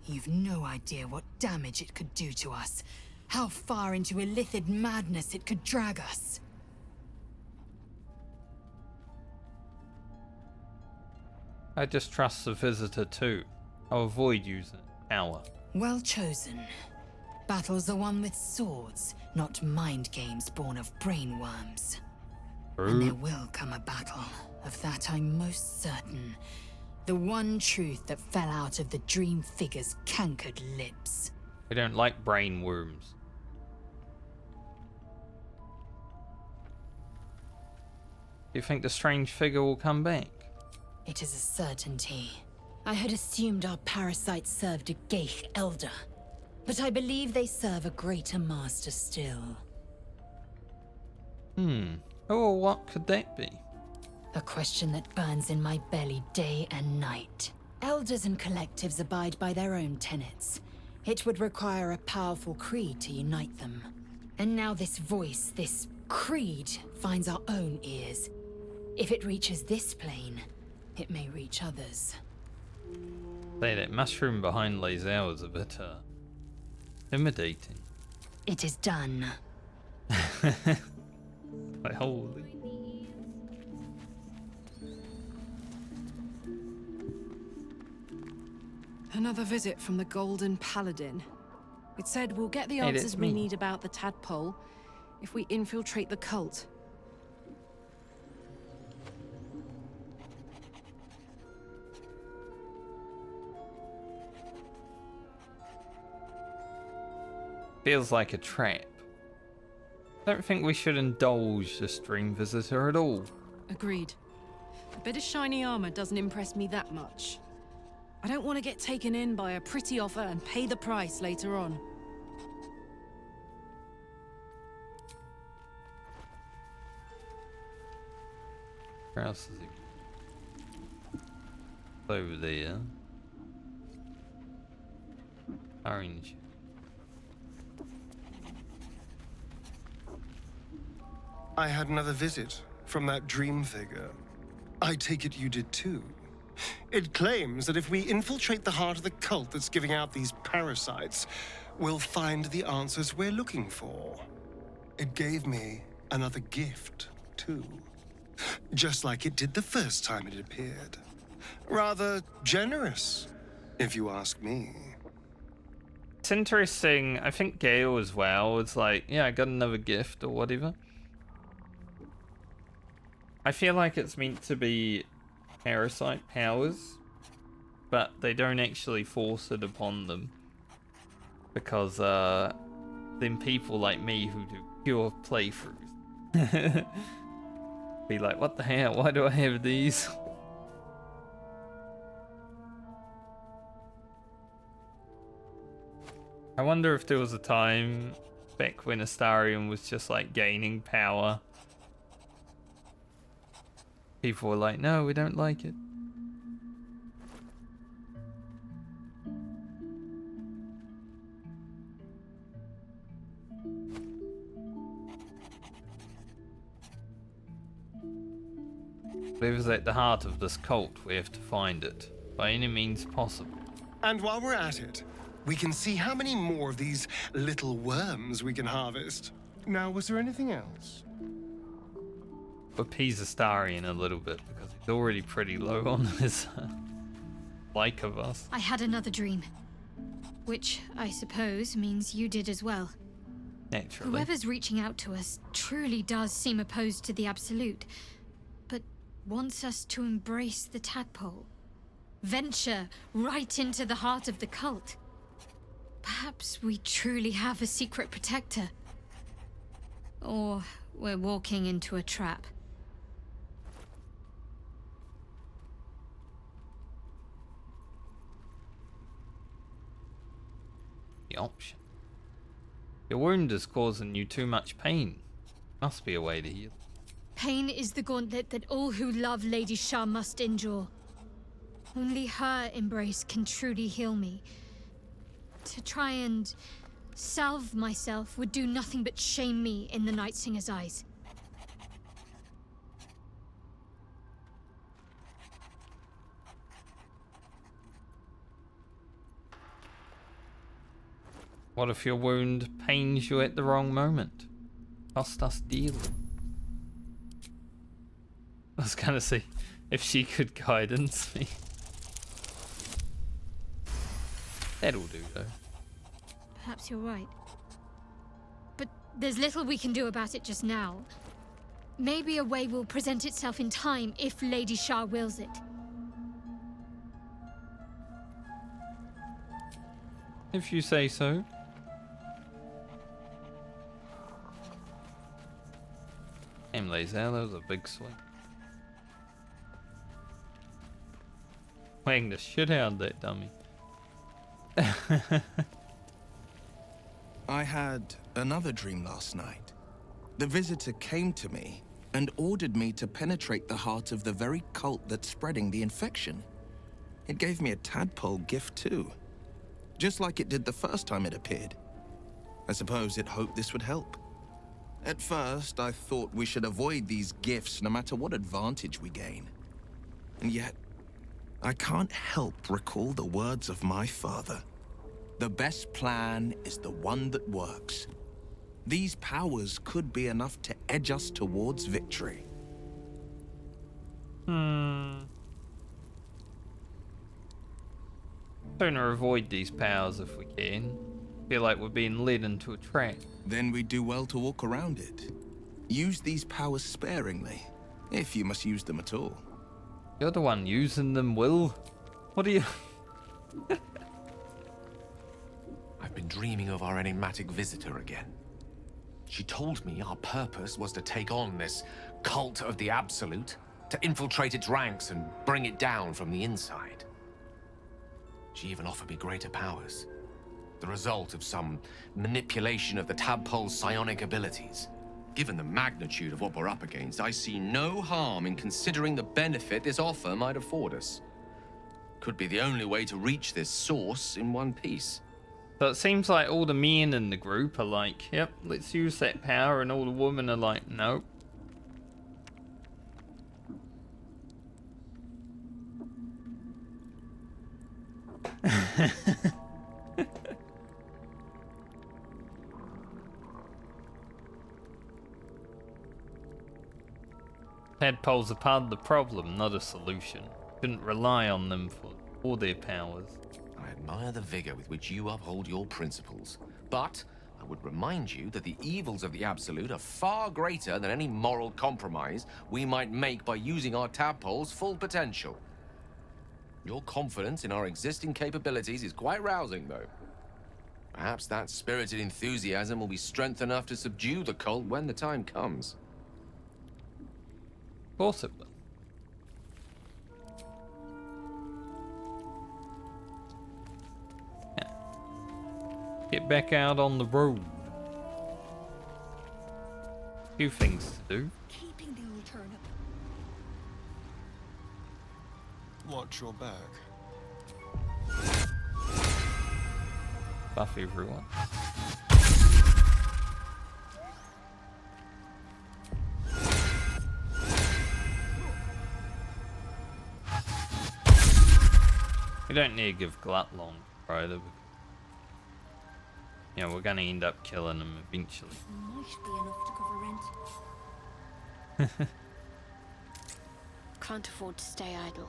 You've no idea what damage it could do to us, how far into illithid madness it could drag us. I just trust the visitor too. I'll avoid using power. Well chosen. Battles are won with swords, not mind games born of brainworms. And there will come a battle, of that I'm most certain. The one truth that fell out of the dream figure's cankered lips. I don't like brain worms. Do you think the strange figure will come back? It is a certainty. I had assumed our parasites served a Geich elder, but I believe they serve a greater master still. Oh, what could that be? A question that burns in my belly day and night. Elders and collectives abide by their own tenets. It would require a powerful creed to unite them. And now this voice, this creed, finds our own ears. If it reaches this plane, it may reach others. Say that mushroom behind Lae'zel is a bit intimidating. It is done. Like, holy. Another visit from the Golden Paladin. It said we'll get the Hey, answers that's we me. need about the tadpole if we infiltrate the cult. Feels like a trap. Don't think we should indulge the stream visitor at all. Agreed. A bit of shiny armor doesn't impress me that much. I don't want to get taken in by a pretty offer and pay the price later on. Where else is it? Over there. Orange. I had another visit from that dream figure. I take it you did too. It claims that if we infiltrate the heart of the cult that's giving out these parasites, we'll find the answers we're looking for. It gave me another gift, too. Just like it did the first time it appeared. Rather generous, if you ask me. It's interesting. I think Gale as well was like, yeah, I got another gift or whatever. I feel like it's meant to be parasite powers, but they don't actually force it upon them. Because then people like me who do pure playthroughs be like, what the hell? Why do I have these? I wonder if there was a time back when Astarion was just like gaining power. People were like, no, we don't like it. Whatever's at the heart of this cult, we have to find it, by any means possible. And while we're at it, we can see how many more of these little worms we can harvest. Now, was there anything else? Appease Astarion a little bit, because he's already pretty low on his like of us. I had another dream. Which, I suppose, means you did as well. Naturally. Whoever's reaching out to us truly does seem opposed to the Absolute, but wants us to embrace the tadpole. Venture right into the heart of the cult. Perhaps we truly have a secret protector. Or we're walking into a trap. The option. Your wound is causing you too much pain. Must be a way to heal. Pain is the gauntlet that all who love Lady Shah must endure. Only her embrace can truly heal me. To try and salve myself would do nothing but shame me in the Night Singer's eyes. What if your wound pains you at the wrong moment? Cost us dearly. I was gonna say, if she could guidance me. That'll do though. Perhaps you're right. But there's little we can do about it just now. Maybe a way will present itself in time if Lady Shah wills it. If you say so. Damn, Lae'zel, that was a big swing. Wang the shit out of that dummy. I had another dream last night. The visitor came to me and ordered me to penetrate the heart of the very cult that's spreading the infection. It gave me a tadpole gift too, just like it did the first time it appeared. I suppose it hoped this would help. At first, I thought we should avoid these gifts no matter what advantage we gain. And yet, I can't help recall the words of my father. The best plan is the one that works. These powers could be enough to edge us towards victory. Sooner avoid these powers if we can. Feel like we're being led into a trap. Then we do well to walk around it. Use these powers sparingly, if you must use them at all. You're the one using them, Will. What are you... I've been dreaming of our enigmatic visitor again. She told me our purpose was to take on this cult of the Absolute, to infiltrate its ranks and bring it down from the inside. She even offered me greater powers, the result of some manipulation of the tadpole's psionic abilities. Given the magnitude of what we're up against, I see no harm in considering the benefit this offer might afford us. Could be the only way to reach this source in one piece. So it seems like all the men in the group are like, yep, let's use that power, and all the women are like, nope. Tadpoles are part of the problem, not a solution. Couldn't rely on them for all their powers. I admire the vigor with which you uphold your principles, but I would remind you that the evils of the Absolute are far greater than any moral compromise we might make by using our tadpole's full potential. Your confidence in our existing capabilities is quite rousing, though. Perhaps that spirited enthusiasm will be strength enough to subdue the cult when the time comes. Of course it will. Yeah. Get back out on the road. Few things to do. Keeping the old turnip. Watch your back. Buff everyone. We don't need to give Glut long either. You know, we're gonna end up killing him eventually. Might be enough to cover rent. Can't afford to stay idle.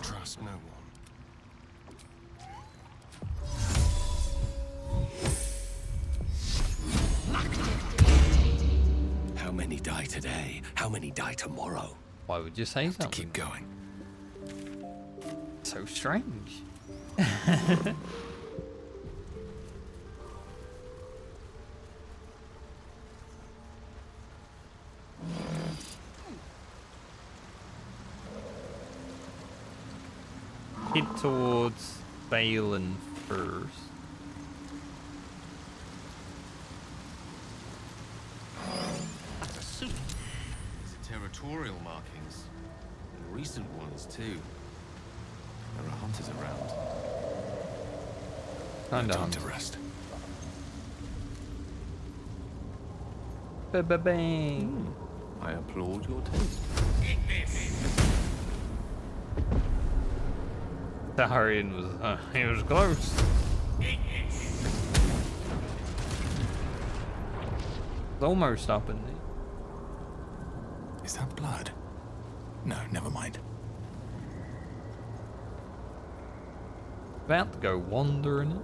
Trust no one. How many die today? How many die tomorrow? Why would you say something? Keep going. So strange. Head towards Balin first. That's a suit. These are territorial markings. And recent ones, too. There are hunters around. Kinda Time to rest. Ba-ba-bang. I applaud your taste. Tarian was, he was close. It's almost up in there. Is that blood? No, never mind. About to go wandering.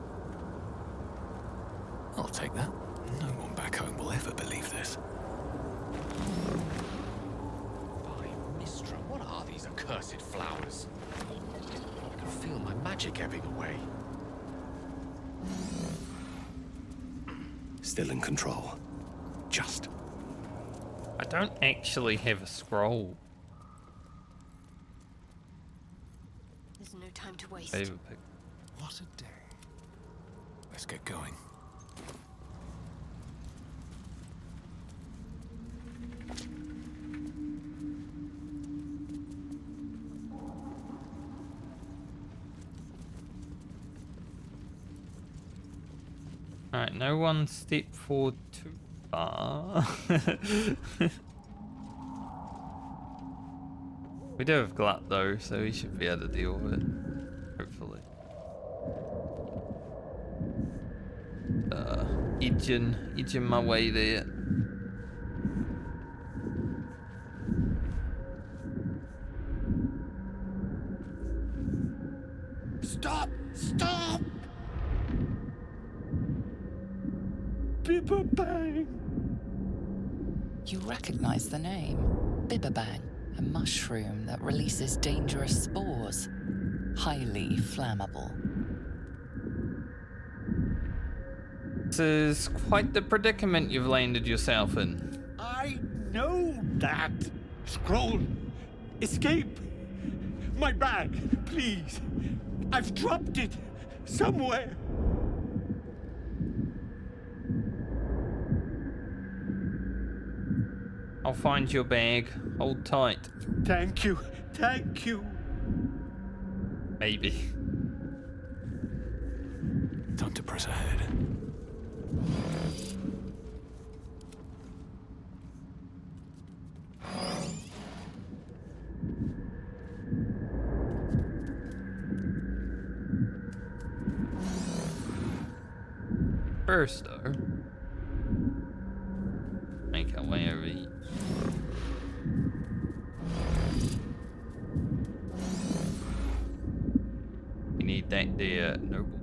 I'll take that. No one back home will ever believe this. By Mistra, what are these accursed flowers? I can feel my magic ebbing away. Still in control. Just. I don't actually have a scroll. There's no time to waste. Favorite pick. What a day. Let's get going. Alright, no one step forward too far. We do have Glut though, so we should be able to deal with it. Hopefully. Edging my way there. Stop! Stop! Bibberbang! You recognize the name. Bibberbang, a mushroom that releases dangerous spores. Highly flammable. This is quite the predicament you've landed yourself in. I know that. Scroll. Escape. My bag, please. I've dropped it somewhere. I'll find your bag. Hold tight. Thank you. Thank you. Maybe. Time to press ahead. First, though, make our way over here. We need that there, noble.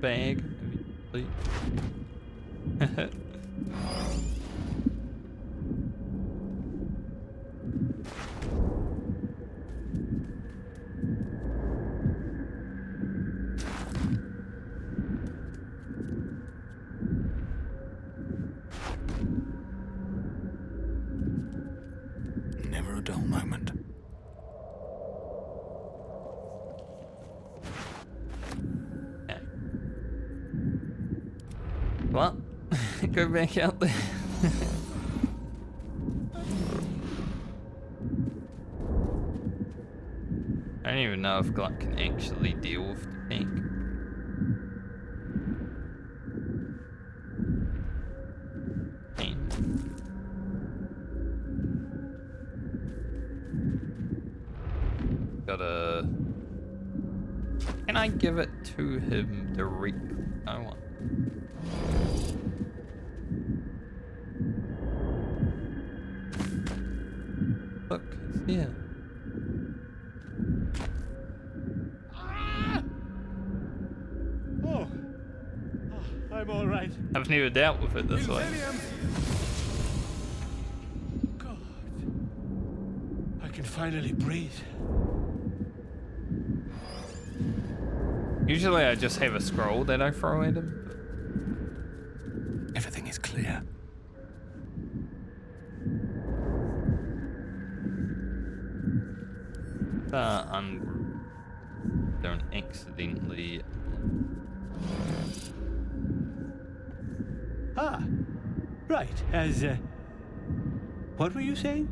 Bag, please. Never a dull moment. What? Go back out there. I don't even know if Gluck can actually deal with the tank. Gotta... Can I give it to him directly? I want. Look, it's here. Oh, I'm all right. I've never dealt with it this way. God, I can finally breathe. Usually I just have a scroll that I throw at him. Everything is clear. Don't accidentally. Ah, right. As what were you saying?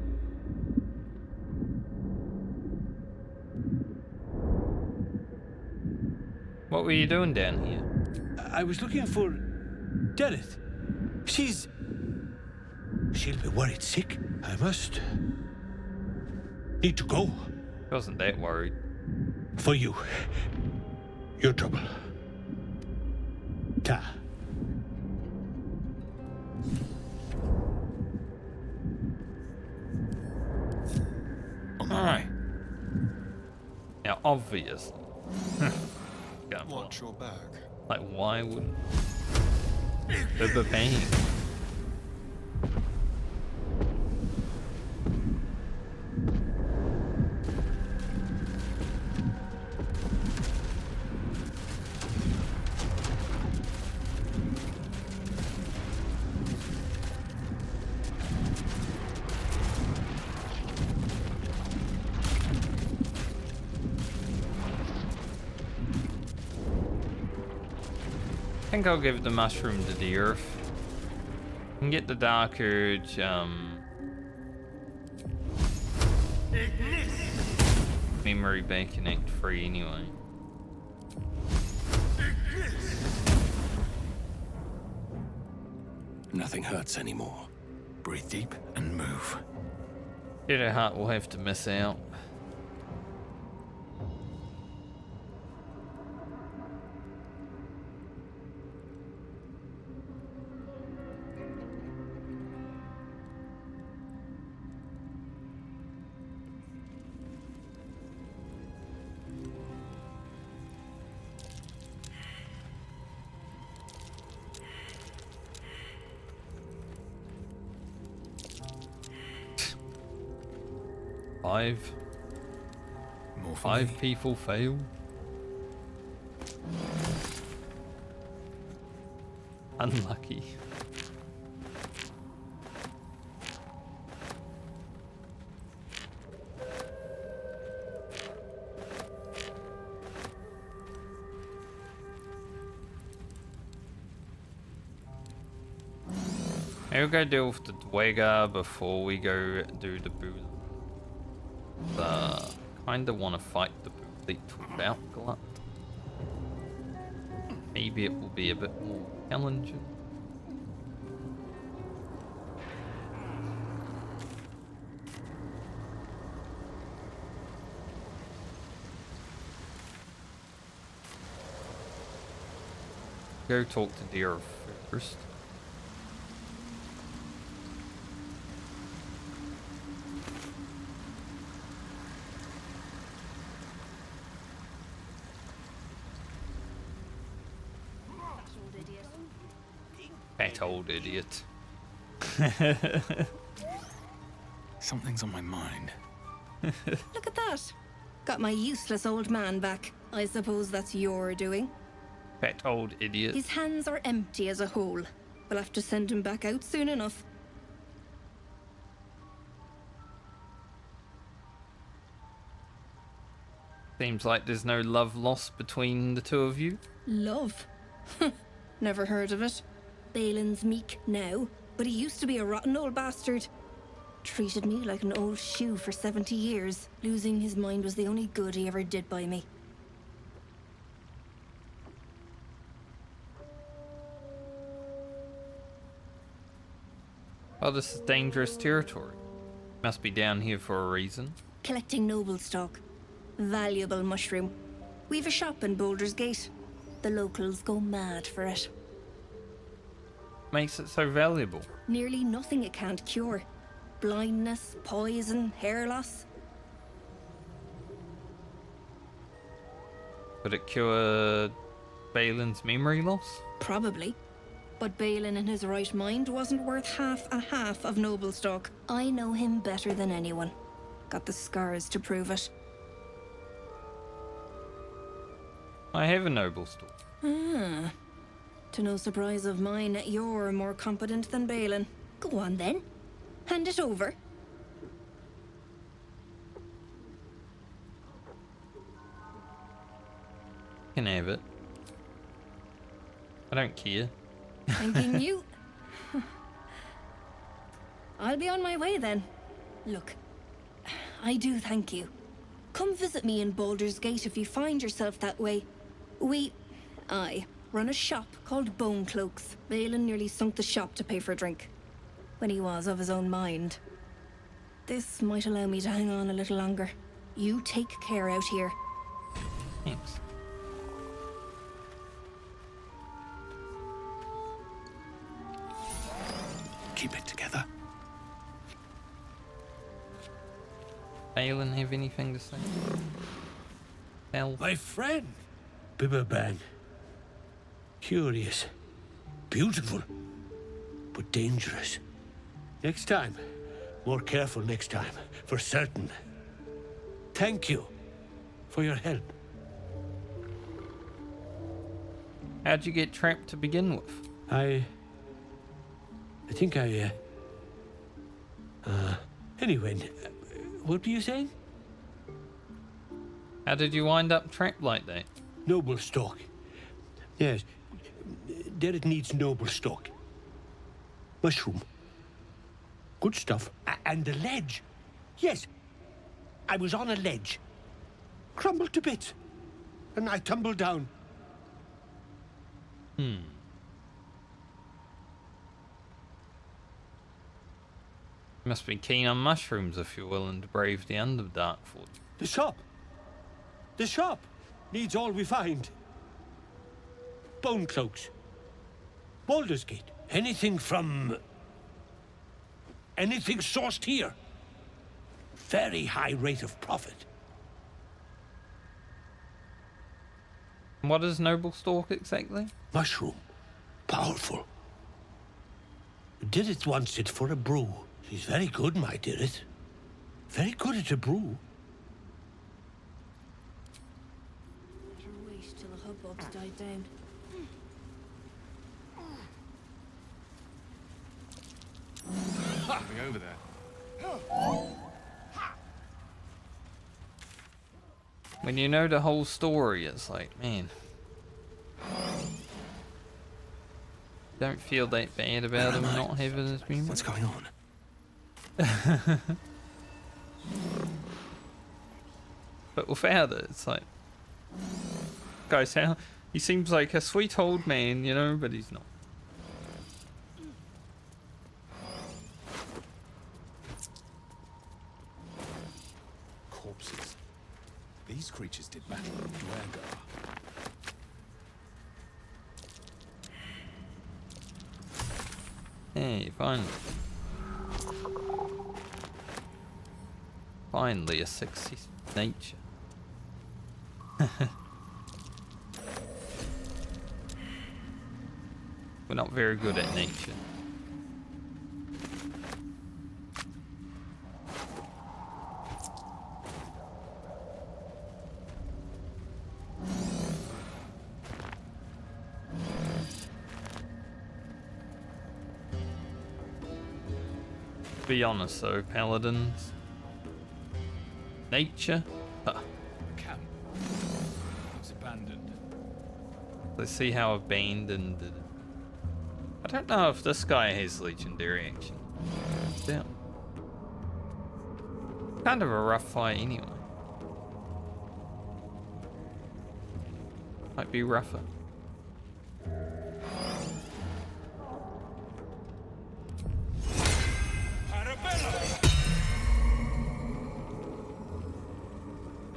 What were you doing down here? I was looking for Delith. She'll be worried sick. I must need to go. Wasn't that worried. For you. Your trouble. Ta. Alright. Now, obviously. Watch your back. Like, why would... The pain. think I'll give the mushroom to the earth. And get the Dark Urge, memory back in Act 3 anyway. Nothing hurts anymore. Breathe deep and move. Shadowheart will have to miss out. Five people fail. Unlucky. I'll go deal with the Dwagger before we go do the Bulette. Kinda want to fight the Bulette without Glut. Maybe it will be a bit more challenging. Go talk to Deer first. That old idiot. Something's on my mind. Look at that. Got my useless old man back. I suppose that's your doing. That old idiot. His hands are empty as a whole. We'll have to send him back out soon enough. Seems like there's no love lost between the two of you. Love? Never heard of it. Balin's meek now, but he used to be a rotten old bastard. Treated me like an old shoe for 70 years. Losing his mind was the only good he ever did by me. Oh, this is dangerous territory. Must be down here for a reason. Collecting noble stock. Valuable mushroom. We've a shop in Baldur's Gate. The locals go mad for it. Makes it so valuable? Nearly nothing it can't cure. Blindness, poison, hair loss. Could it cure Balin's memory loss? Probably. But Balin in his right mind wasn't worth half of noble stock. I know him better than anyone. Got the scars to prove it. I have a noble stock. Ah. To no surprise of mine, you're more competent than Balin. Go on then. Hand it over. Can have it. I don't care. Thanking you. I'll be on my way then. Look, I do thank you. Come visit me in Baldur's Gate if you find yourself that way. I run a shop called Bone Cloaks. Balin nearly sunk the shop to pay for a drink. When he was of his own mind. This might allow me to hang on a little longer. You take care out here. Thanks. Keep it together. Balin have anything to say? Hell. My friend, Bibberbang. Curious. Beautiful. But dangerous. Next time. More careful next time. For certain. Thank you for your help. How'd you get trapped to begin with? I think anyway, what were you saying? How did you wind up trapped like that? Noble stock. Yes. there it needs noble stock. Mushroom. Good stuff. And the ledge. Yes, I was on a ledge. Crumbled to bits. And I tumbled down. Must be keen on mushrooms if you're willing to brave the Underdark for it. The shop. The shop needs all we find. Bone cloaks. Baldur's Gate. Anything from... anything sourced here. Very high rate of profit. What is noble stock exactly? Mushroom. Powerful. Did it once it for a brew. She's very good, my did it. Very good at a brew. Better wait till the hubbub's died down. Something over there. When you know the whole story, it's like, man. Don't feel that bad about him not having his dream. What's going on? But without it, it's like, guys, how he seems like a sweet old man, you know, but he's not. Corpses. These creatures did battle with Dwarves. Hey, finally. Finally, a sexy nature. We're not very good at nature. Be honest though, paladins. Nature? Huh. Camp was abandoned. Let's see how abandoned it is. I don't know if this guy has legendary action. Yeah. Kind of a rough fight anyway. Might be rougher.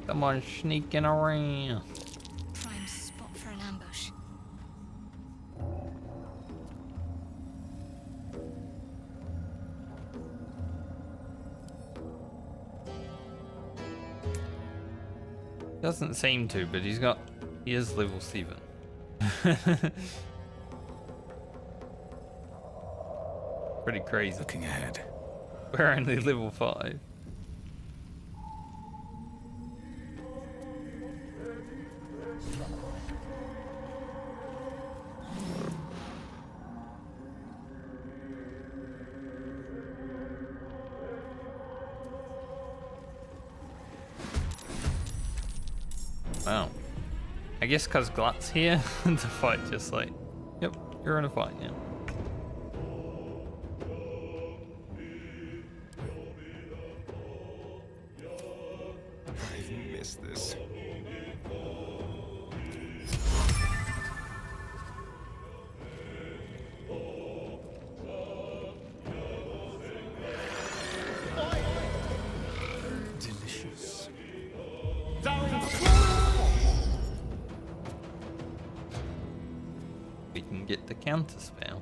Come on, sneaking around. Prime spot for an ambush. Doesn't seem to, but he is level 7. Pretty crazy. Looking ahead. We're only level 5. Wow. I guess because Glut's here, the fight just like, yep, you're in a fight now. I've missed this. Delicious. We can get the counter spell.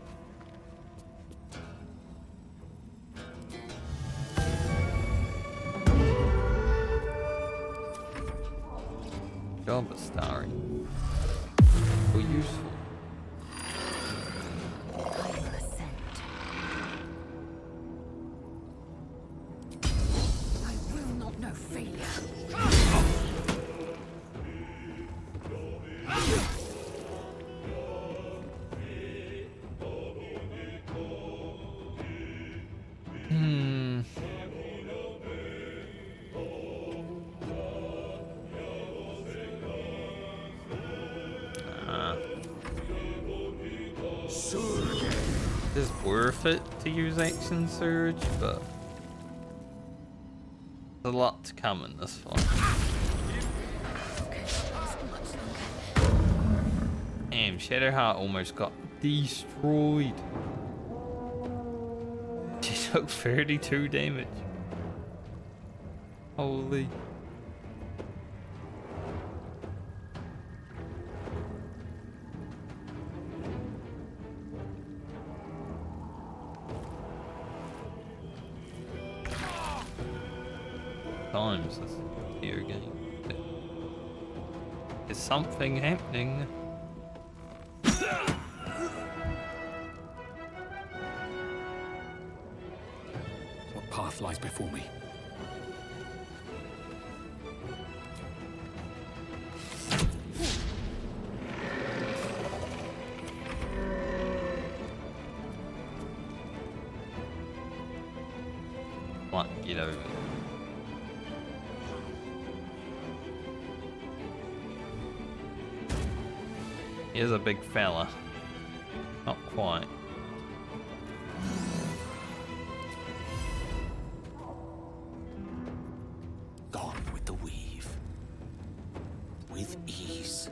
Job of starring. Or useful. I will not know failure. It's worth it to use Action Surge, but there's a lot to come in this one. Damn, Shadowheart almost got destroyed. She took 32 damage. Holy. Times this video game. Is something happening? What path lies before me? What? Get over it. He is a big fella. Not quite. Gone with the weave. With ease.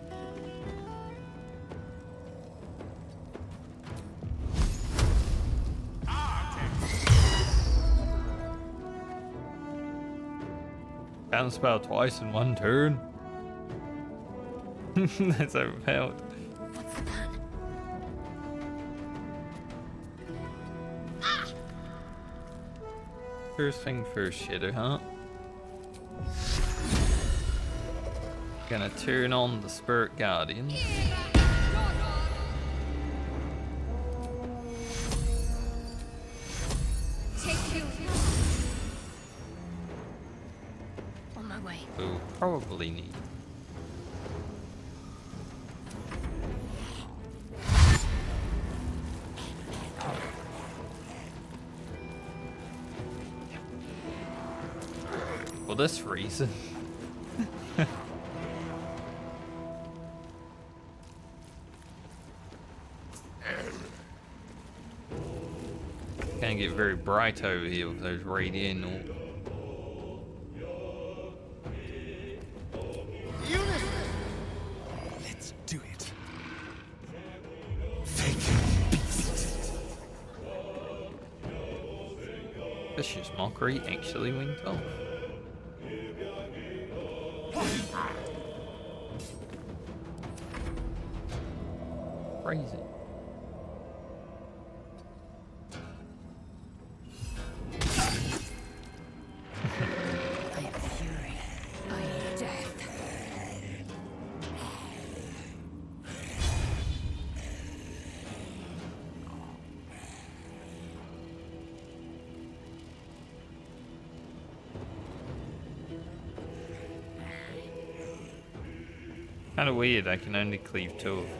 Can't spell twice in one turn. That's overpowered. First thing first, Shadowheart. Gonna turn on the Spirit Guardian. On my way. We'll probably need. For this reason. Can't get very bright over here with those radiant orbs. Let's do it. Vicious Mockery actually went off. Crazy. I am fury. I am death. Kind of weird, I can only cleave 2 of them.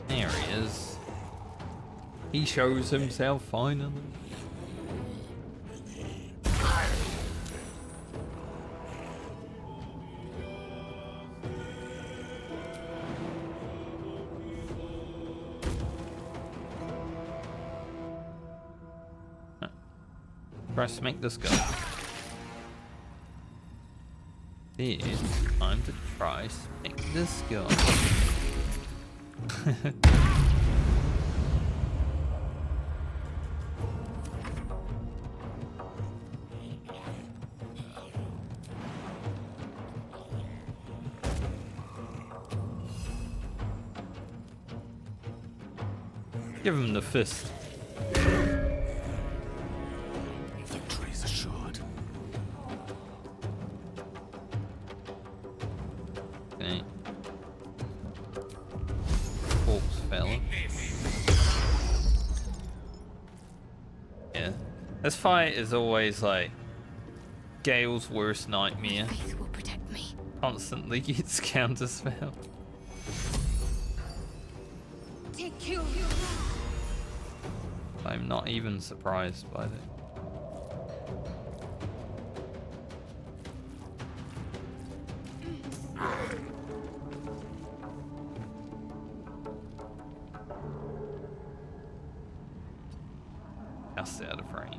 There he is. He shows himself finally. Try to smack this guy. It's time to try smack this guy. Give him the fist. Victory is assured. This fight is always like Gale's worst nightmare. Faith will protect me. Constantly gets counterspell. Take you. I'm not even surprised by that. Cast it out of range.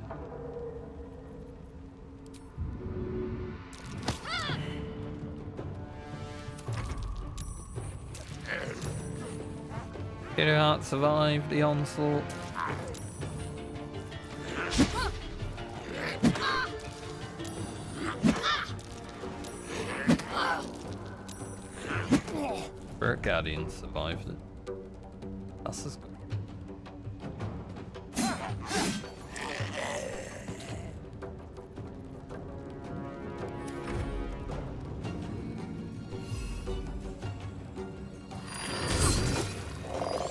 Shadowheart survived the onslaught. Spirit Guardian survived it. That's as good.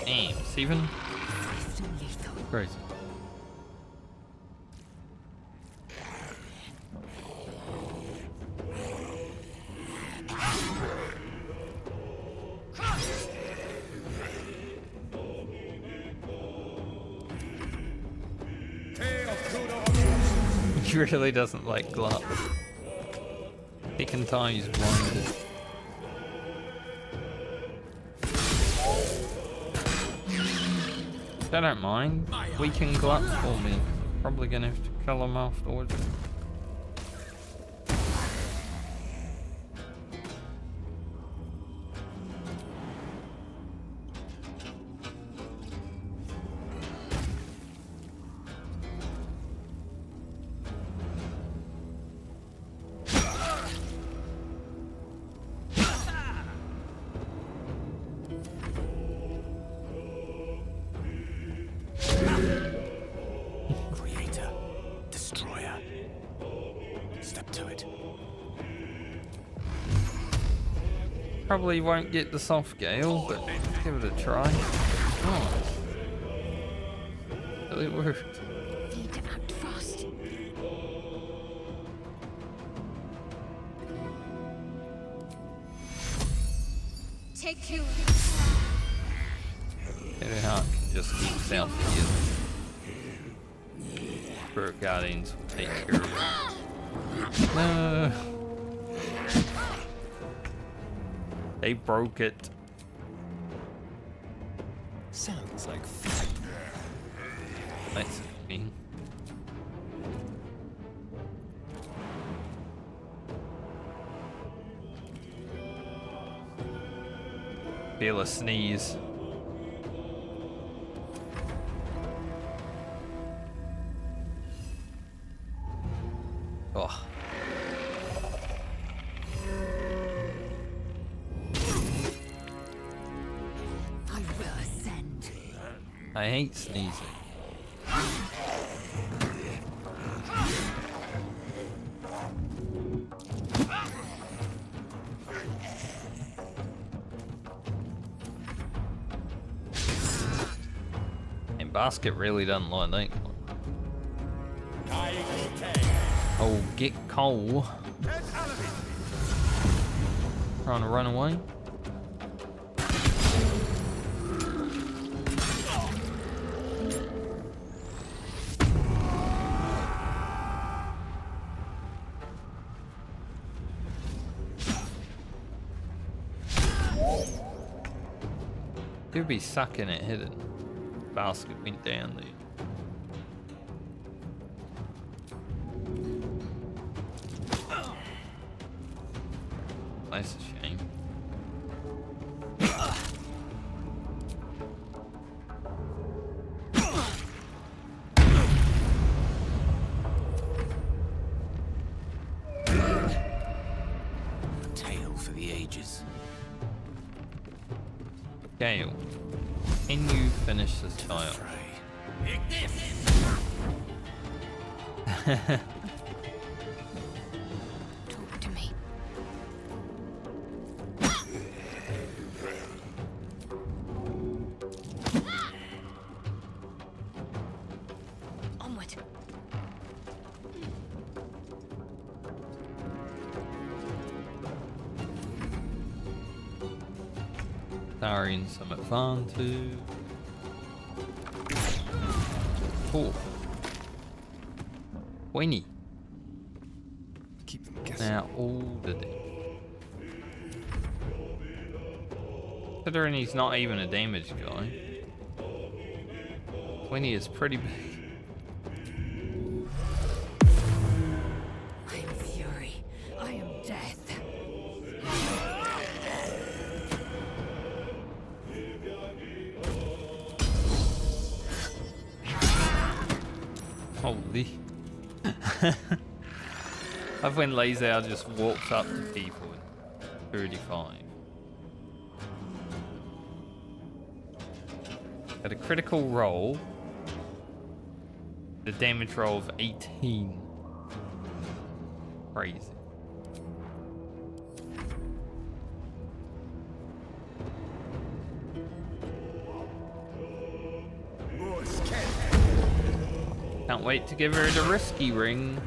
Damn, Steven. Crazy. He really doesn't like Glut. He can tell he's blinded. I don't mind. Weaken Glut for me. Probably gonna have to kill him afterwards. Probably won't get the soft gale, but give it a try. Oh. Really worked. Need to act fast. Take you. Shadowheart can just keep south here. Spirit Guardians will take care of it. No. They broke it. Sounds like That's me. Feel a sneeze. Oh. I hate sneezing. And Basket really doesn't like that one. Oh, get Cole. Trying to run away. Could be sucking it hidden. Basket went down there. That's a shame. Tale for the ages. Gale, can you finish this child? Talk to me. Onward. Darian some advantage. Oh. 20. Keep them guessing. Now all the damage. Considering he's not even a damage guy. 20 is pretty big. I am fury. I am death. Holy. I've when Lae'zel just walks up to people in 35. At a critical roll, the damage roll of 18. Crazy. Can't wait to give her the risky ring.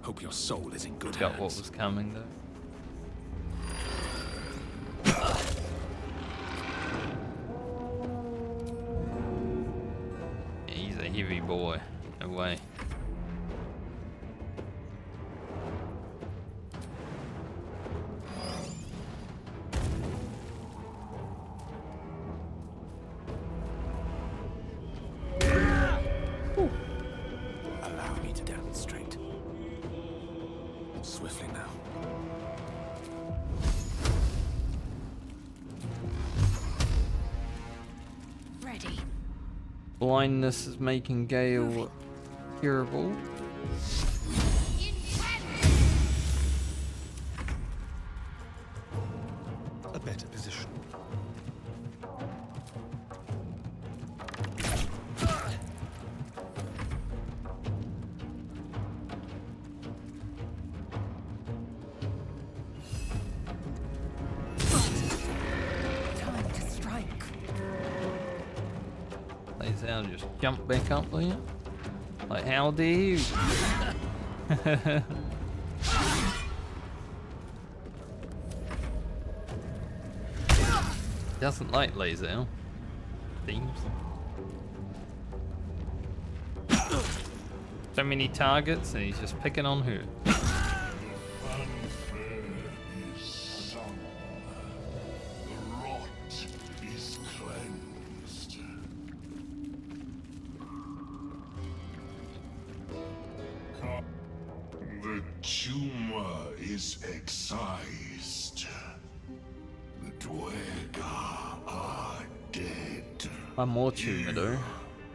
Hope your soul is in good Got hands. what was coming though. Yeah, he's a heavy boy. No way. Allow me to demonstrate. Swiftly now. Ready. Blindness is making Gale curable. A better position. Time to strike. Lae'zel just jump back up there. Like, how dare you? Doesn't like Lae'zel. Seems. So many targets and he's just picking on her. Is cleansed. The tumor is excised. The Dwarves are dead. One more tumor though.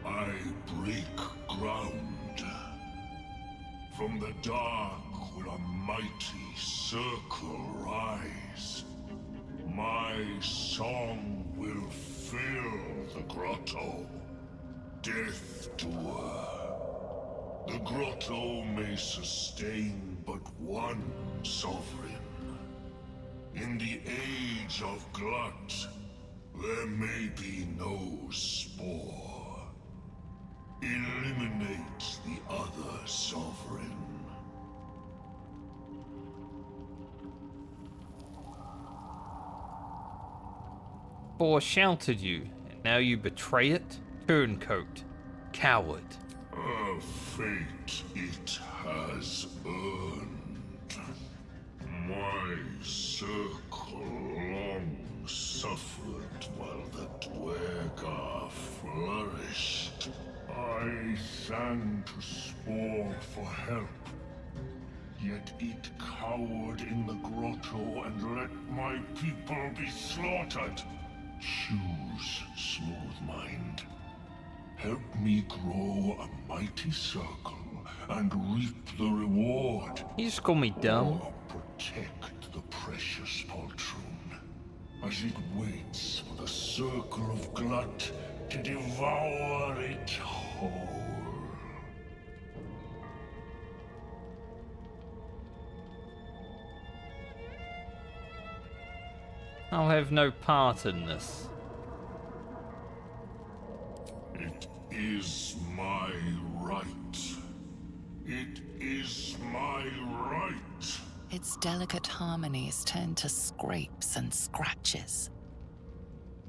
I break ground. From the dark will a mighty circle rise. My song will fill the grotto. Death Doer. The grotto may sustain but one sovereign. In the age of glut, there may be no spore. Eliminate the other sovereign. Boar sheltered you, and now you betray it? Turncoat. Coward. A fate it has earned. My circle long suffered while the Dwarves flourished. I sang to Spore for help. Yet it cowered in the grotto and let my people be slaughtered. Choose, Smooth Mind. Help me grow a mighty circle and reap the reward. You just call me dumb. Or protect the precious poltroon as it waits for the circle of glut to devour it whole. I'll have no part in this. It is my right. It is my right. Its delicate harmonies turn to scrapes and scratches.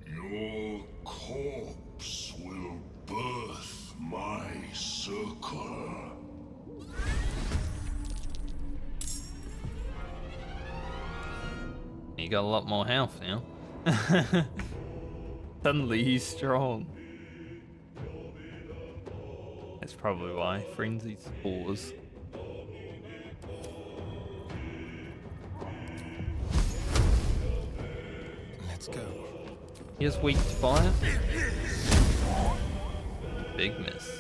Your corpse will birth my circle. You got a lot more health now. Suddenly he's strong. That's probably why. Frenzy spores. Let's go. He is weak to fire. Big miss.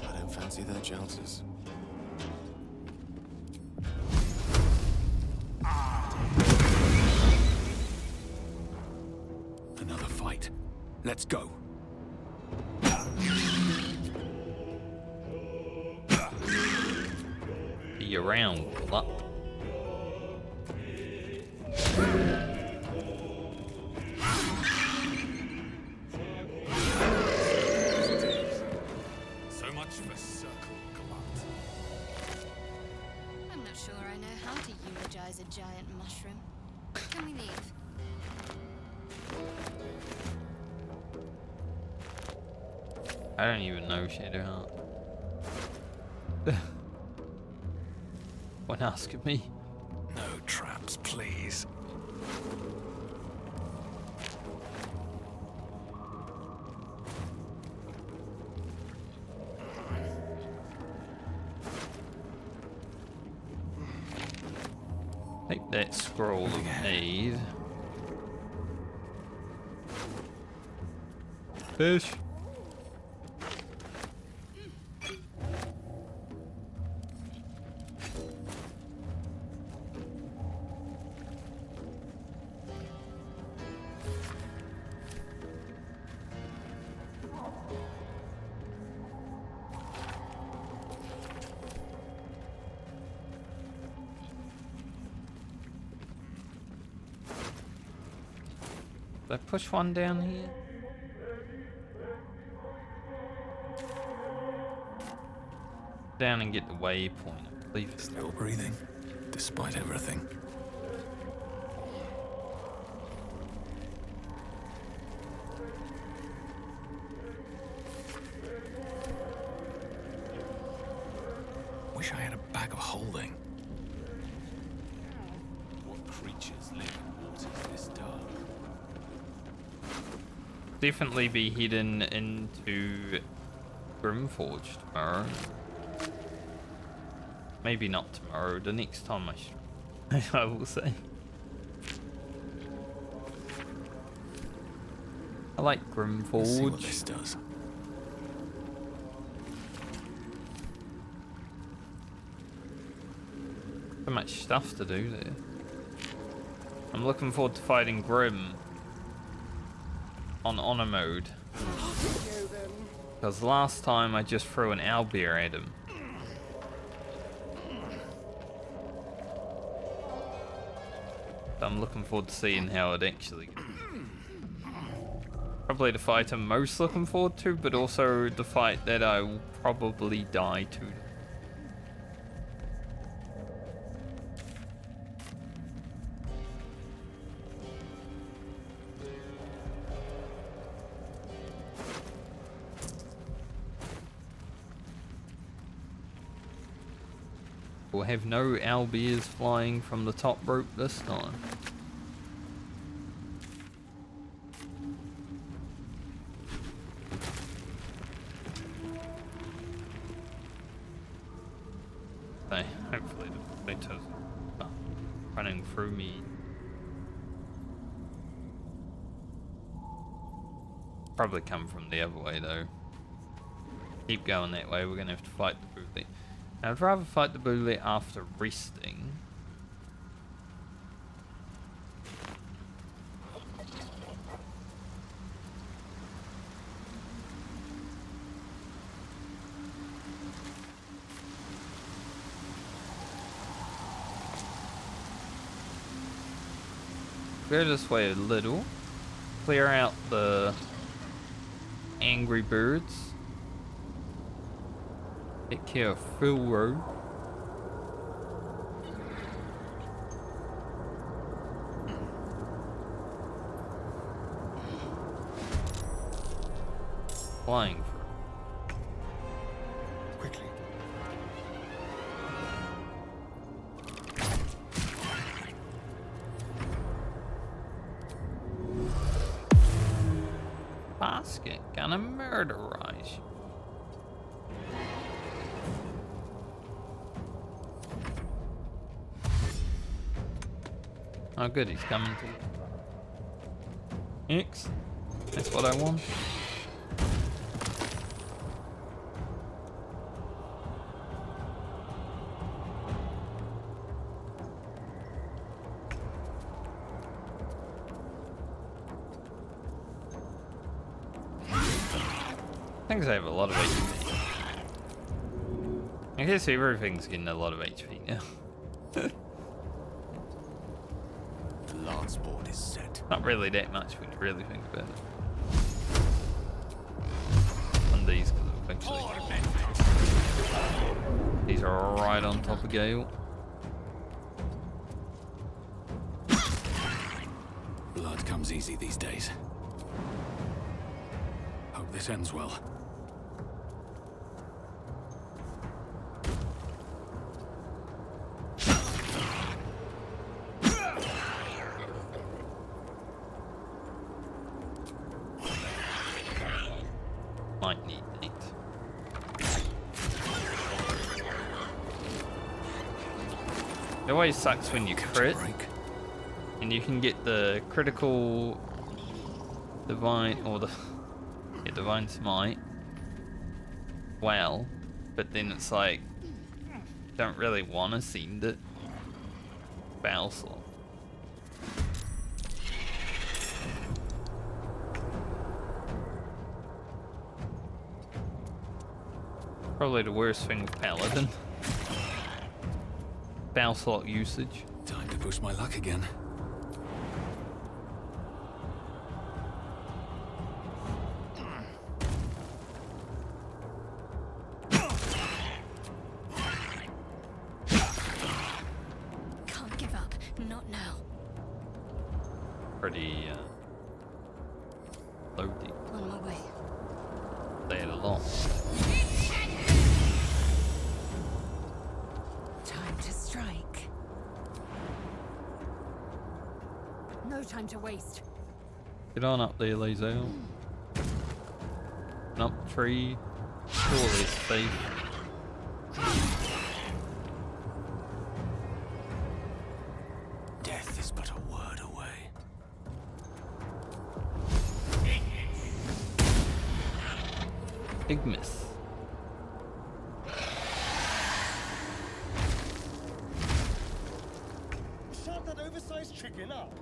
I don't fancy their chances. Another fight. Let's go. Be around, Bulette. So much for circle glut. I'm not sure I know how to eulogize a giant mushroom. Can we leave? I don't even know Shadowheart. When asking me. No traps, please. Take that scroll of aid. Fish. Did I push one down here? Down and get the waypoint, I believe. Still breathing, despite everything. Wish I had a bag of holding. What creatures live in waters this dark? Definitely be heading into Grimforge tomorrow. Maybe not tomorrow, the next time I will say. I like Grimforge. Let's see what this does. So much stuff to do there. I'm looking forward to fighting Grim on honor mode. Because last time I just threw an Owlbear at him. So I'm looking forward to seeing how it actually goes. Probably the fight I'm most looking forward to, but also the fight that I will probably die to. We'll have no Owlbears flying from the top rope this time. So, hopefully the Spectators are running through me. Probably come from the other way though. Keep going that way, we're gonna have to fight the Bulette. I'd rather fight the Bulette after resting. Go this way a little. Clear out the angry birds. Take care of Phil Road. Flying for quickly. basket gonna murderize you. Oh good, he's coming to X. That's what I want. Things have a lot of HP. I guess everything's getting a lot of HP now. The lance board is set. Not really that much when you really think about it. On these, because these are right on top of Gale. Blood comes easy these days. Hope this ends well. Might need it. It always sucks when you crit, and you can get the critical divine or the divine smite. Well, but then it's like don't really want to send it. Battle slot. Probably the worst thing with Paladin. Battle slot usage. Time to push my luck again. Can't give up. Not now. Pretty low deep. On my way. They had a lot. Time to strike. No time to waste. Get on up there, Lae'zel. And up the tree. Surely it's safe. Death is but a word away. Big miss. Shut that oversized chicken up.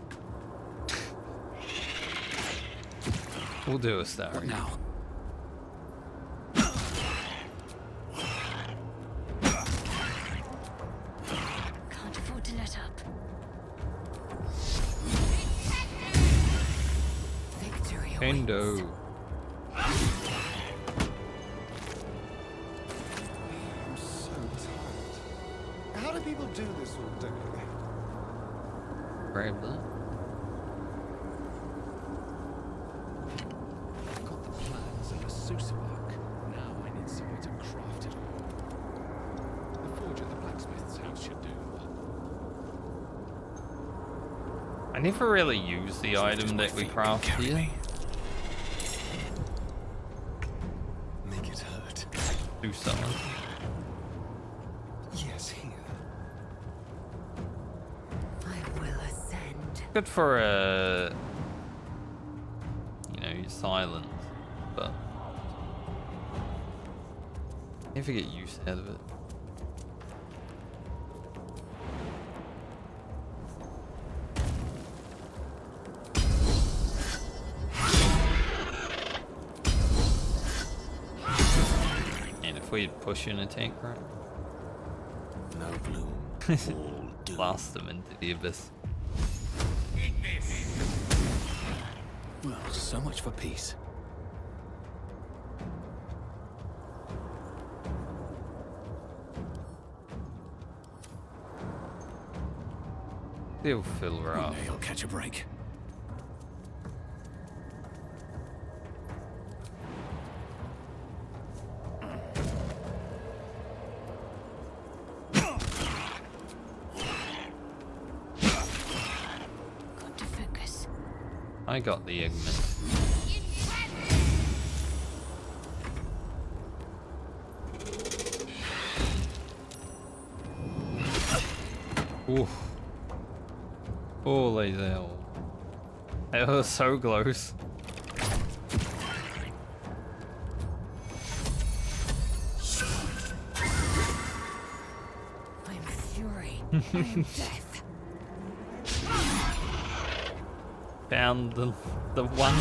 We'll do a star now. Can't afford to let up. Victory awaits. Kendo. I'm so tired. How do people do this all day? Grab that. I've got the plans of a Susabark. Now I need somewhere to craft it all. The forge at the blacksmith's house should do. I never really use the item that we craft here. Make it hurt. Do something. Yes, here. I will ascend. Good for you know, your silence, but never get use out of it. And if we push in a tank right, No bloom. blast them into the abyss. Eat this. Well, so much for peace. He'll fill her up. One day he'll catch a break. Got to focus. I got the ignorant. Oof. Oh, Lae'zel. It was so close. I am fury. I am death. Found the one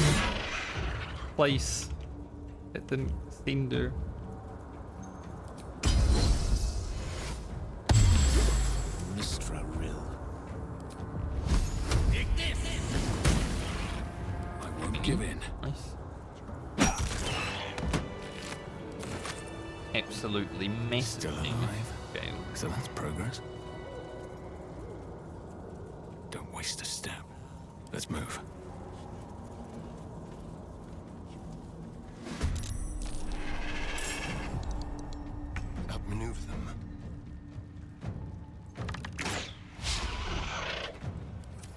place it didn't seem to. Give in. Nice. Absolutely massive. Still alive. Okay. So that's progress. Don't waste a step. Let's move. Outmaneuver them.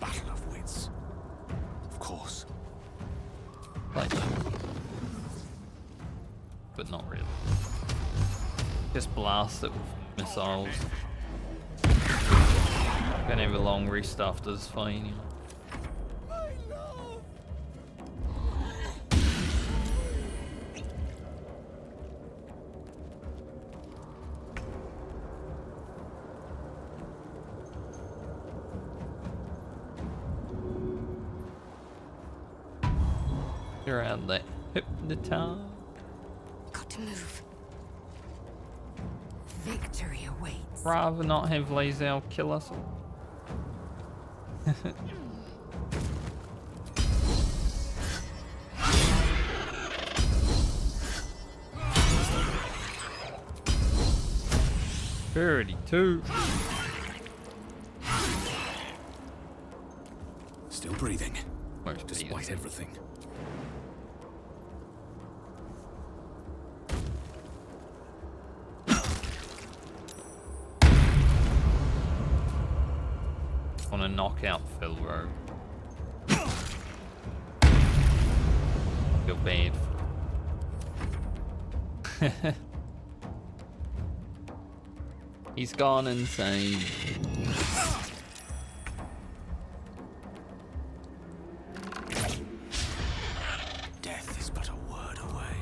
Battle of wits. Of course. Like that. But not really. Just blast it with missiles. Gonna have a long rest after this fine, you know. Around that hypnotize. Got to move. Victory awaits. Rather not have Lae'zel kill us all. $32. Still breathing. Most despite everything. On a knockout Phil Rowe. Feel bad. He's gone insane. Death is but a word away.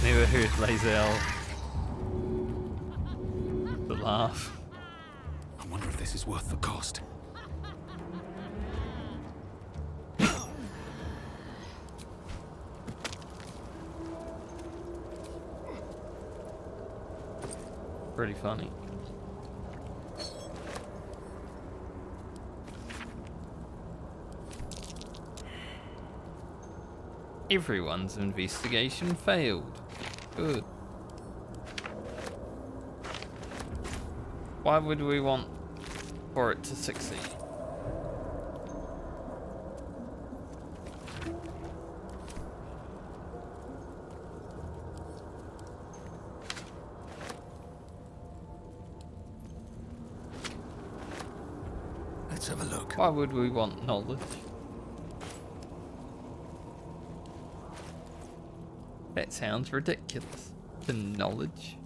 Never heard Lae'zel. The laugh. I wonder if this is worth the cost. Pretty funny. Everyone's investigation failed. Good. Why would we want for it to succeed? Let's have a look. Why would we want knowledge? That sounds ridiculous. The knowledge.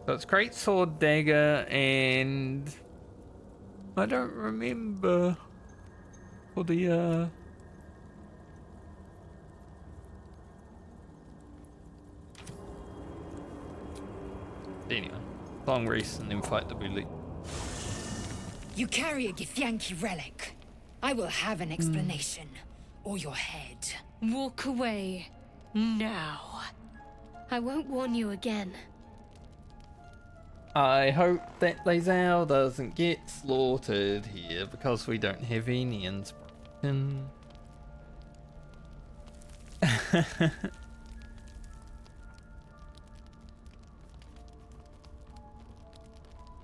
So it's great sword, dagger, and I don't remember. For the, Anyway, long race and then fight the Bulette. You carry a Githyanki relic. I will have an explanation. Or your head. Walk away. Now. I won't warn you again. I hope that Lae'zel doesn't get slaughtered here because we don't have any inspiration.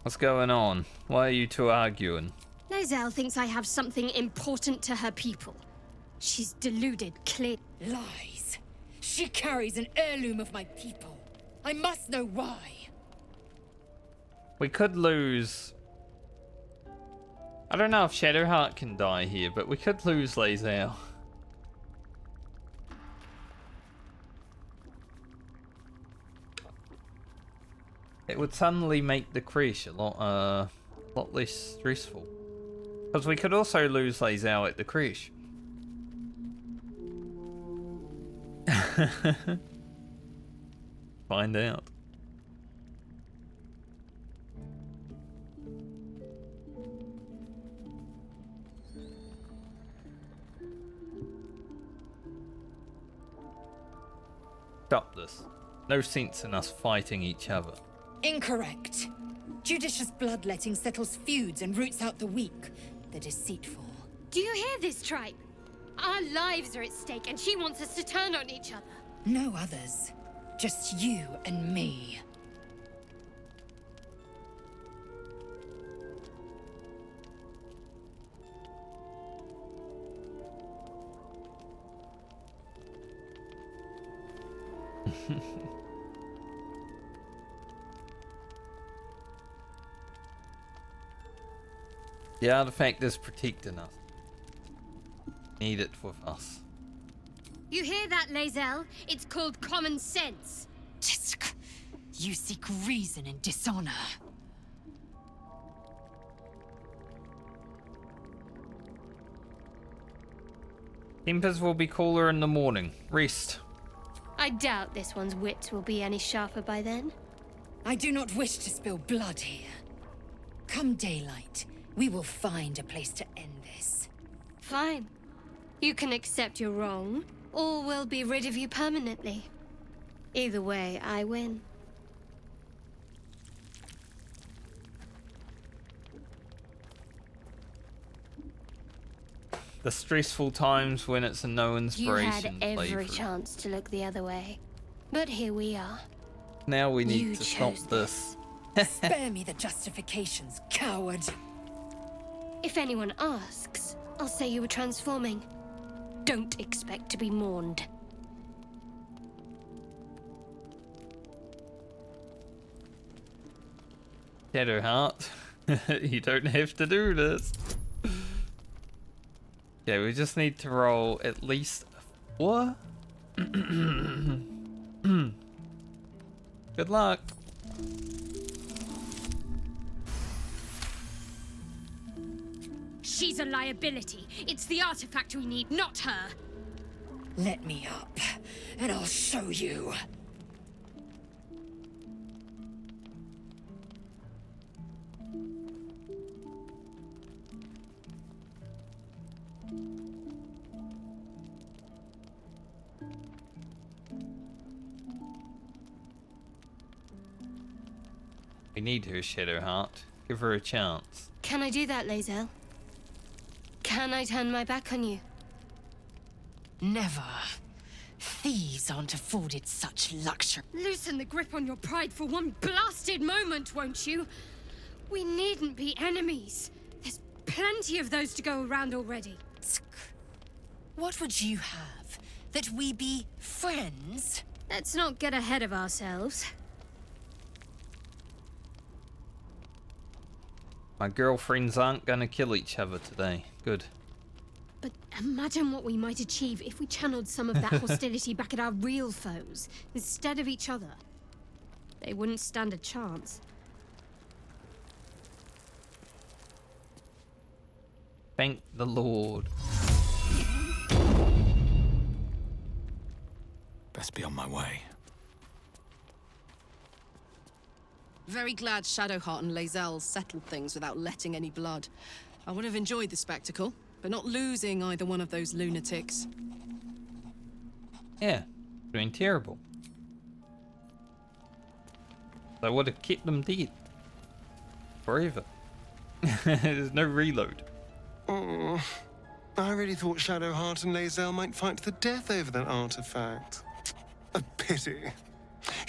What's going on? Why are you two arguing? Lae'zel thinks I have something important to her people. She's deluded, clear. Lies. She carries an heirloom of my people. I must know why. We could lose... I don't know if Shadowheart can die here, but we could lose Lae'zel. It would suddenly make the creche a lot less stressful. Because we could also lose Lae'zel at the creche. Find out. Stop this. No sense in us fighting each other. Incorrect. Judicious bloodletting settles feuds and roots out the weak, the deceitful. Do you hear this, tribe? Our lives are at stake and she wants us to turn on each other. No others. Just you and me. The artifact is protecting us. Need it with us. You hear that, Lae'zel? It's called common sense. Tisk. You seek reason in dishonor. Tempers will be cooler in the morning. Rest. I doubt this one's wits will be any sharper by then. I do not wish to spill blood here. Come daylight, we will find a place to end this. Fine. You can accept you're wrong, or we'll be rid of you permanently. Either way, I win. The stressful times when it's a no inspiration You had every playthrough. chance to look the other way. But here we are. Now we need You to stop chose this. Spare me the justifications, coward. If anyone asks, I'll say you were transforming. Don't expect to be mourned. Shadowheart, you don't have to do this. Okay, we just need to roll at least a 4. Good luck. She's a liability. It's the artifact we need, not her. Let me up, and I'll show you. We need her, Shadowheart. Give her a chance. Can I do that, Lae'zel? Can I turn my back on you? Never. Thieves aren't afforded such luxury. Loosen the grip on your pride for one blasted moment, won't you? We needn't be enemies. There's plenty of those to go around already. What would you have? That we be friends? Let's not get ahead of ourselves. My girlfriends aren't gonna kill each other today. Good. But imagine what we might achieve if we channeled some of that hostility back at our real foes, instead of each other. They wouldn't stand a chance. Thank the Lord. Best be on my way. Very glad Shadowheart and Lae'zel settled things without letting any blood. I would have enjoyed the spectacle, but not losing either one of those lunatics. Yeah, doing terrible. I would have kept them dead. Forever. There's no reload. Oh, I really thought Shadowheart and Lae'zel might fight to the death over that artifact. A pity.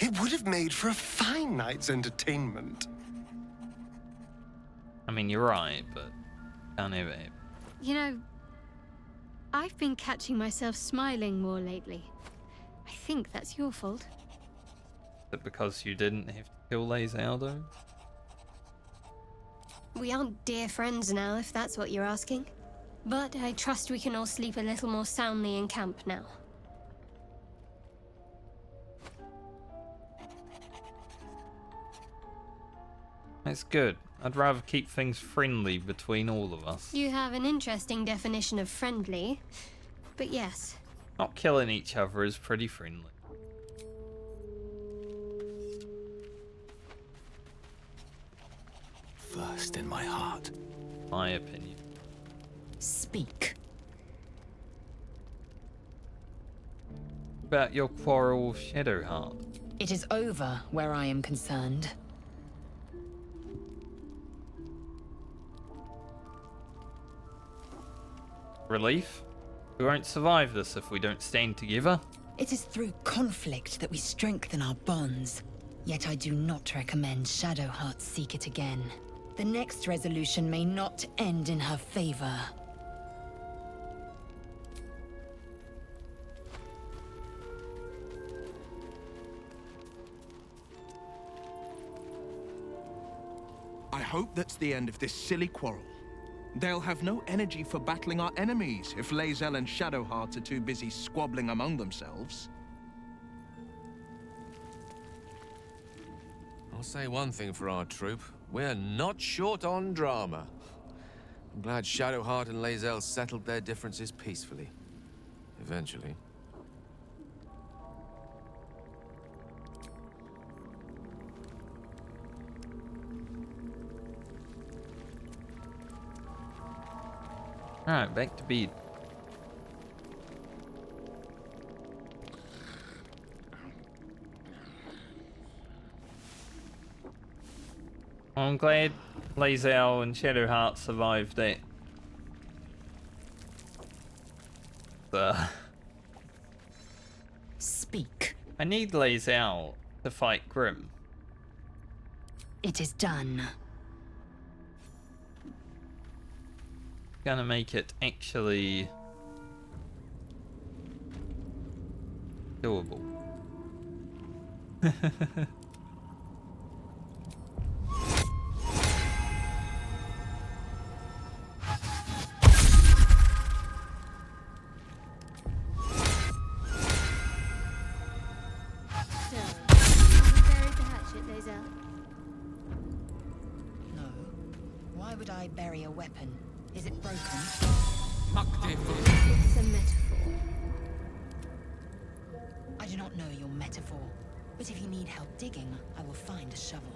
It would have made for a fine night's entertainment. I mean, you're right, but can't have it. You know, I've been catching myself smiling more lately. I think that's your fault. Is it because you didn't have to kill Lae'zel, though? We aren't dear friends now, if that's what you're asking. But I trust we can all sleep a little more soundly in camp now. That's good. I'd rather keep things friendly between all of us. You have an interesting definition of friendly, but yes. Not killing each other is pretty friendly. First in my heart. My opinion. Speak. About your quarrel with Shadowheart. It is over where I am concerned. Relief? We won't survive this if we don't stand together. It is through conflict that we strengthen our bonds. Yet I do not recommend Shadowheart seek it again. The next resolution may not end in her favor. I hope that's the end of this silly quarrel. They'll have no energy for battling our enemies if Lae'zel and Shadowheart are too busy squabbling among themselves. I'll say one thing for our troop. We're not short on drama. I'm glad Shadowheart and Lae'zel settled their differences peacefully. Eventually. Alright, back to bed. I'm glad Lae'zel and Shadowheart survived that. Speak. I need Lae'zel to fight Grim. It is done. Gonna make it actually doable. No. Why would I bury a weapon? Is it broken? It's a metaphor. I do not know your metaphor, but if you need help digging, I will find a shovel.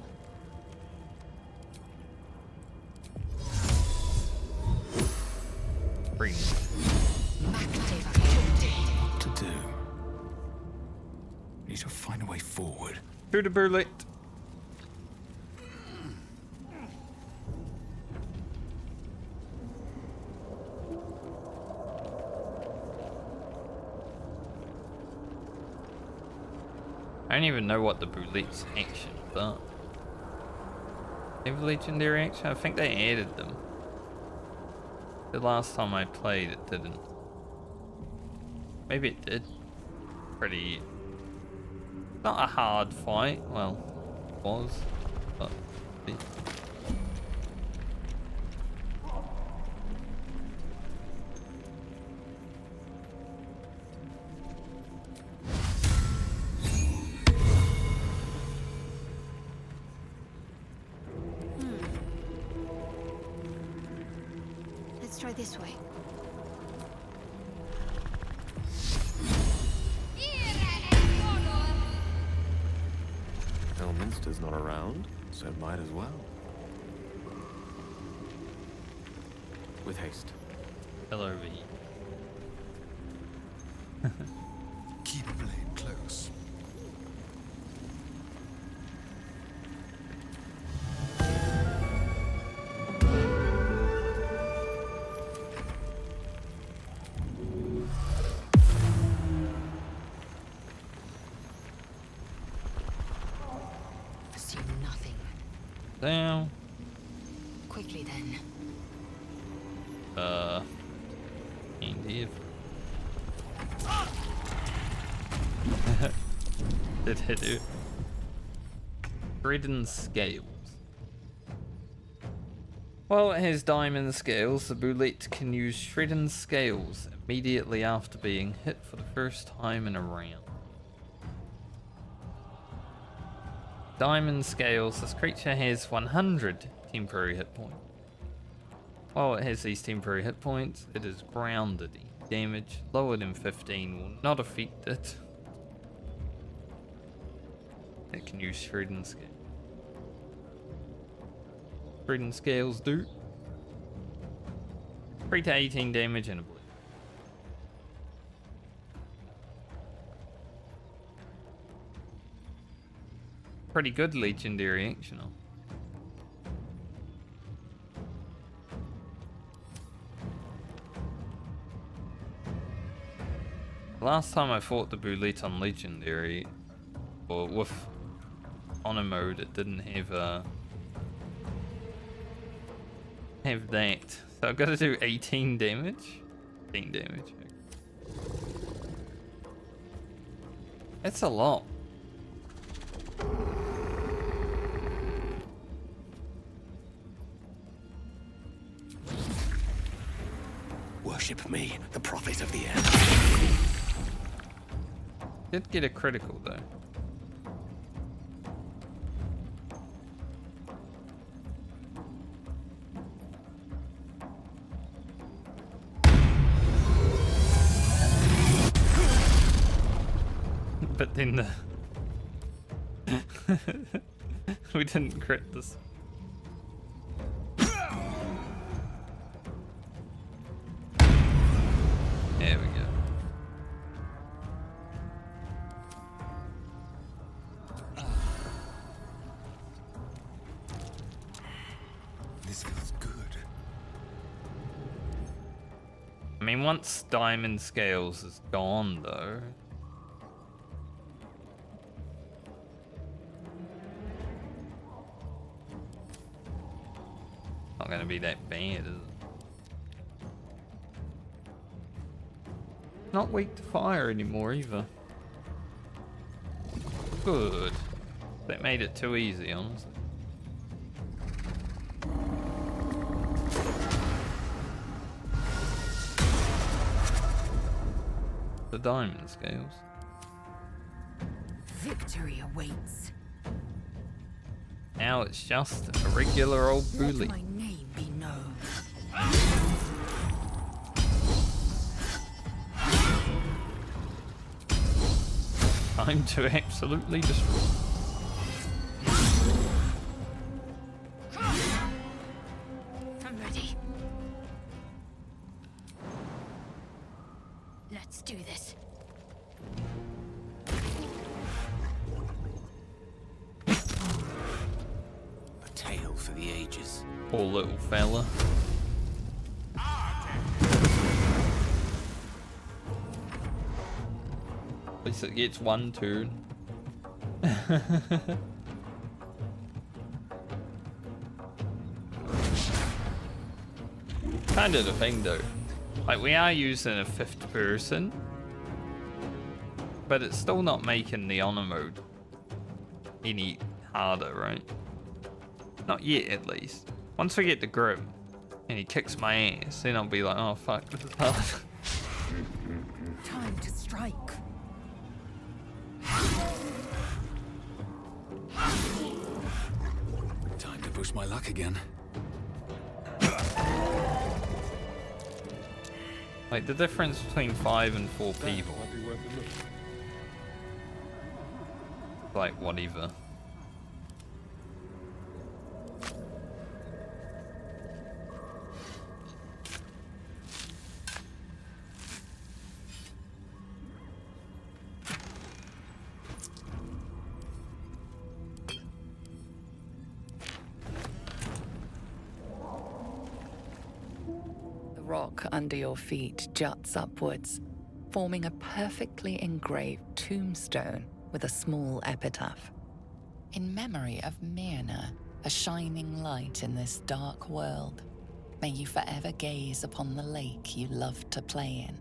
Bring. What to do? Need to find a way forward. Through the Bulette. I don't even know what the Bulette's action, but they have legendary action. I think they added them. The last time I played, it didn't. Maybe it did. Pretty. Not a hard fight. Well, it was, but. Let's try this way. Elminster's not around, so might as well. With haste. Hello, V. Keep blade close. Pursue nothing. Down. Quickly then. Indeed. Did hit it. Shredden scales. While it has diamond scales, the Bulette can use Shredden scales immediately after being hit for the first time in a round. Diamond scales, this creature has 100 temporary hit points. While it has these temporary hit points, it is grounded. Damage lower than 15 will not affect it. It can use Shredden scales. Shredden scales do 3 to 18 damage and a blue. Pretty good legendary actional. Last time I fought the Bulette on legendary, or with honor mode, it didn't have that. So I've got to do 18 damage. 18 damage. That's a lot. Worship me, the prophet of the air. Did get a critical though. But then the we didn't crit this. There we go. This feels good. I mean, once diamond scales is gone though. Not gonna be that bad, is it? Not weak to fire anymore either. Good. That made it too easy, honestly. The diamond scales. Victory awaits. Now it's just a regular old Let bully. my name be known. Time to absolutely destroy. I'm ready. Let's do this. A tale for the ages. Poor little fella. At least it gets one turn. Kind of the thing though. Like, we are using a 5th person, but it's still not making the honor mode any harder, right? Not yet, at least. Once we get the grip and he kicks my ass, then I'll be like, oh fuck, this is hard. Time to strike. Time to push my luck again. Like the difference between 5 and 4 people. Might be worth a look. Like whatever. The rock under your feet juts upwards, forming a perfectly engraved tombstone with a small epitaph. In memory of Myrna, a shining light in this dark world, may you forever gaze upon the lake you loved to play in.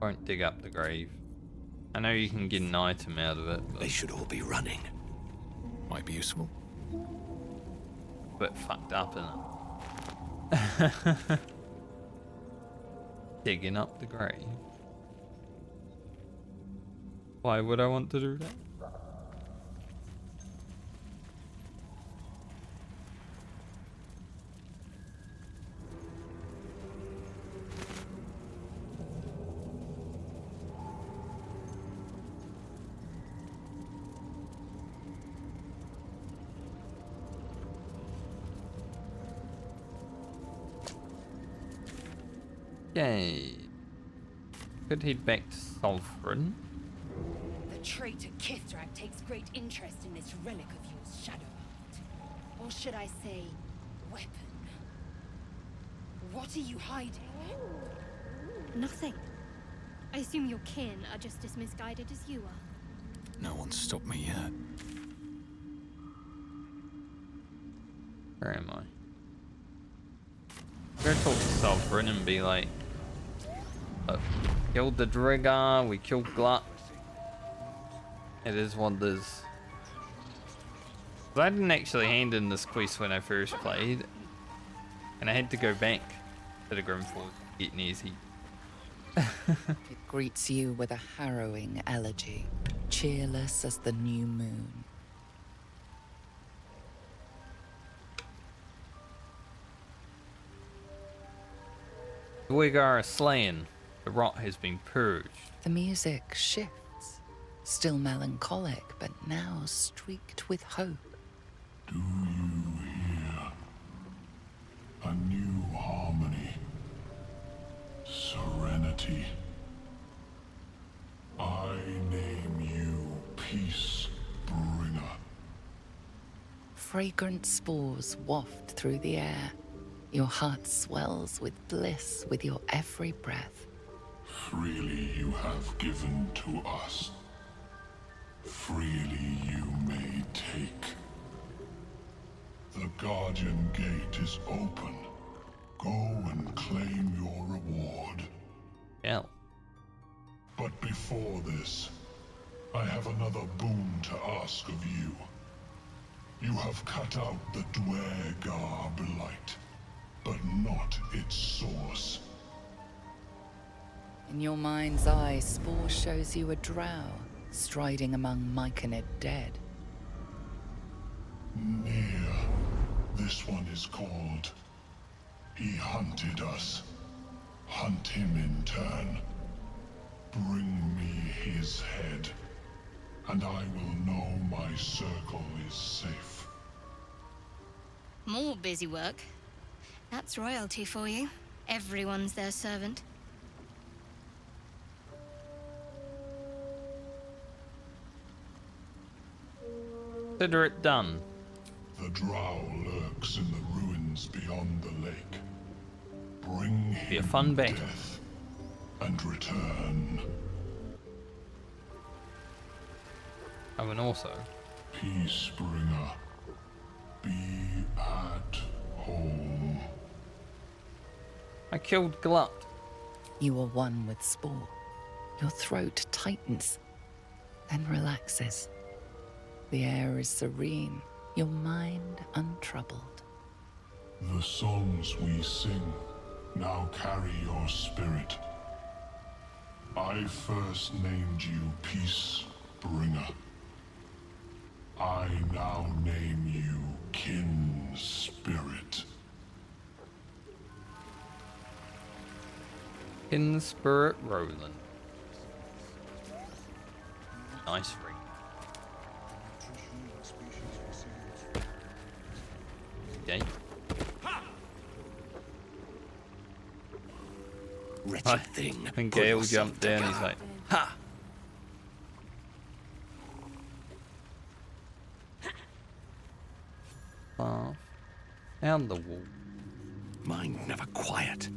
Won't dig up the grave. I know you can get an item out of it, but They should all be running. Might be useful. a bit fucked up, isn't it? Digging up the grave. Why would I want to do that? Yay. Could head back to Sovereign. The traitor Kithrak takes great interest in this relic of yours, Shadowheart. Or should I say, weapon? What are you hiding? Nothing. I assume your kin are just as misguided as you are. No one's stopped me yet. Where am I? I'm gonna talk to Sovereign and be like, look, killed the Drigger, we killed Glut. It is what it is. But I didn't actually hand in this quest when I first played, and I had to go back to the Grimforge getting easy. It greets you with a harrowing elegy, cheerless as the new moon. The Wiggar are slain. The rot has been purged. The music shifts, still melancholic, but now streaked with hope. Do you hear? A new harmony. Serenity. I name you Peace Bringer. Fragrant spores waft through the air. Your heart swells with bliss with your every breath. Freely you have given to us. Freely you may take. The Guardian Gate is open. Go and claim your reward. Yeah. But before this, I have another boon to ask of you. You have cut out the Dwargar blight, but not its source. In your mind's eye, Spore shows you a drow striding among Myconid dead. Near. This one is called. He hunted us. Hunt him in turn. Bring me his head, and I will know my circle is safe. More busy work. That's royalty for you. Everyone's their servant. Consider it done. The drow lurks in the ruins beyond the lake. Bring him Be a fun battle. death and return. Oh, and also, Peacebringer, be at home. I killed Glut. You are one with Spore. Your throat tightens, then relaxes. The air is serene, your mind untroubled. The songs we sing now carry your spirit. I first named you Peacebringer. I now name you Kin Spirit. In the Spirit Roland. Nice ring. Okay. Wretched thing. And Pull Gale yourself jumped down, he's together. like, ha! Laugh. Down the wall. Mind never quiet.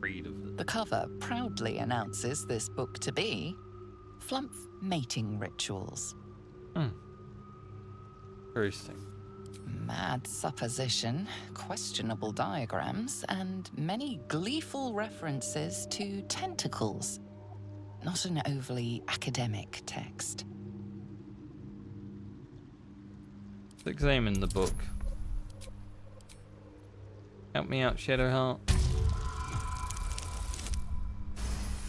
Read of it. The cover proudly announces this book to be Flumph Mating Rituals. Interesting. Mad supposition, questionable diagrams, and many gleeful references to tentacles. Not an overly academic text. Let's examine the book. Help me out, Shadowheart.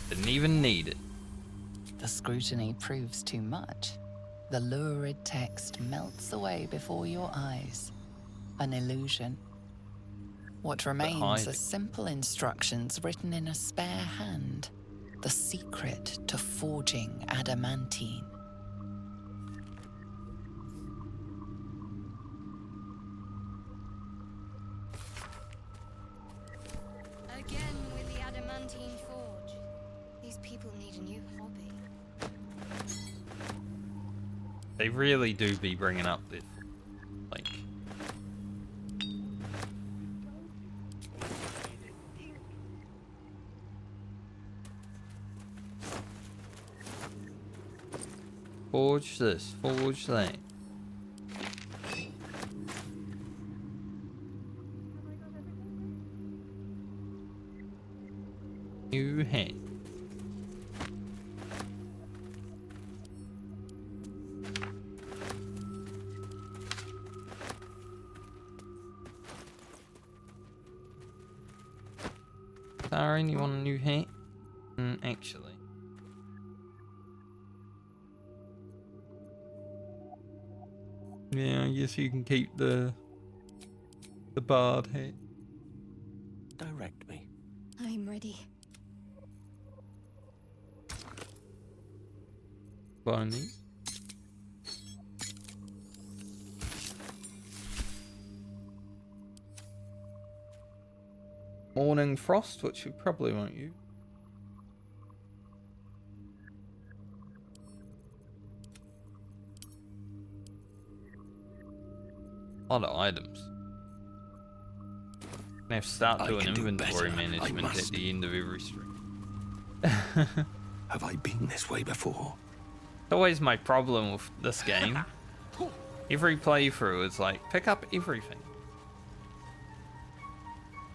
Didn't even need it. The scrutiny proves too much. The lurid text melts away before your eyes. An illusion. What remains hiding. are simple instructions written in a spare hand. The secret to forging adamantine. Again with the adamantine forge. These people need a new hobby. They really do be bringing up this, like... Forge this, forge that. New head. Siren, you want a new hat? Actually. Yeah, I guess you can keep the bard hat. Direct me. I'm ready. Bonnie. Morning Frost, which you probably won't use. A lot of items. I have to start doing inventory management at the end of every stream. Have I been this way before? It's always my problem with this game. Every playthrough is like, pick up everything.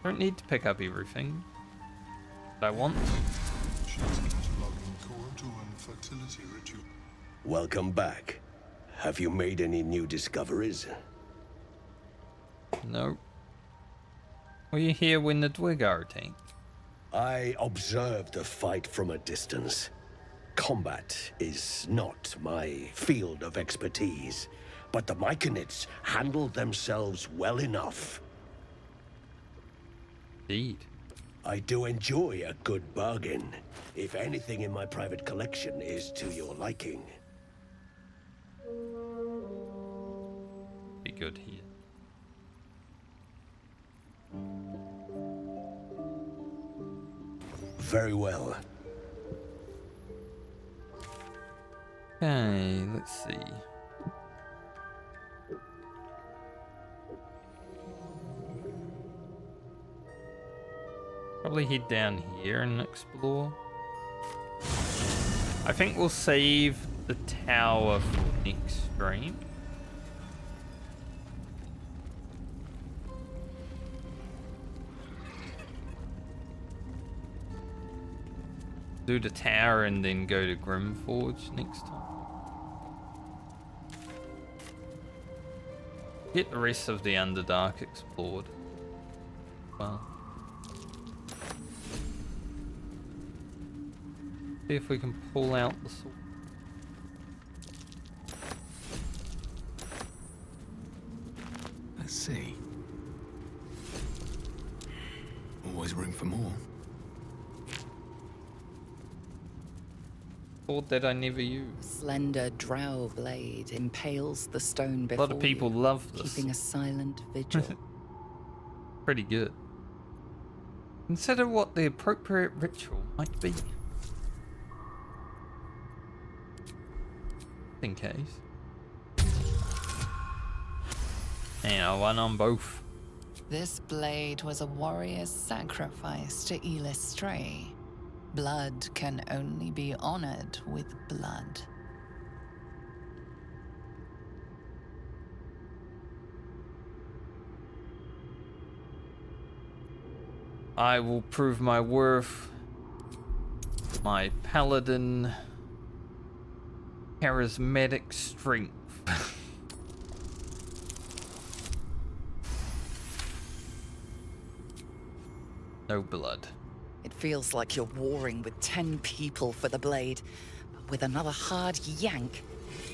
Don't need to pick up everything. But I want to. Welcome back. Have you made any new discoveries? No. Were you here when the Dwarves tanked? I observed the fight from a distance. Combat is not my field of expertise, but the Myconids handled themselves well enough. Indeed. I do enjoy a good bargain, if anything in my private collection is to your liking. Be good here. Very well. Okay, let's see. Probably head down here and explore. I think we'll save the tower for next stream. Do the tower and then go to Grimforge next time. Get the rest of the Underdark explored. Well. See if we can pull out the sword. Let's see. Always room for more. Sword that I never use. Slender drow blade impales the stone A before lot of people you, love this. keeping a silent vigil. Pretty good. Consider what the appropriate ritual might be. In case. Yeah, one on both. This blade was a warrior's sacrifice to Elistray. Blood can only be honored with blood. I will prove my worth. My paladin charismatic strength. No blood. It feels like you're warring with 10 people for the blade. But with another hard yank,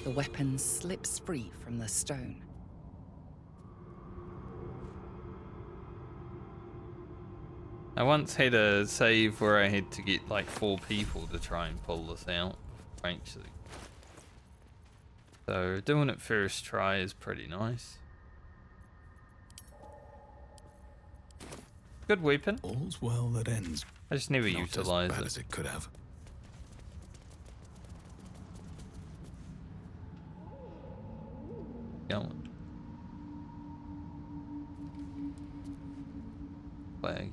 the weapon slips free from the stone. I once had a save where I had to get like 4 people to try and pull this out, actually. So doing it first try is pretty nice. Good weapon. All's well that ends. I just never Not utilize as bad it. as it could have. Going. Flaggies.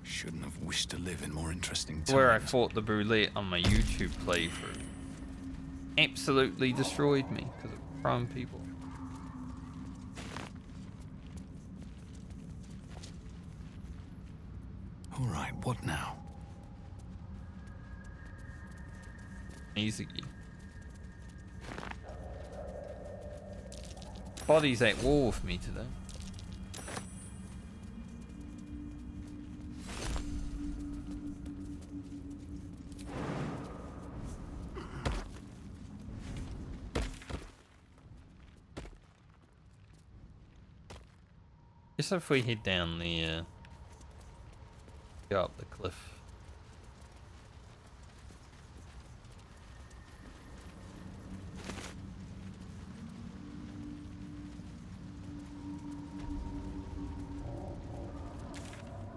Shouldn't have wished to live in more interesting times. Where I fought the Bulette on my YouTube playthrough. Absolutely destroyed me because of prime people. All right, what now? Easy. Body's at war with me today. Just if we head down the go up the cliff.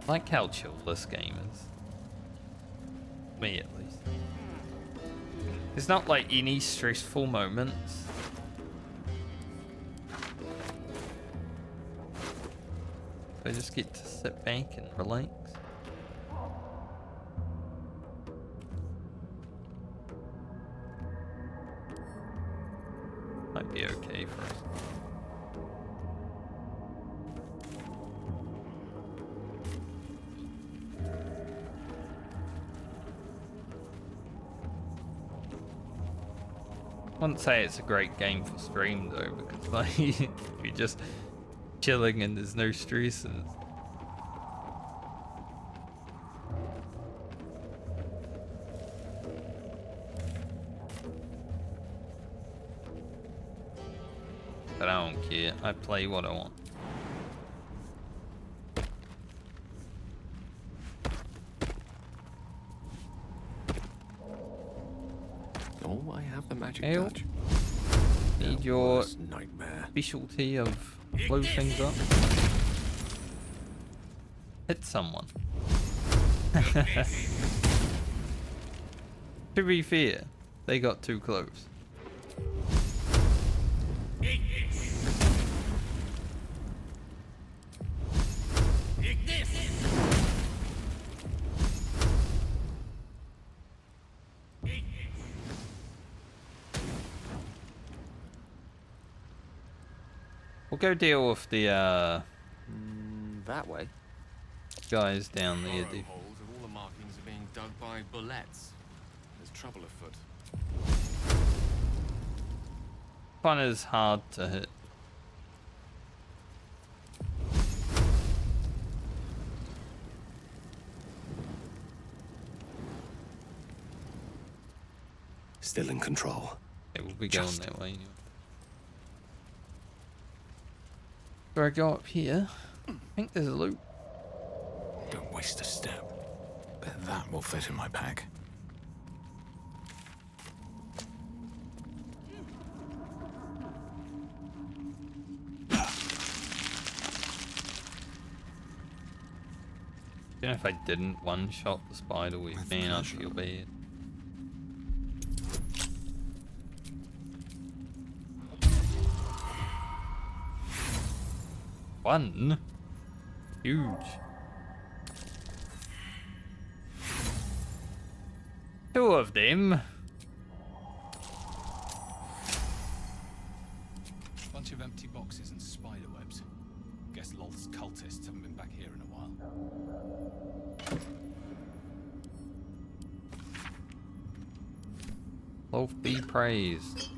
I like how chill this game is. Me at least. There's not like any stressful moments. I just get to sit back and relax. Might be okay for us. I wouldn't say it's a great game for stream though, because like you're just chilling and there's no stresses. But I don't care. I play what I want. Oh, I have the magic Help. touch. Need your Worst nightmare. specialty of blow things up. Hit someone. To be fair, they got too close. We'll go deal with the that way. Guys down there, dude. Holes and all the markings are being dug by Bulettes. There's trouble afoot. Fun is hard to hit. Still in control. It will be going that way anyway. Do I go up here? I think there's a loop. Don't waste a step. Bet that will fit in my pack. Even if I didn't one-shot the spider with me, I'd feel bad. One? Huge. Two of them. Bunch of empty boxes and spider webs. Guess Lolth's cultists haven't been back here in a while. Lolth be praised.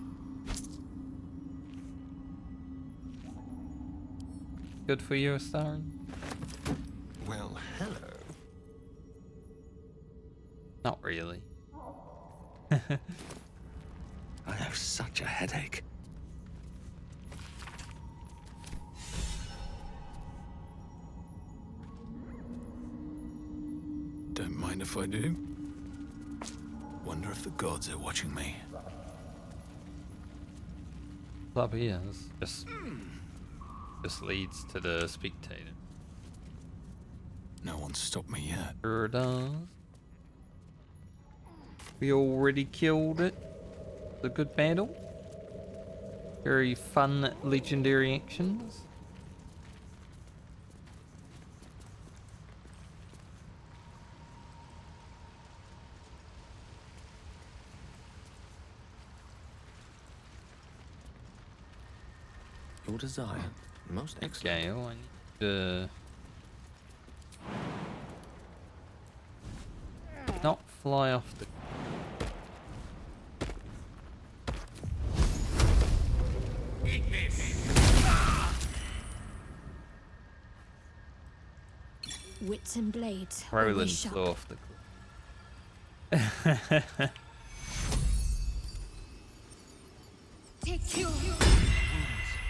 Good for you, Starn? Well, hello. Not really. I have such a headache. Don't mind if I do. Wonder if the gods are watching me. Up here just leads to the Spectator. No one's stopped me yet. Sure does. We already killed it. The good battle. Very fun legendary actions. Your desire. Most excellent. Gale, I need to not fly off the Wits and blades. Roland always sharp. flew off the cliff. Take two.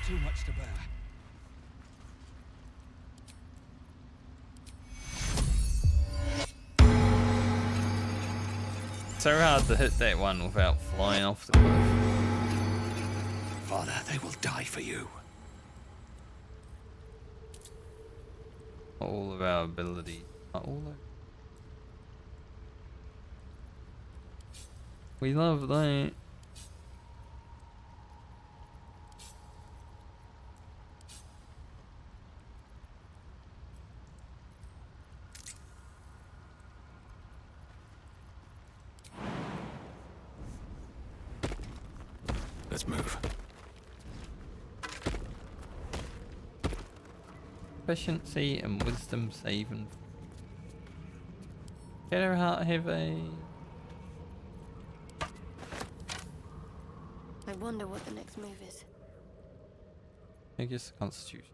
Too much to bear. So hard to hit that one without flying off the cliff. Father, they will die for you. All of our ability. Not all of. We love that. Let's move. Efficiency and wisdom saving. Shadowheart have a. I wonder what the next move is. I guess Constitution.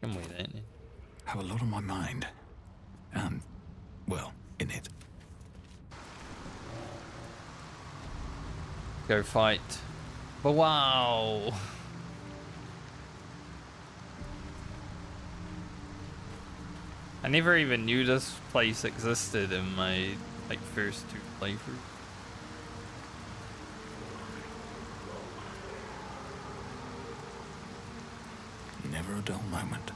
Can we then? Have a lot on my mind. And, well, in it. Go fight. But wow! I never even knew this place existed in my first two playthroughs. Never a dull moment.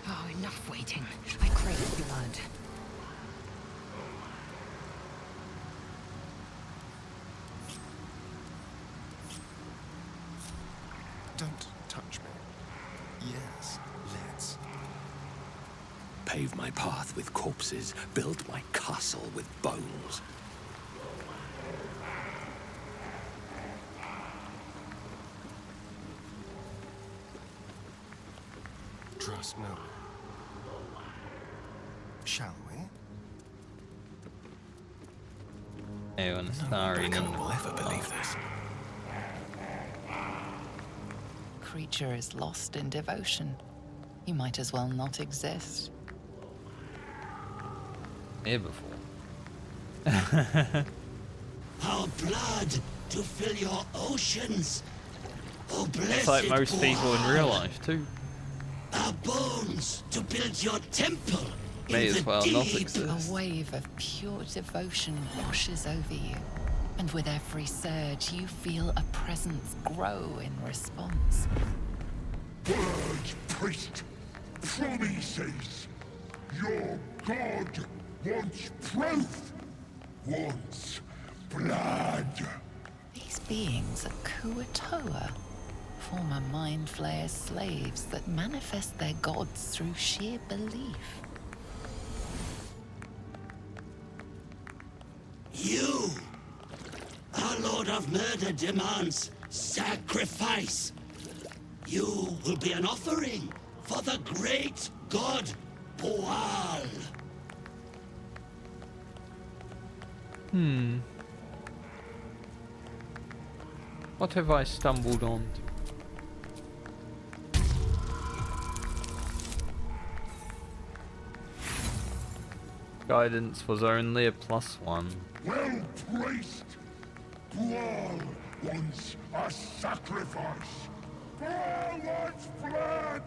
Oh, enough waiting. I crave blood. Don't touch me. Yes, let's. Pave my path with corpses, build my castle with bones. Trust no one. Shall we? Oh, and Starry No one will ever believe this. creature is lost in devotion, you might as well not exist. Here before. Our blood to fill your oceans. Oh, blessed It's like most people in real Bulette. life too. Our bones to build your temple. May in as the well not deep. exist. A wave of pure devotion washes over you, and with every surge, you feel a presence grow in response. Urge priest, promises. Your god wants proof, wants blood. These beings are Kuatoa, former Mind Flayer's slaves that manifest their gods through sheer belief. You, our Lord of Murder, demands sacrifice. You will be an offering for the great god Boal. What have I stumbled on? Guidance was only a +1. Well placed. Boal wants a sacrifice. Boal wants blood.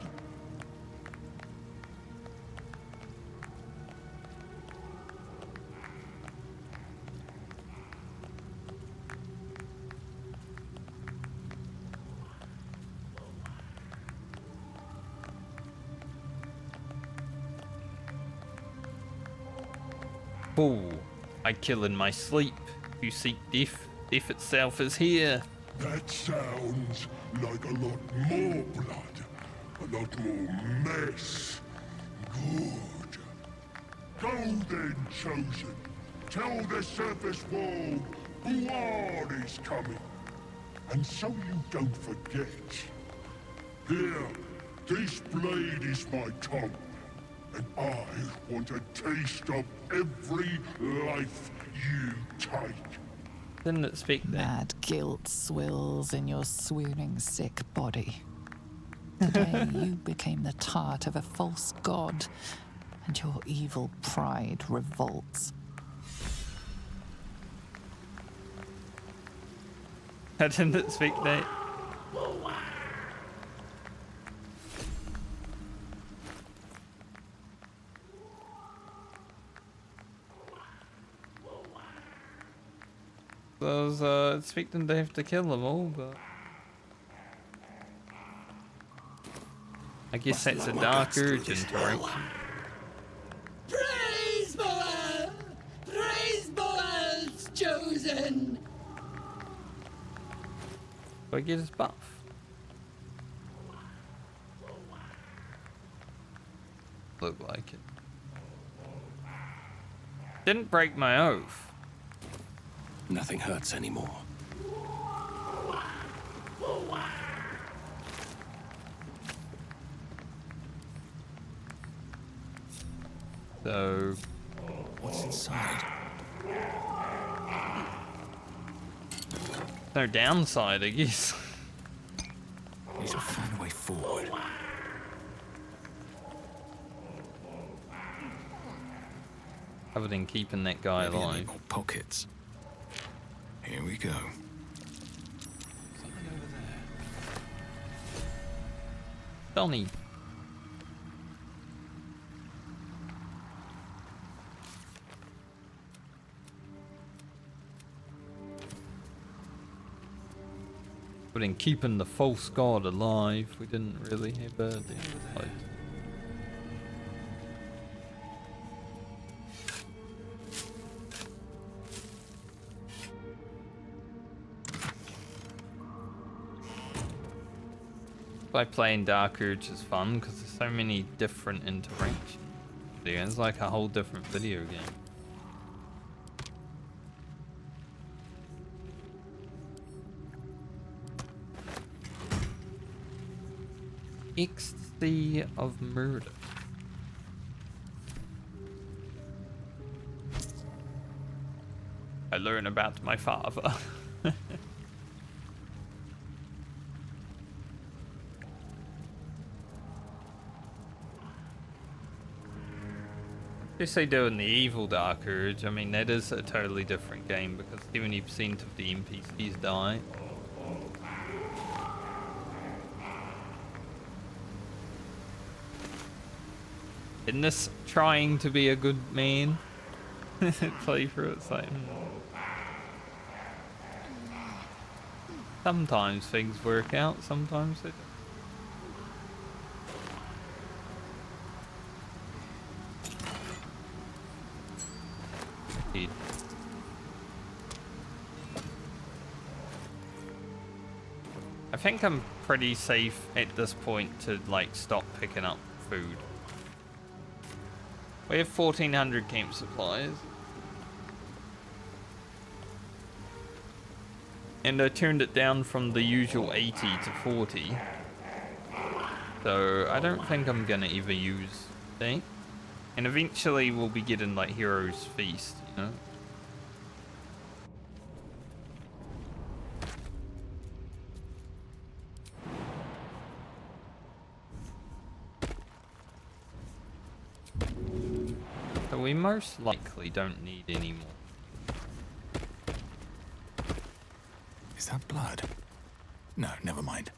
Fool, I kill in my sleep. You seek death. Death itself is here. That sounds like a lot more blood. A lot more mess. Good. Go then, Chosen. Tell the surface wall Boal is coming. And so you don't forget. Here, this blade is my tongue. And I want a taste of every life you take. Didn't it speak there? Mad guilt swills in your swooning sick body. Today you became the tart of a false god, and your evil pride revolts. Didn't it speak there? Those expecting they have to kill them all, but I guess that's a dark urge interaction. Praise Boal! Praise Boal's chosen! Do I get his buff? Look like it. Didn't break my oath. Nothing hurts anymore. So, what's inside? No downside, I guess. Need to find a way forward. Other than keeping that guy Maybe I alive. need more pockets. Here we go. Donnie. But in keeping the false god alive, we didn't really have a fight. By playing Dark Urge is fun because there's so many different interactions. It's like a whole different video game. Ecstasy of murder. I learn about my father. Just say doing the evil Dark Urge, I mean, that is a totally different game because 70% of the NPCs die. In this trying to be a good man playthrough, it's like... Sometimes things work out, sometimes they don't. I think I'm pretty safe at this point to like stop picking up food. We have 1400 camp supplies. And I turned it down from the usual 80 to 40. So I don't think I'm gonna ever use that. And eventually we'll be getting like Hero's Feast, you know? So we most likely don't need any more. Is that blood? No, never mind.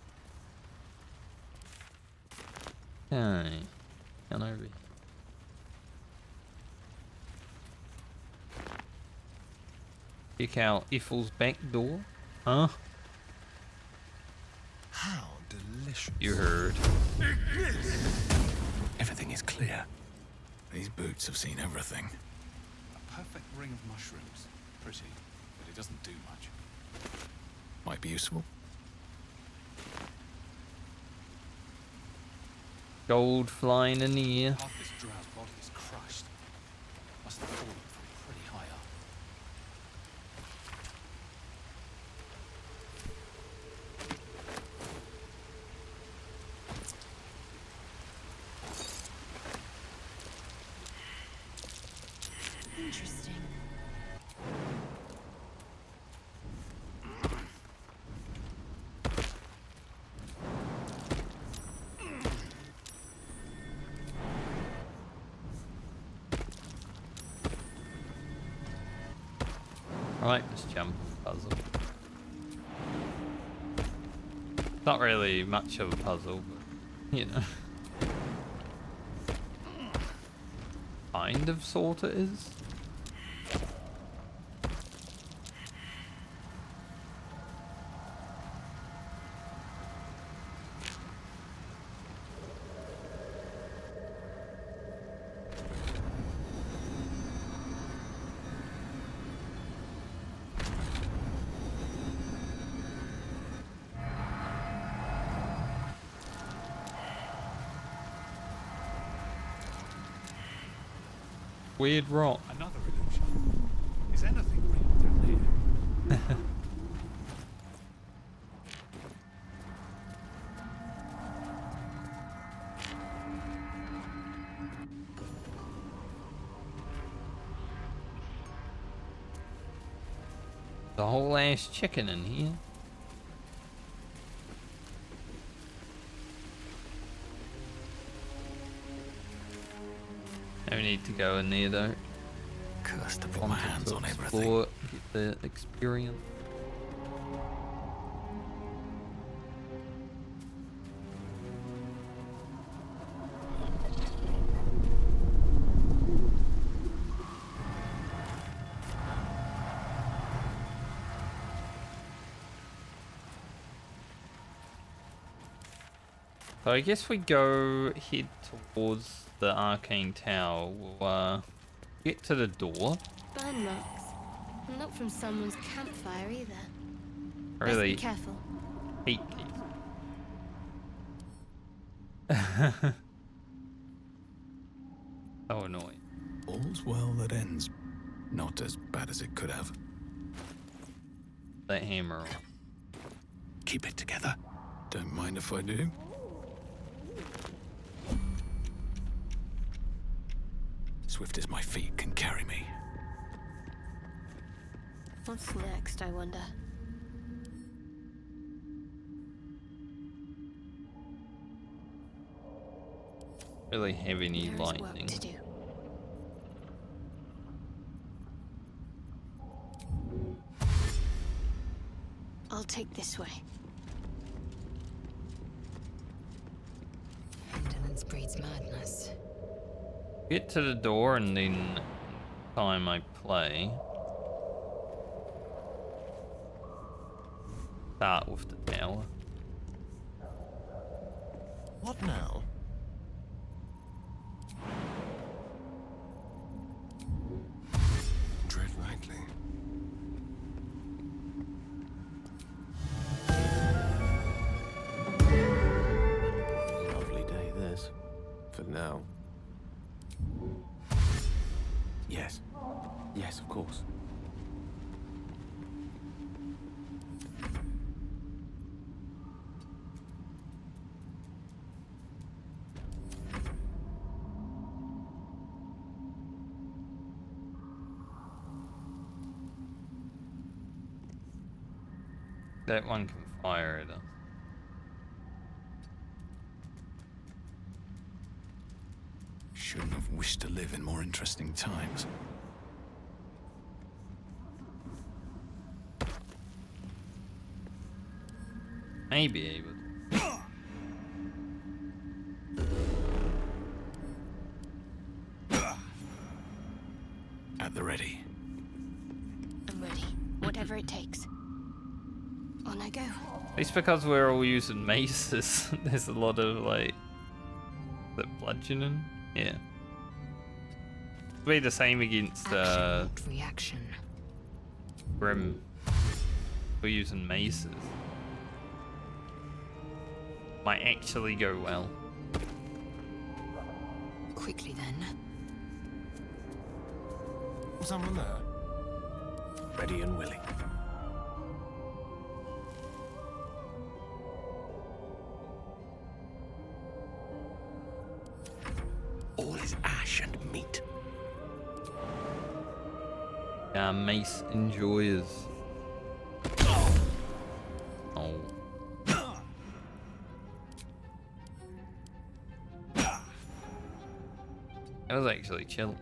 Okay. Can I read? Check out Ethel's back door. Huh? How delicious. You heard. Everything is clear. These boots have seen everything. A perfect ring of mushrooms. Pretty, but it doesn't do much. Might be useful. Gold flying in the air. Half this drow's body is crushed. Must have fallen from pretty high up. Interesting. I like this jump puzzle. Not really much of a puzzle, but you know. Kind of, sorta is. Weird rock. Another illusion. Is anything real down here? The whole ass chicken in here. No need to go in there though. Cursed to put my hands on everything. Explore, get the experience. So I guess we go head towards the arcane tower. We'll get to the door. Burn marks. Not from someone's campfire either. Really Best be careful. hate these. So annoying. All's well that ends. Not as bad as it could have. That hammer on. Keep it together. Don't mind if I do. Swift as my feet can carry me. What's next, I wonder? Really heavy need There is work lightning. to do. take this way. Indolence breeds madness. Get to the door and then time I play. Start with the tower. What now? Tread lightly. Lovely day, this. For now. Yes. Yes, of course. That one can fire at us. Shouldn't have wished to live in more interesting times. Maybe able. At the ready. I'm ready. Whatever it takes. On I go. It's because we're all using maces. There's a lot of like the bludgeoning. Yeah. It'll be the same against Reaction. Grim. We're using maces. Might actually go well. Quickly then. Someone there? Ready and willing. All is ash and meat. Yeah, mace enjoyers. Oh. That was actually chill.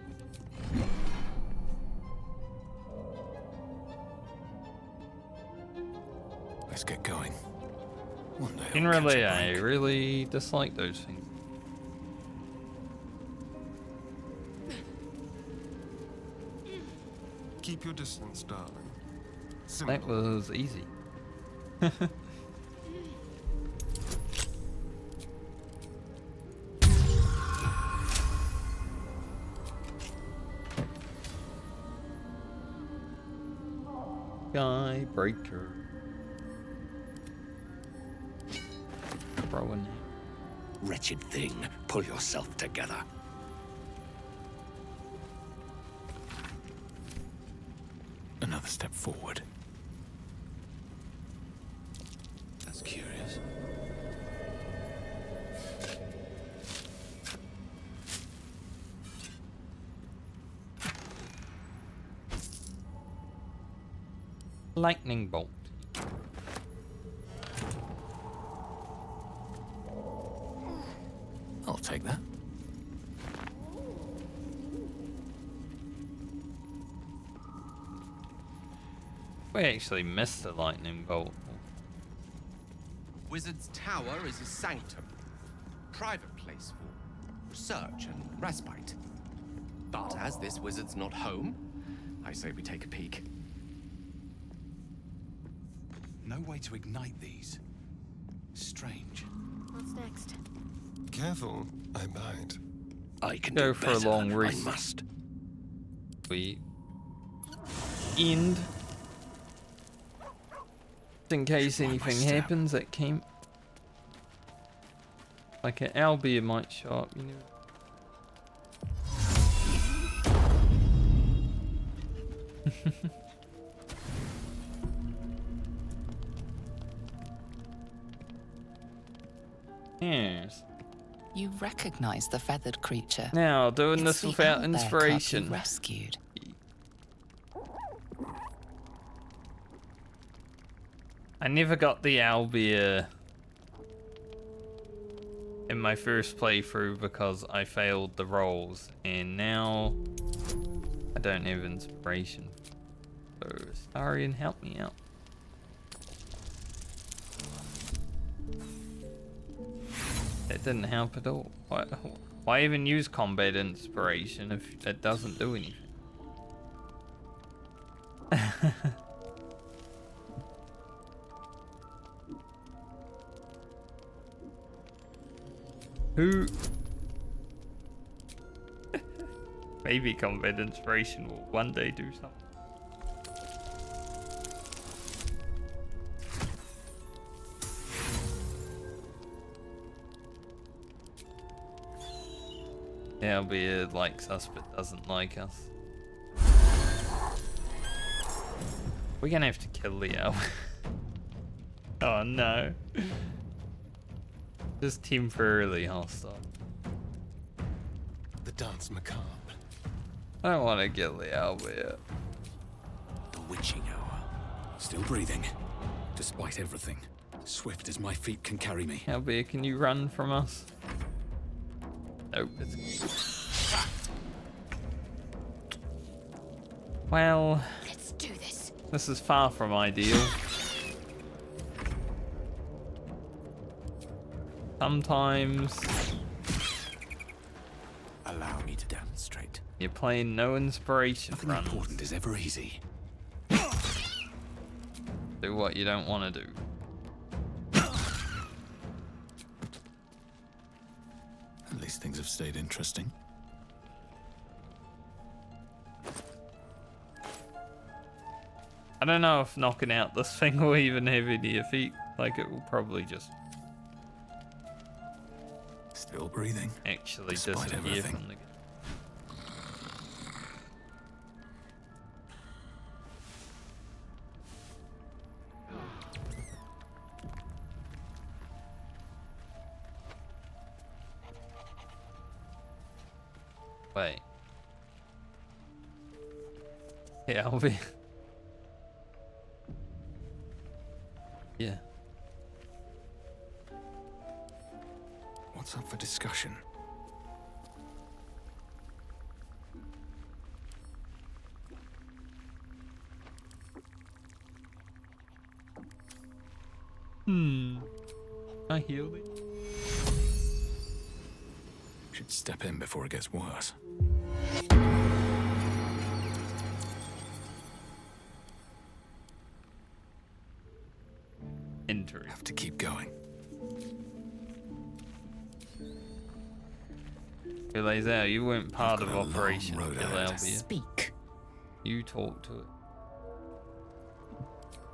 Let's get going. One day In I'll catch relay, a I break. really dislike those things. Keep your distance, darling. That was easy. Guy breaker. Throwing. Wretched thing, pull yourself together. Another step forward. That's curious. Lightning bolt. I'll take that. We actually missed the lightning bolt. Wizard's Tower is a sanctum. Private place for research and respite. But as this wizard's not home, I say we take a peek. No way to ignite these. Strange. What's next? Careful, I bite. I can Go do for a better. long I rest. must. We end. Just in case anything happens at camp. Like an Owlbear might show up, you know. Yes. You recognize the feathered creature. Now, doing It's this the without Owlbear cub inspiration. you rescued. I never got the Owlbear in my first playthrough because I failed the rolls, and now I don't have inspiration. So, Starian, help me out. It didn't help at all. Why even use combat inspiration if it doesn't do anything? Who? Maybe combat inspiration will one day do something. Yeah, Owlbear likes us but doesn't like us. We're gonna have to kill Leo. Oh no. Just temporarily hostile. The dance macabre. I don't want to kill the Owlbear. The witching hour. Still breathing, despite everything. Swift as my feet can carry me. Owlbear, can you run from us? Nope. It's... Well, let's do this. This is far from ideal. Sometimes allow me to demonstrate. You're playing no inspiration. Nothing important is ever easy. Do what you don't want to do. At least things have stayed interesting. I don't know if knocking out this thing will even have any effect. Like, it will probably just still breathing. Actually despite disappear everything. from the game. Wait. Yeah, I'll be. Yeah. What's up for discussion? I heal it. Should step in before it gets worse. Injury. Have to keep going. Lae'zel, you weren't part of Operation Kill Owlbear. Speak. You talk to it.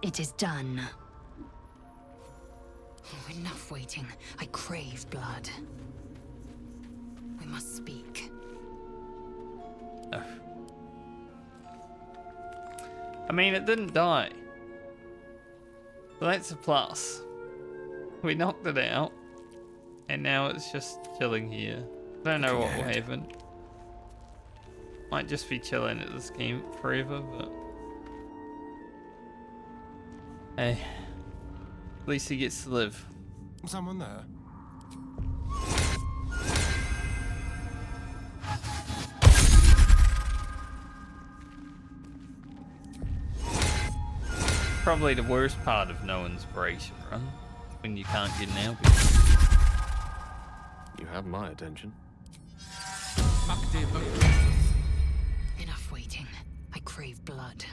It is done. Oh, enough waiting. I crave blood. We must speak. Oh. I mean, it didn't die. So that's a plus. We knocked it out. And now it's just chilling here. I don't know what will happen. Might just be chilling at this game forever, but... Hey. At least he gets to live. Someone there? Probably the worst part of no inspiration run. When you can't get an Owlbear. You have my attention. Enough waiting. I crave blood.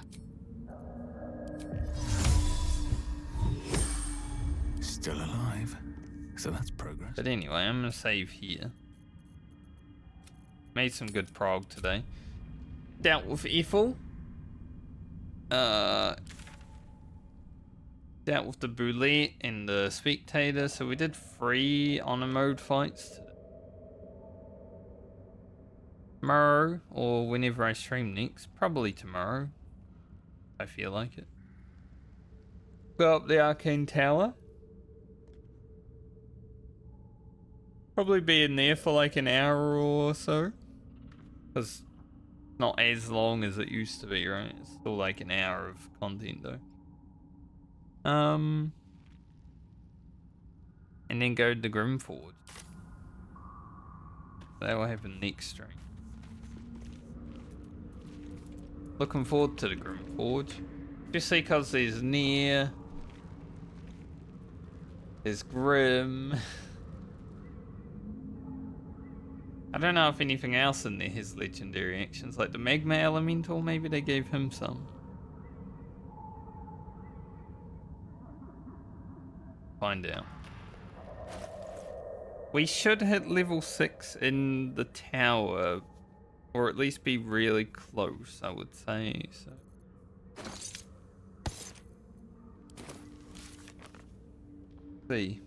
Still alive. So that's progress. But anyway, I'm gonna save here. Made some good prog today. Dealt with Ethel. Dealt with the Bulette and the Spectator. So we did 3 honor mode fights today. Tomorrow, or whenever I stream next, probably tomorrow. I feel like it. Go up the Arcane Tower. Probably be in there for like an hour or so. Because not as long as it used to be, right? It's still like an hour of content though. And then go to the Grimforge. That will happen next stream. Looking forward to the Grimforge. Especially because there's Near. There's Grim. I don't know if anything else in there has legendary actions, like the Magma Elemental, maybe they gave him some. Find out. We should hit level 6 in the tower, or at least be really close, I would say. So. See.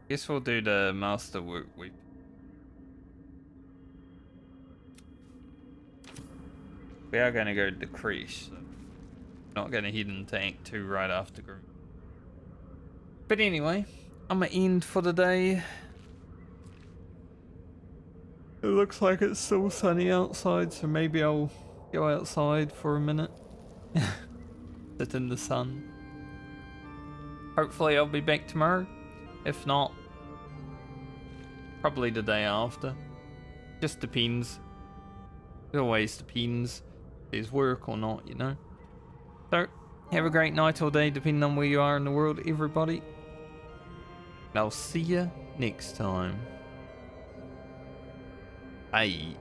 Guess we'll do the master work week. We are going to go to the creche, so not going to head into Act 2 right after group. But anyway, I'm going to end for the day. It looks like it's still sunny outside, so maybe I'll go outside for a minute. Sit in the sun. Hopefully I'll be back tomorrow. If not, probably the day after. Just depends. It always depends if there's work or not, you know. So, have a great night or day, depending on where you are in the world, everybody. And I'll see you next time. Bye.